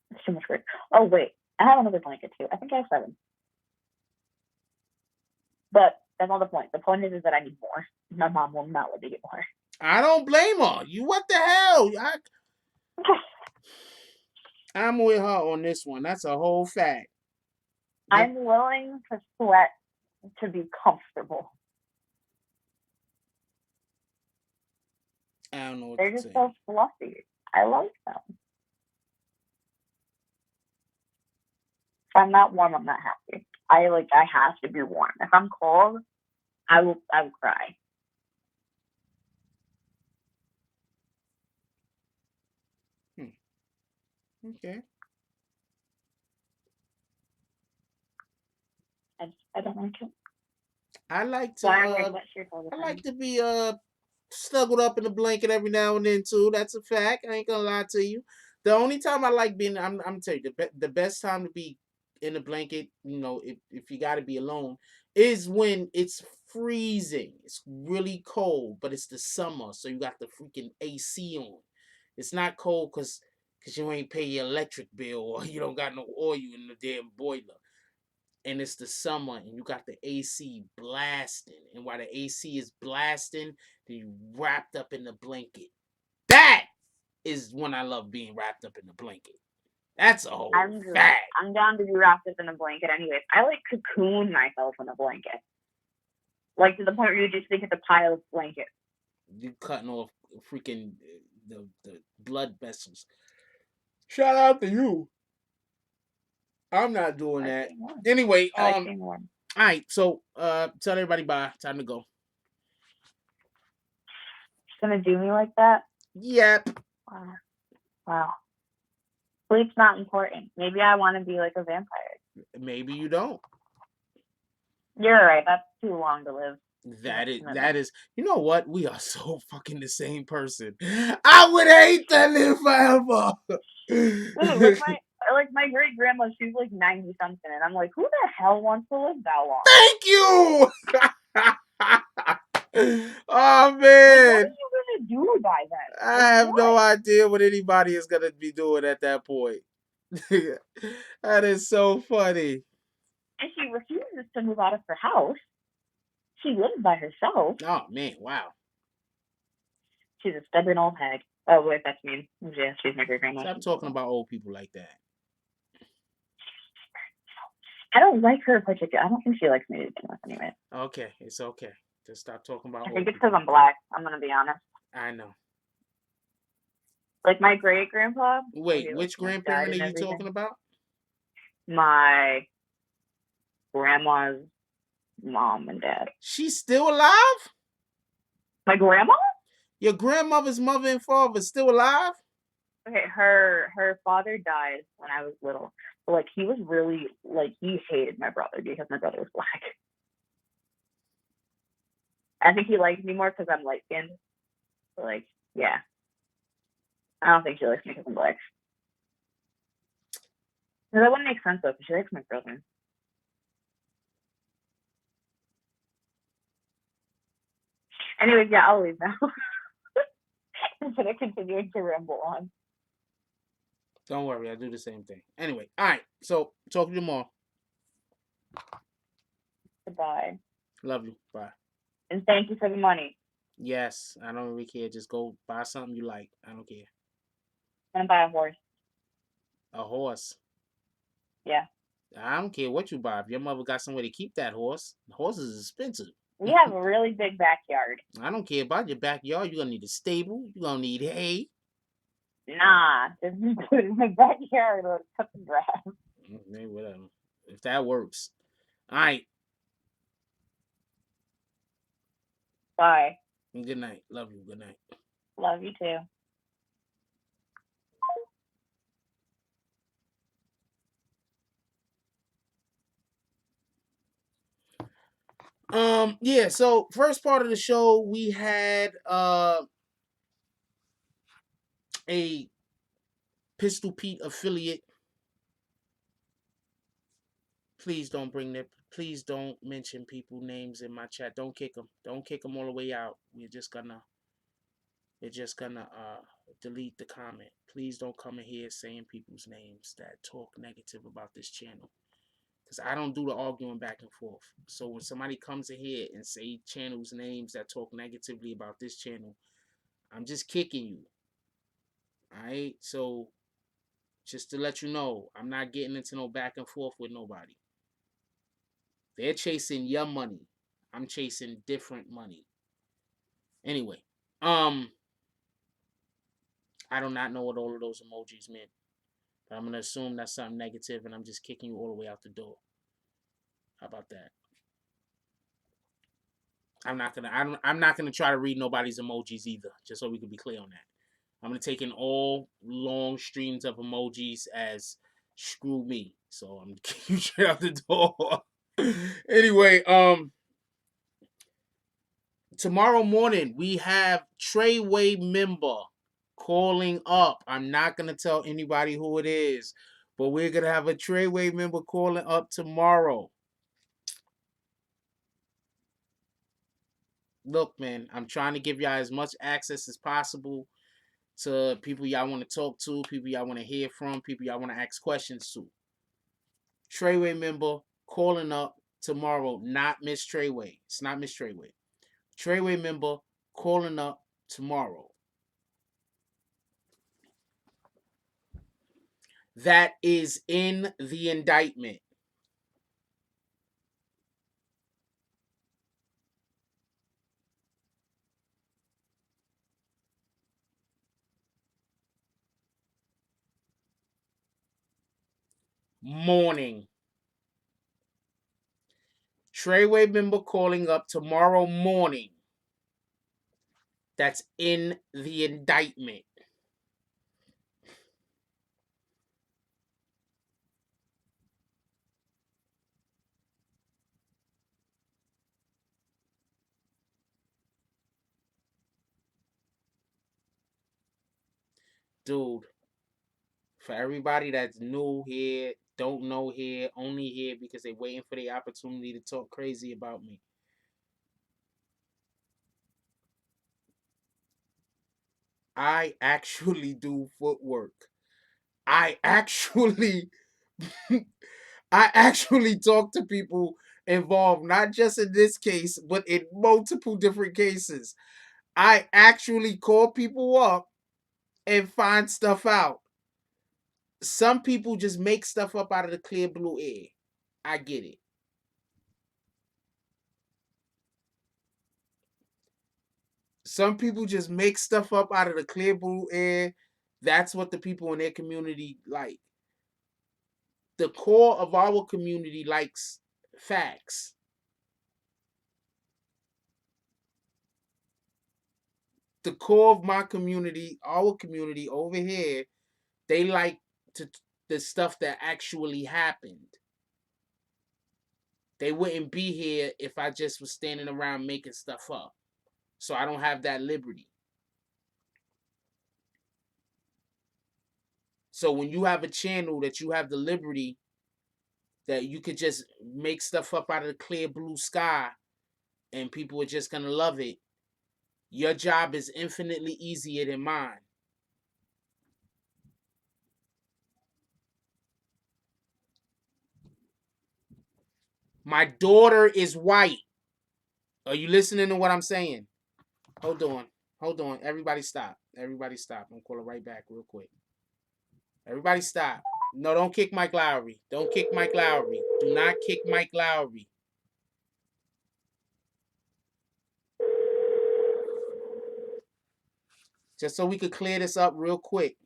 it's too much work. Oh wait, I have another blanket too. I think I have 7. But that's not the point. The point is that I need more. My mom will not let me get more.
I don't blame her. You what the hell? I'm with her on this one. That's a whole fact.
I'm willing to sweat to be comfortable.
I don't know what
They're
to
just
say.
so fluffy. I like them. If I'm not warm, I'm not happy. I have to be warm. If I'm cold, I will cry.
Okay.
I don't like it.
I like
So
to
I wear sweatshirts all the
I
time.
like to be snuggled up in a blanket every now and then too. That's a fact. I ain't gonna lie to you. The only time I like being, I'm telling you, the best time to be in a blanket, if you got to be alone, is when it's freezing. It's really cold, but it's the summer, so you got the freaking AC on. It's not cold because you ain't pay your electric bill or you don't got no oil in the damn boiler. And it's the summer and you got the AC blasting. And while the AC is blasting, then you wrapped up in the blanket. That is when I love being wrapped up in the blanket. That's a whole fact.
I'm down to be wrapped up in a blanket anyways. I like cocoon myself in a blanket. Like to the point where you just think it's a pile of blankets.
You cutting off freaking the blood vessels. Shout out to you. I'm not doing that. Anyway, all right, so tell everybody bye. Time to go.
It's gonna do me like that?
Yep.
Wow. Sleep's not important. Maybe I want to be like a vampire.
Maybe you don't.
You're right. That's too long to live.
That is. You know what? We are so fucking the same person. I would hate to live forever.
Dude, like my great grandma, she's like 90 something, and I'm like, who the hell wants to live that long?
Thank you. Oh man,
like, what are you gonna do by then?
I have no idea what anybody is gonna be doing at that point. That is so funny.
And she refuses to move out of her house. She lives by herself.
Oh man, wow.
She's a stubborn old hag. Oh wait, that's mean. Yeah, she's my great grandma.
Stop talking about old people like that.
I don't like her particularly. I don't think she likes me to begin with anyway.
Okay, it's okay. Just stop talking about
I think it's because I'm black. I'm gonna be honest.
I know.
Like my great grandpa.
Wait, which grandparent are you talking about?
My grandma's mom and dad.
She's still alive?
My grandma?
Your grandmother's mother and father still alive?
Okay, her father died when I was little. But, like, he was really, like, he hated my brother because my brother was black. I think he likes me more because I'm light-skinned. So, like, yeah. I don't think she likes me because I'm black. No, that wouldn't make sense, though, because she likes my brother. Anyways, yeah, I'll leave now. Instead of continuing to ramble on.
Don't worry, I do the same thing. Anyway, all right. So, talk to you tomorrow.
Goodbye.
Love you. Bye.
And thank you for the money.
Yes, I don't really care. Just go buy something you like. I don't care.
I'm gonna buy a horse.
A horse?
Yeah.
I don't care what you buy. If your mother got somewhere to keep that horse, the horse is expensive.
We have a really big backyard.
I don't care about your backyard. You're going to need a stable. You're going to need hay.
Nah, just put it in my backyard or cut the grass.
Maybe whatever. If that works. All right.
Bye.
Good night. Love you. Good night.
Love you too.
Yeah, so first part of the show we had a Pistol Pete affiliate. Please don't mention people names in my chat. Don't kick them. Don't kick them all the way out. We're just gonna delete the comment. Please don't come in here saying people's names that talk negative about this channel. Because I don't do the arguing back and forth. So when somebody comes in here and say channels names that talk negatively about this channel, I'm just kicking you. Alright? So just to let you know, I'm not getting into no back and forth with nobody. They're chasing your money. I'm chasing different money. Anyway, I do not know what all of those emojis meant. But I'm gonna assume that's something negative, and I'm just kicking you all the way out the door. How about that? I'm not gonna try to read nobody's emojis either, just so we can be clear on that. I'm gonna take in all long streams of emojis as screw me. So I'm gonna kick you straight out the door. Anyway, tomorrow morning we have Treyway member calling up. I'm not gonna tell anybody who it is, but we're gonna have a Treyway member calling up tomorrow. Look, man, I'm trying to give y'all as much access as possible to people y'all want to talk to, people y'all want to hear from, people y'all want to ask questions to. Treyway member calling up tomorrow, not Miss Treyway. It's not Miss Treyway. Treyway member calling up tomorrow. That is in the indictment. Morning. Treyway member calling up tomorrow morning. That's in the indictment. Dude, for everybody that's new here, don't know here, only here because they're waiting for the opportunity to talk crazy about me. I actually do footwork. I actually I actually talk to people involved, not just in this case, but in multiple different cases. I actually call people up and find stuff out. Some people just make stuff up out of the clear blue air. I get it. Some people just make stuff up out of the clear blue air. That's what the people in their community like. The core of our community likes facts. The core of my community, our community over here, they like to the stuff that actually happened. They wouldn't be here if I just was standing around making stuff up. So I don't have that liberty. So when you have a channel that you have the liberty that you could just make stuff up out of the clear blue sky and people are just gonna love it, your job is infinitely easier than mine. My daughter is white. Are you listening to what I'm saying? Hold on. Hold on. Everybody stop. Everybody stop. I'm gonna call it right back real quick. Everybody stop. No, don't kick Mike Lowry. Don't kick Mike Lowry. Do not kick Mike Lowry. Just so we could clear this up real quick.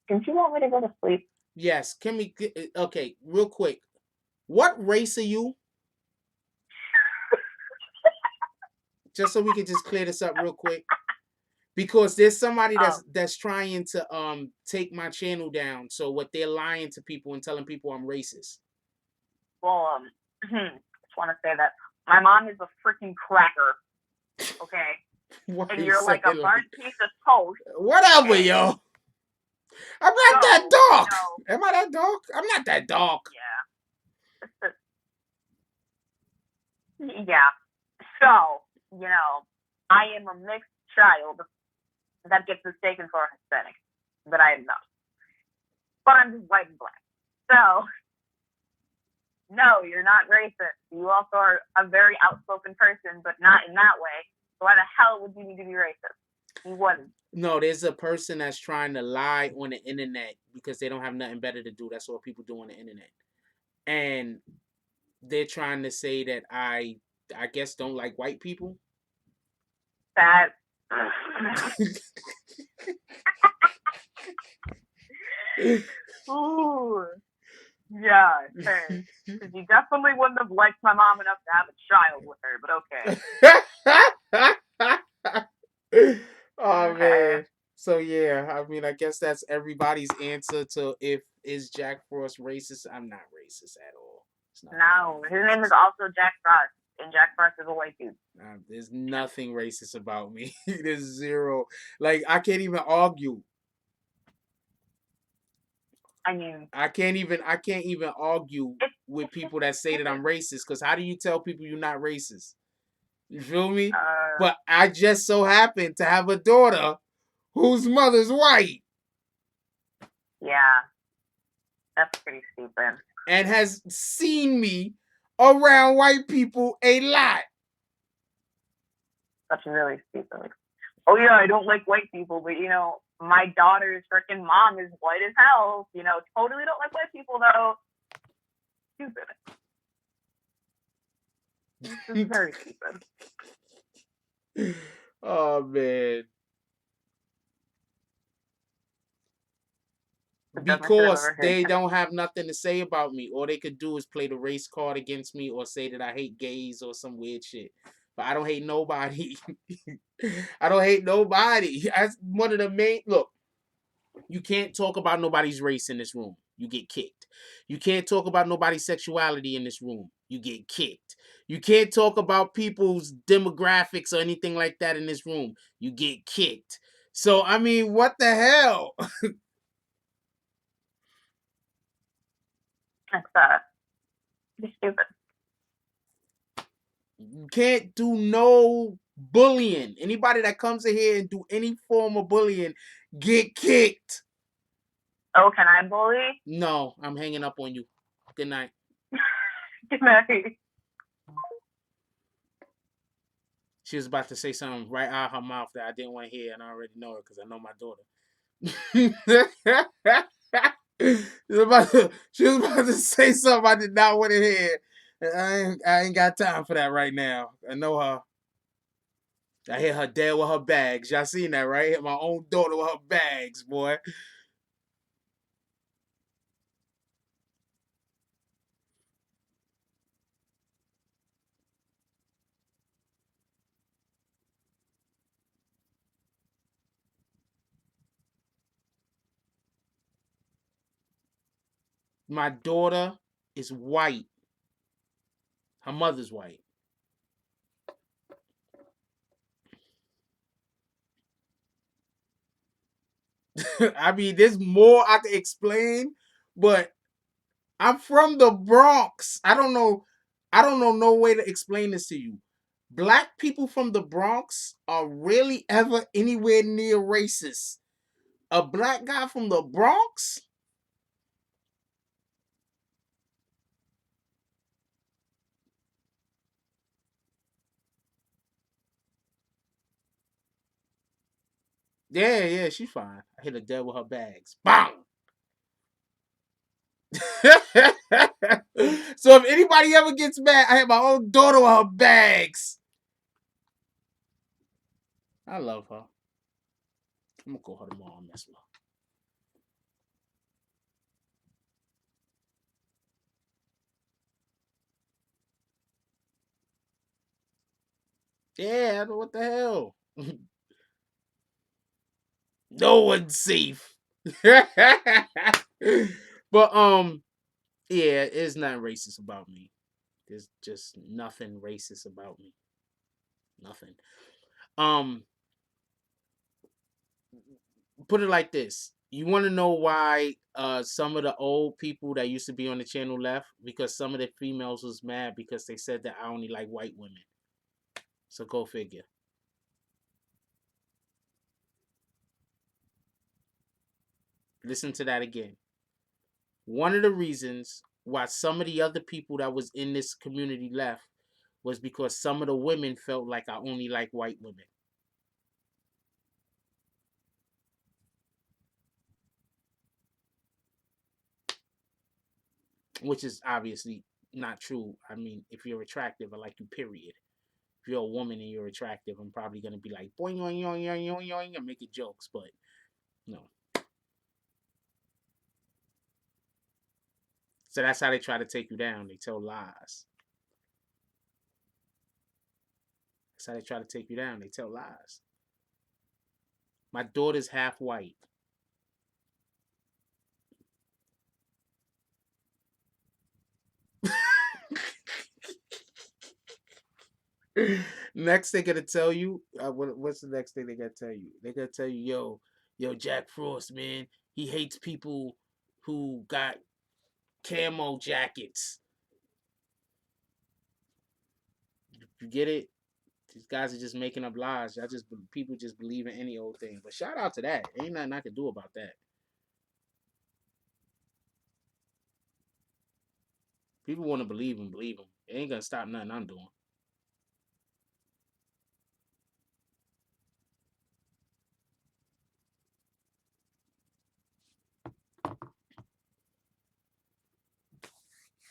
Don't you want me to go to sleep?
Yes. Can we? Okay, real quick. What race are you? Just so we can just clear this up real quick. Because there's somebody that's trying to take my channel down. So what they're lying to people and telling people I'm racist.
Well, just want to say that my mom is a freaking cracker. Okay. And you're like a burnt piece of toast.
Whatever, yo. I'm not that dark. No. Am I that dark? I'm not that dark.
Yeah. Yeah. So, I am a mixed child that gets mistaken for a Hispanic, but I am not. But I'm just white and black. So, no, you're not racist. You also are a very outspoken person, but not in that way. So why the hell would you need to be racist? You wouldn't.
No, there's a person that's trying to lie on the internet because they don't have nothing better to do. That's what people do on the internet. And they're trying to say that I guess don't like white people.
That Ooh. Yeah, okay. Because you definitely wouldn't have liked my mom enough to have a child with her, but okay.
Oh
Okay.
man. So yeah, I mean, I guess that's everybody's answer to if is Jack Frost racist. I'm not racist at all. It's nothing
No, his name is also Jack Frost, and Jack Frost is a white dude.
There's nothing racist about me. There's zero. Like I can't even argue.
I mean,
I can't even argue with people that say that I'm racist. Because how do you tell people you're not racist? You feel me? But I just so happen to have a daughter whose mother's white.
Yeah, that's pretty stupid.
And has seen me around white people a lot.
That's really stupid. Oh yeah, I don't like white people, but my daughter's freaking mom is white as hell. Totally don't like white people though. Stupid. This is very stupid.
Oh man. Because they don't have nothing to say about me. All they could do is play the race card against me or say that I hate gays or some weird shit. But I don't hate nobody. I don't hate nobody. That's one of the main. Look, you can't talk about nobody's race in this room. You get kicked. You can't talk about nobody's sexuality in this room. You get kicked. You can't talk about people's demographics or anything like that in this room. You get kicked. So, I mean, what the hell?
That's stupid.
You can't do no bullying. Anybody that comes in here and do any form of bullying, get kicked.
Oh, can I bully?
No, I'm hanging up on you. Good night.
Good night.
She was about to say something right out of her mouth that I didn't want to hear, and I already know it because I know my daughter. She was about to say something I did not want to hear. I ain't got time for that right now. I know her. I hear her dad with her bags. Y'all seen that, right? I hit my own daughter with her bags, boy. My daughter is white. Her mother's white. I mean, there's more I can explain, but I'm from the Bronx. I don't know no way to explain this to you. Black people from the Bronx are really ever anywhere near racist. A black guy from the Bronx? Yeah, she's fine. I hit her dead with her bags. Bang! So if anybody ever gets mad, I hit my own daughter with her bags. I love her. I'm gonna call her tomorrow and mess with her. Yeah, I know what the hell. No one's safe. But yeah, it's nothing racist about me. There's just nothing racist about me. Nothing. Um, put it like this. You want to know why some of the old people that used to be on the channel left? Because some of the females was mad because they said that I only like white women. So go figure. Listen to that again. One of the reasons why some of the other people that was in this community left was because some of the women felt like I only like white women. Which is obviously not true. I mean, if you're attractive, I like you, period. If you're a woman and you're attractive, I'm probably gonna be like boing yoing yoing yoing yoing yoing and making jokes, but no. So that's how they try to take you down. They tell lies. That's how they try to take you down. They tell lies. My daughter's half white. Next, they're gonna tell you. What's the next thing they gotta tell you? They're gonna tell you, yo, Jack Frost, man, he hates people who got camo jackets. You get it? These guys are just making up lies. People just believe in any old thing. But shout out to that. Ain't nothing I can do about that. People want to believe them, believe them. It ain't gonna stop nothing I'm doing.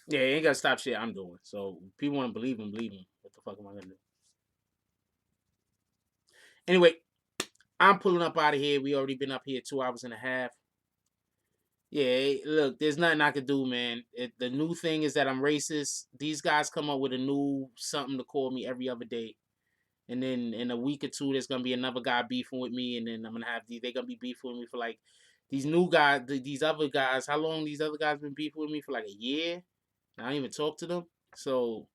Yeah, it ain't gonna stop shit I'm doing. So people want to believe them, believe them. What the fuck am I gonna do? Anyway, I'm pulling up out of here. We already been up here 2 hours and a half. Yeah, look, there's nothing I could do, man. The new thing is that I'm racist. These guys come up with a new something to call me every other day. And then in a week or two, there's gonna be another guy beefing with me, and then I'm gonna have they're gonna be beefing with me for like these new guys, these other guys. How long these other guys been beefing with me for like a year? I don't even talk to them. So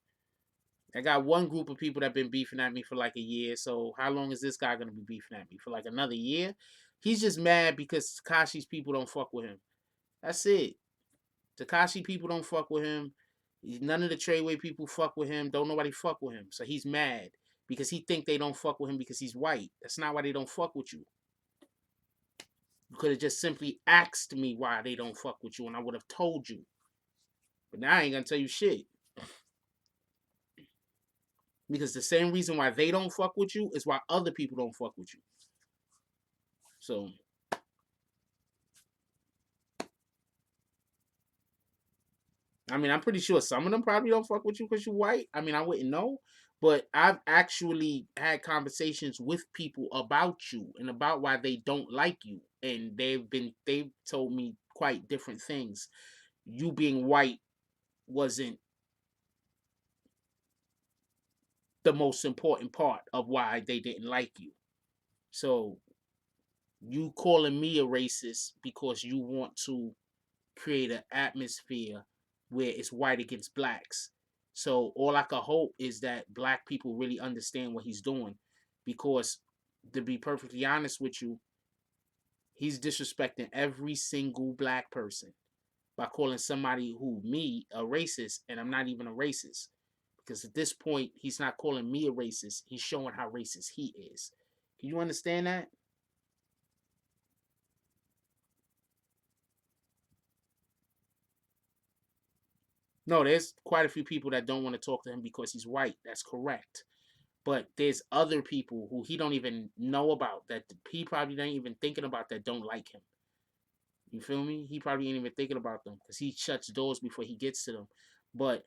I got one group of people that been beefing at me for like a year. So how long is this guy gonna be beefing at me for like another year? He's just mad because Takashi's people don't fuck with him. That's it. Takashi people don't fuck with him. None of the Treyway people fuck with him. Don't nobody fuck with him. So he's mad because he think they don't fuck with him because he's white. That's not why they don't fuck with you. You could have just simply asked me why they don't fuck with you and I would have told you. But now I ain't gonna tell you shit. Because the same reason why they don't fuck with you is why other people don't fuck with you. So I mean, I'm pretty sure some of them probably don't fuck with you because you're white. I mean, I wouldn't know. But I've actually had conversations with people about you and about why they don't like you. And they've told me quite different things. You being white wasn't the most important part of why they didn't like you. So you calling me a racist because you want to create an atmosphere where it's white against blacks. So all I can hope is that black people really understand what he's doing, because to be perfectly honest with you, he's disrespecting every single black person by calling somebody who me a racist, and I'm not even a racist. Because at this point, he's not calling me a racist. He's showing how racist he is. Can you understand that? No, there's quite a few people that don't want to talk to him because he's white. That's correct. But there's other people who he don't even know about, that he probably ain't even thinking about, that don't like him. You feel me? He probably ain't even thinking about them because he shuts doors before he gets to them. But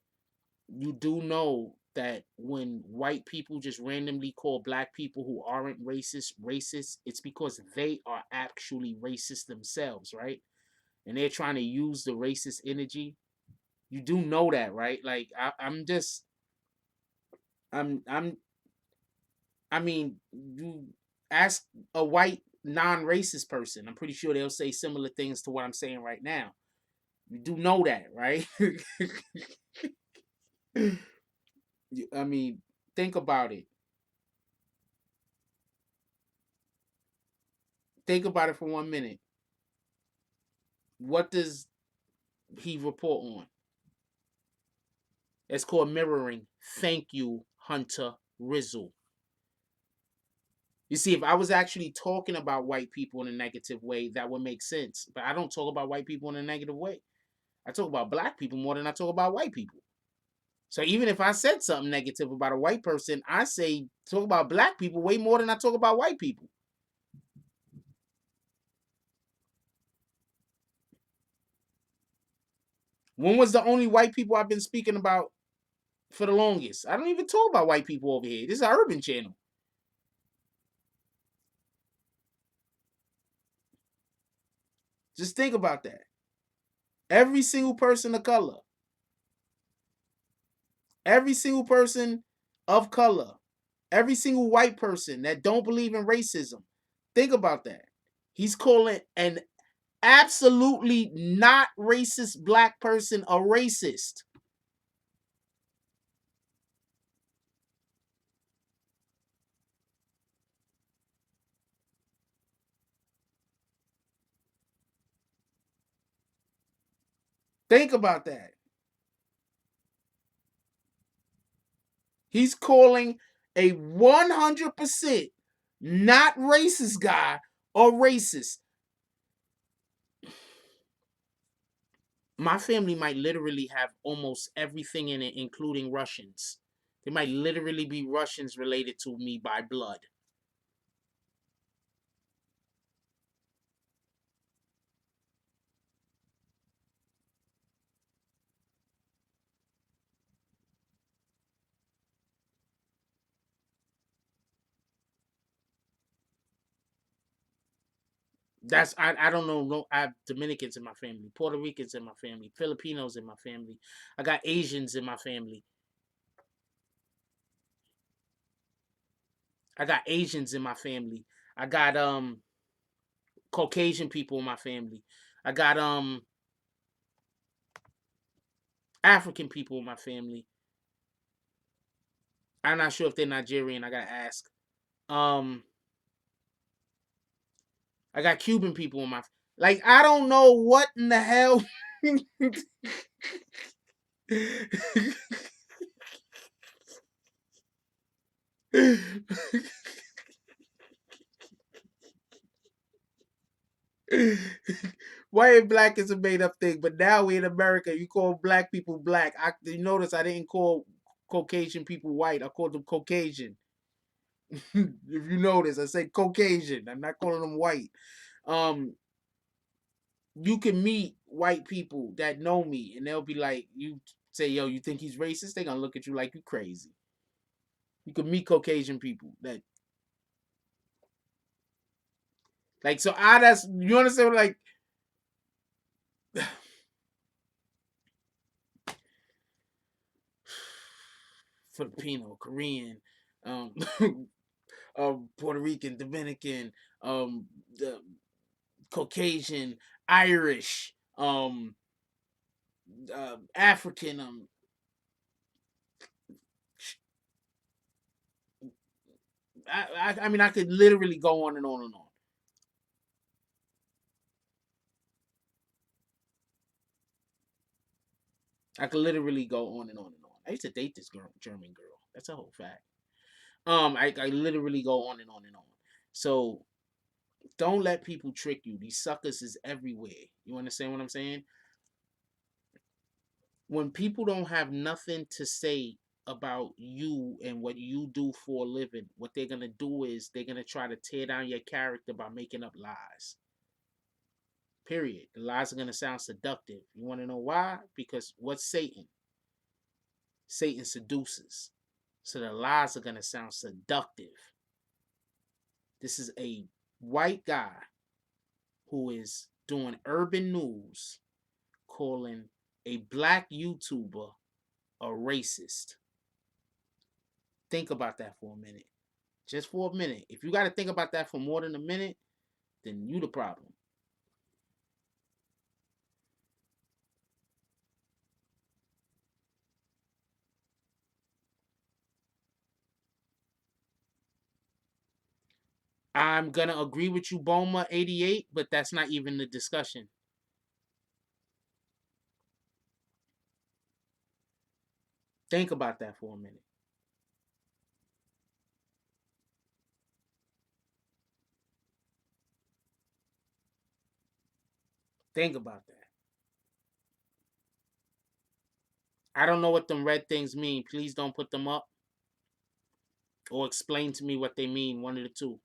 you do know that when white people just randomly call black people who aren't racist, it's because they are actually racist themselves, right? And they're trying to use the racist energy. You do know that, right? Like I'm I mean, you ask a white non-racist person, I'm pretty sure they'll say similar things to what I'm saying right now. You do know that, right? I mean, think about it. Think about it for 1 minute. What does he report on? It's called mirroring. Thank you, Hunter Rizzle. You see, if I was actually talking about white people in a negative way, that would make sense. But I don't talk about white people in a negative way. I talk about black people more than I talk about white people. So even if I said something negative about a white person, I say talk about black people way more than I talk about white people. When was the only white people I've been speaking about for the longest. I don't even talk about white people over here. This is an urban channel. Just think about that. Every single person of color, every single person of color, every single white person that don't believe in racism, think about that. He's calling an absolutely not racist black person a racist. Think about that. He's calling a 100% not racist guy a racist. My family might literally have almost everything in it, including Russians. There might literally be Russians related to me by blood. I don't know. No, I have Dominicans in my family, Puerto Ricans in my family, Filipinos in my family. I got Asians in my family. I got Asians in my family. I got Caucasian people in my family. I got African people in my family. I'm not sure if they're Nigerian. I gotta ask. Um, I got Cuban people in my like. I don't know what in the hell. White and black is a made up thing, but now we in America, you call black people black. You notice I didn't call Caucasian people white. I called them Caucasian. If you notice, I said Caucasian. I'm not calling them white. Um, you can meet white people that know me, and they'll be like, you say, yo, you think he's racist? They're gonna look at you like you crazy. You can meet Caucasian people that like so that's you understand like Filipino, Korean, um, Puerto Rican, Dominican, the Caucasian, Irish, African, I mean, I could literally go on and on and on. I could literally go on and on and on. I used to date this girl, German girl. That's a whole fact. I literally go on and on and on. So don't let people trick you. These suckers is everywhere. You understand what I'm saying? When people don't have nothing to say about you and what you do for a living, what they're gonna do is they're gonna try to tear down your character by making up lies. Period. The lies are gonna sound seductive. You wanna know why? Because what's Satan? Satan seduces. So the lies are gonna sound seductive. This is a white guy who is doing urban news calling a black YouTuber a racist. Think about that for a minute. Just for a minute. If you got to think about that for more than a minute, then you the problem. I'm going to agree with you, Boma 88, but that's not even the discussion. Think about that for a minute. Think about that. I don't know what them red things mean. Please don't put them up or explain to me what they mean. One of the two.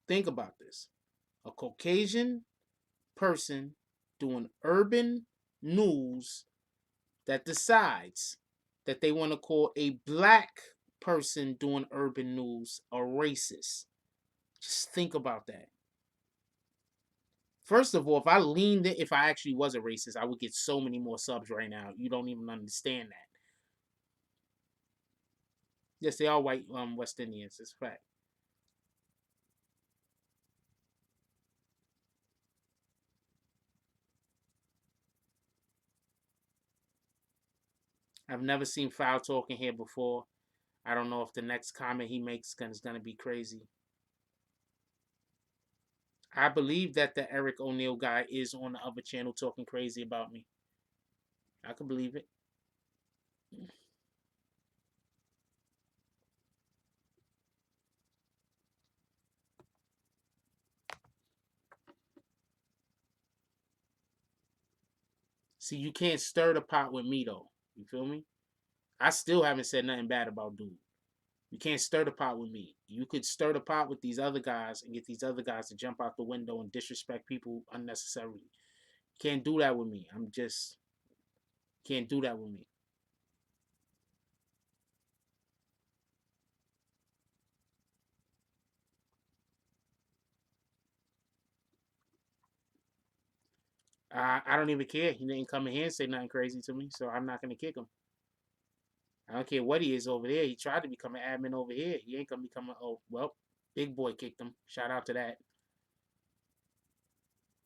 Think about this. A Caucasian person doing urban news that decides that they want to call a black person doing urban news a racist. Just think about that. First of all, if I leaned it, if I actually was a racist, I would get so many more subs right now. You don't even understand that. Yes, they are white West Indians. It's a fact. I've never seen foul talk in here before. I don't know if the next comment he makes is going to be crazy. I believe that the Eric O'Neill guy is on the other channel talking crazy about me. I can believe it. See, you can't stir the pot with me, though. You feel me? I still haven't said nothing bad about dude. You can't stir the pot with me. You could stir the pot with these other guys and get these other guys to jump out the window and disrespect people unnecessarily. You can't do that with me. Can't do that with me. I don't even care. He didn't come in here and say nothing crazy to me, so I'm not gonna kick him. I don't care what he is over there. He tried to become an admin over here. He ain't gonna become Big Boy kicked him. Shout out to that.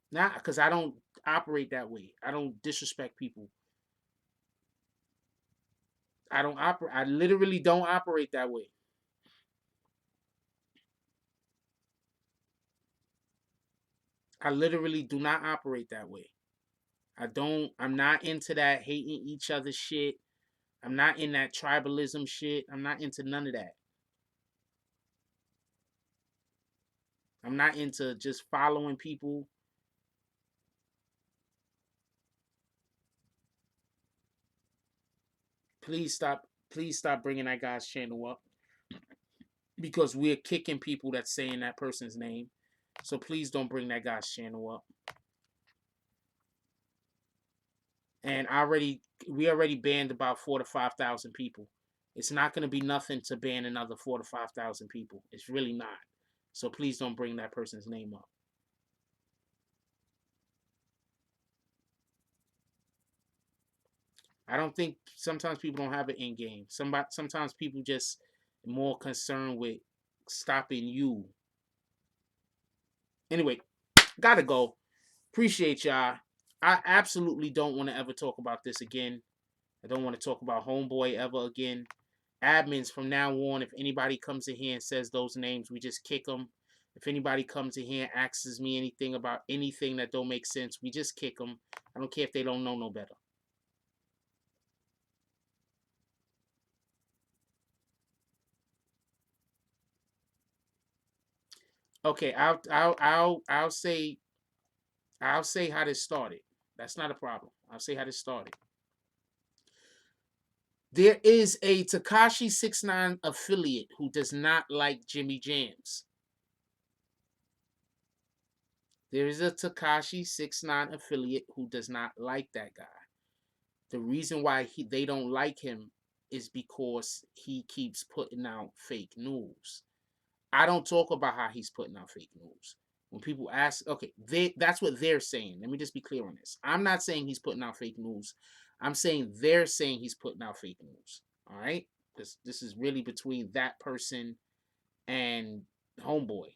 Nah, because I don't operate that way. I don't disrespect people. I literally don't operate that way. I literally do not operate that way. I'm not into that hating each other shit. I'm not in that tribalism shit. I'm not into none of that. I'm not into just following people. Please stop bringing that guy's channel up because we're kicking people that's saying that person's name. So please don't bring that guy's channel up. And we already banned about 4,000 to 5,000 people. It's not going to be nothing to ban another 4,000 to 5,000 people. It's really not. So please don't bring that person's name up. I don't think sometimes people don't have an end game. Sometimes people just more concerned with stopping you. Anyway, gotta go. Appreciate y'all. I absolutely don't want to ever talk about this again. I don't want to talk about Homeboy ever again. Admins from now on, if anybody comes in here and says those names, we just kick them. If anybody comes in here and asks me anything about anything that don't make sense, we just kick them. I don't care if they don't know no better. Okay, I'll say how this started. That's not a problem. I'll say how this started. There is a Tekashi 6ix9ine affiliate who does not like Jimmy Jams. There is a Tekashi 6ix9ine affiliate who does not like that guy. The reason why they don't like him is because he keeps putting out fake news. I don't talk about how he's putting out fake news. When people ask, okay, that's what they're saying. Let me just be clear on this. I'm not saying he's putting out fake news. I'm saying they're saying he's putting out fake news. All right? This is really between that person and Homeboy.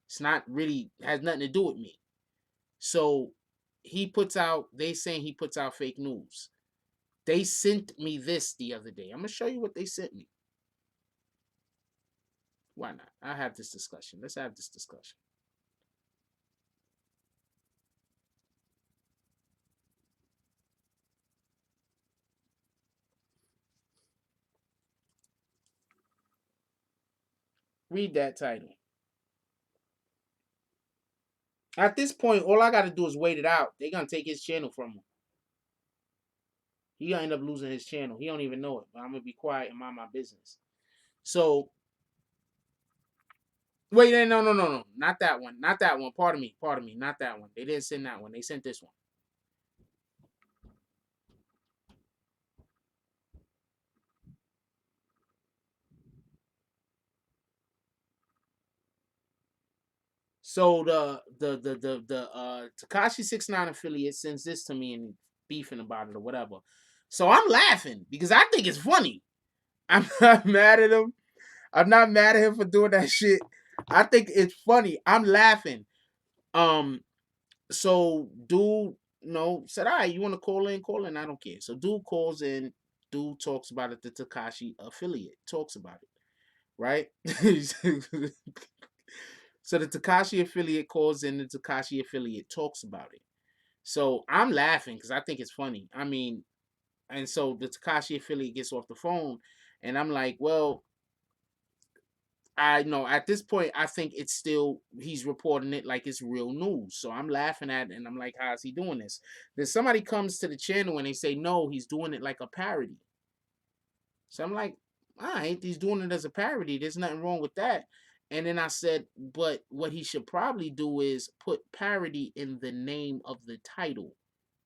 It's not really, has nothing to do with me. So they saying he puts out fake news. They sent me this the other day. I'm going to show you what they sent me. Why not? I'll have this discussion. Let's have this discussion. Read that title. At this point, all I got to do is wait it out. They're going to take his channel from him. He going to end up losing his channel. He don't even know it. But I'm going to be quiet and mind my business. So, wait, no. Not that one. Pardon me. Not that one. They didn't send that one. They sent this one. So the Tekashi 6ix9ine affiliate sends this to me and beefing about it or whatever. So I'm laughing because I think it's funny. I'm not mad at him. I'm not mad at him for doing that shit. I think it's funny. I'm laughing. So dude, said, all right, you want to call in? Call in. I don't care. So dude calls in. Dude talks about it. The Tekashi affiliate talks about it. Right? So the Tekashi affiliate calls in. The Tekashi affiliate talks about it. So I'm laughing because I think it's funny. I mean, and so the Tekashi affiliate gets off the phone, and I'm like, well, I know at this point, I think it's still, he's reporting it like it's real news. So I'm laughing at it and I'm like, how is he doing this? Then somebody comes to the channel and they say, no, he's doing it like a parody. So I'm like, all right, he's doing it as a parody. There's nothing wrong with that. And then I said, but what he should probably do is put parody in the name of the title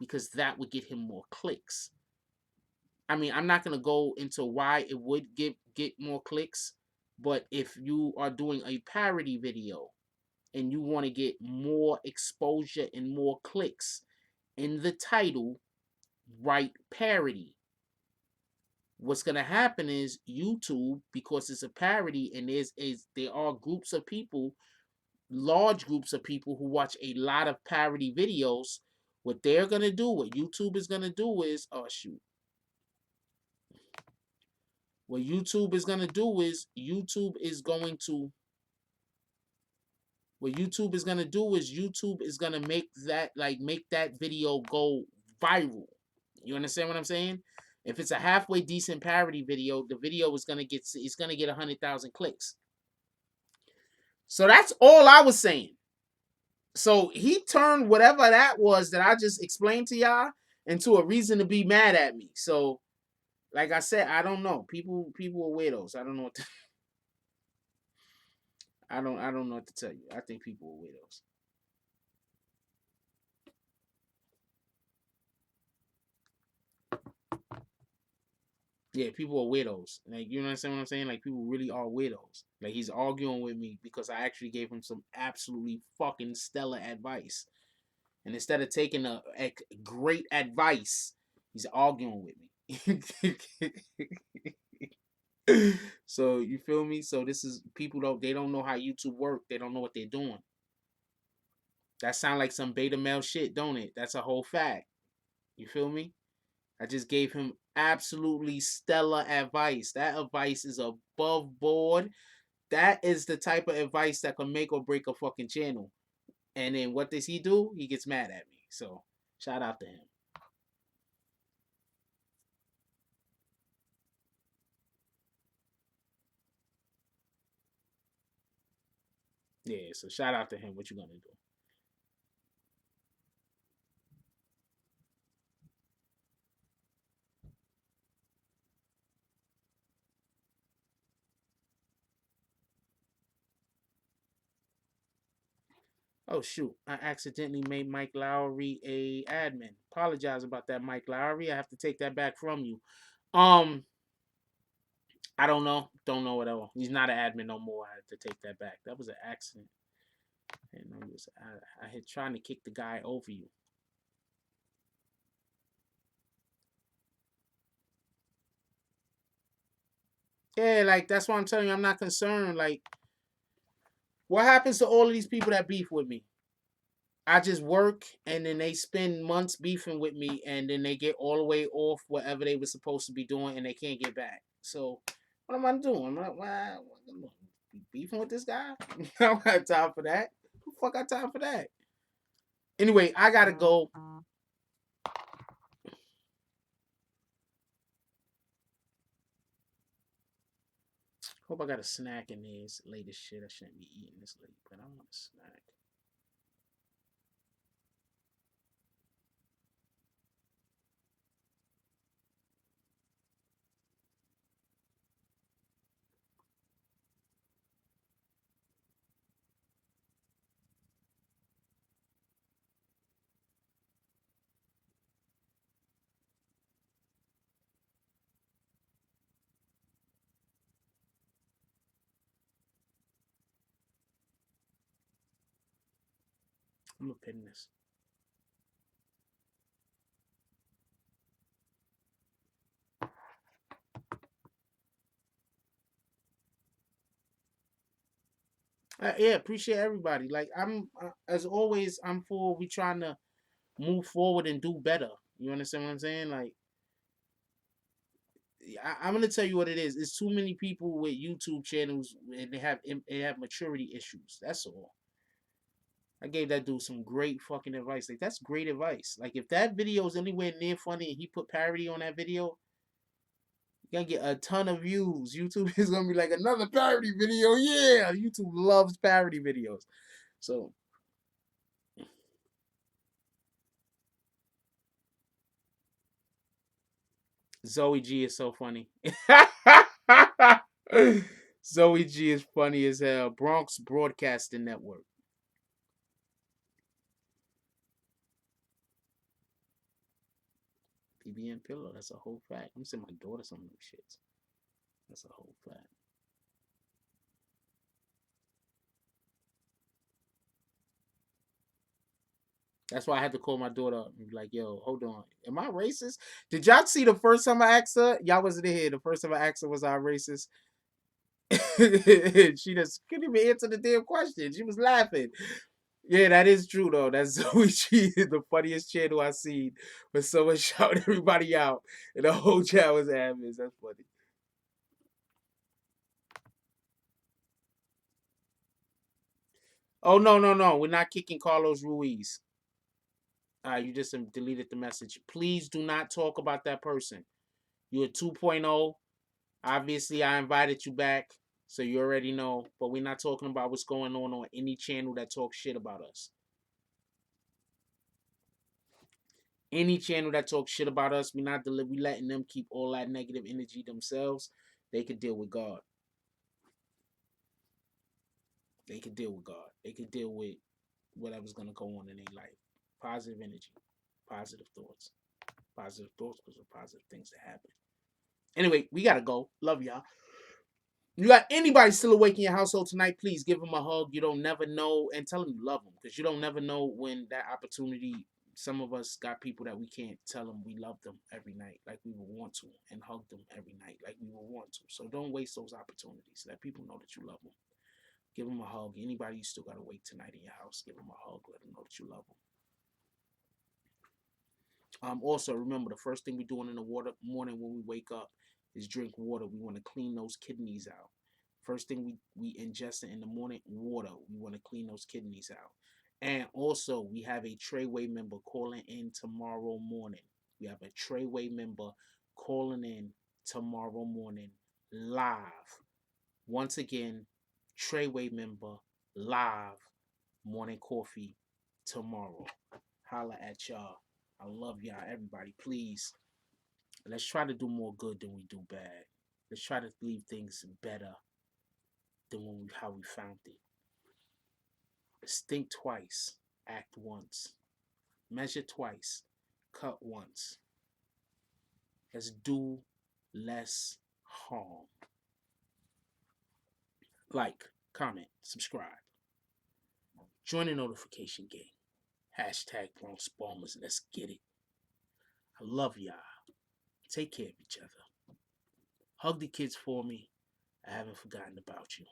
because that would get him more clicks. I mean, I'm not going to go into why it would get more clicks. But if you are doing a parody video and you want to get more exposure and more clicks in the title, write parody. What's going to happen is YouTube, because it's a parody and there are groups of people, large groups of people who watch a lot of parody videos, what they're going to do, what YouTube is going to do is, oh shoot. What YouTube is going to do is YouTube is going to make that video go viral. You understand what I'm saying? If it's a halfway decent parody video, the video is gonna get 100,000 clicks. So that's all I was saying. So he turned whatever that was that I just explained to y'all into a reason to be mad at me. So, like I said, I don't know. People are weirdos. I don't know what to, I don't know what to tell you. I think people are weirdos. Yeah, people are weirdos. Like, you understand what I'm saying? Like, people really are weirdos. Like, he's arguing with me because I actually gave him some absolutely fucking stellar advice. And instead of taking a great advice, he's arguing with me. So, you feel me? So, this is, people they don't know how YouTube work. They don't know what they're doing. That sound like some beta male shit, don't it? That's a whole fact. You feel me? I just gave him absolutely stellar advice. That advice is above board. That is the type of advice that can make or break a fucking channel. And then what does he do? He gets mad at me. So, shout out to him. Yeah, so shout out to him. What you gonna do? Oh shoot, I accidentally made Mike Lowry a admin. Apologize about that, Mike Lowry. I have to take that back from you. I don't know. Don't know whatever. He's not an admin no more. I had to take that back. That was an accident. And I had trying to kick the guy over you. Yeah, like, that's why I'm telling you, I'm not concerned. Like, what happens to all of these people that beef with me? I just work, and then they spend months beefing with me, and then they get all the way off whatever they were supposed to be doing, and they can't get back. So, what am I doing? I'm like, why beefing with this guy? I don't have time for that. Who the fuck got time for that? Anyway, I gotta go. Hope I got a snack in this latest shit. I shouldn't be eating this late, but I want a snack. I'm gonna pin this. Yeah, appreciate everybody. Like I'm, as always, I'm for we trying to move forward and do better. You understand what I'm saying? Like I'm gonna tell you what it is. It's too many people with YouTube channels and they have maturity issues. That's all. I gave that dude some great fucking advice. Like that's great advice. Like if that video is anywhere near funny and he put parody on that video, you're gonna get a ton of views. YouTube is gonna be like another parody video. Yeah, YouTube loves parody videos. So Zoe G is so funny. Zoe G is funny as hell. Bronx Broadcasting Network. BBN Pillow. That's a whole fact. I'm sending my daughter some of them shits. That's a whole fact. That's why I had to call my daughter up and be like, yo, hold on. Am I racist? Did y'all see the first time I asked her? Y'all wasn't here. The first time I asked her, was I racist? She just couldn't even answer the damn question. She was laughing. Yeah, that is true though. That's Zoe G is the funniest channel I seen when someone shouted everybody out and the whole chat was having. That's funny. Oh no. We're not kicking Carlos Ruiz. You just deleted the message. Please do not talk about that person. You're 2.0. Obviously, I invited you back, so you already know. But we're not talking about what's going on any channel that talks shit about us. Any channel that talks shit about us, we letting them keep all that negative energy themselves. They could deal with God. They could deal with God. They could deal with whatever's gonna go on in their life. Positive energy, positive thoughts. Positive thoughts because of positive things that happen. Anyway, we gotta go. Love y'all. You got anybody still awake in your household tonight, please give them a hug. You don't never know, and tell them you love them, because you don't never know when that opportunity. Some of us got people that we can't tell them we love them every night like we would want to, and hug them every night like we would want to. So don't waste those opportunities. Let people know that you love them. Give them a hug. Anybody you still got to wake tonight in your house, give them a hug. Let them know that you love them. Also, remember, the first thing we're doing in the morning when we wake up is drink water. We want to clean those kidneys out. First thing we ingest in the morning, water. We want to clean those kidneys out. And also, we have a Treyway member calling in tomorrow morning. We have a Treyway member calling in tomorrow morning live. Once again, Treyway member live morning coffee tomorrow. Holla at y'all. I love y'all, everybody. Please, let's try to do more good than we do bad. Let's try to leave things better than how we found it. Let's think twice, act once, measure twice, cut once. Let's do less harm. Like, comment, subscribe. Join the notification game. Hashtag Bronx Bombers. Let's get it. I love y'all. Take care of each other. Hug the kids for me. I haven't forgotten about you.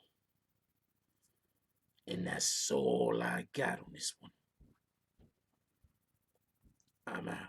And that's all I got on this one. I'm out.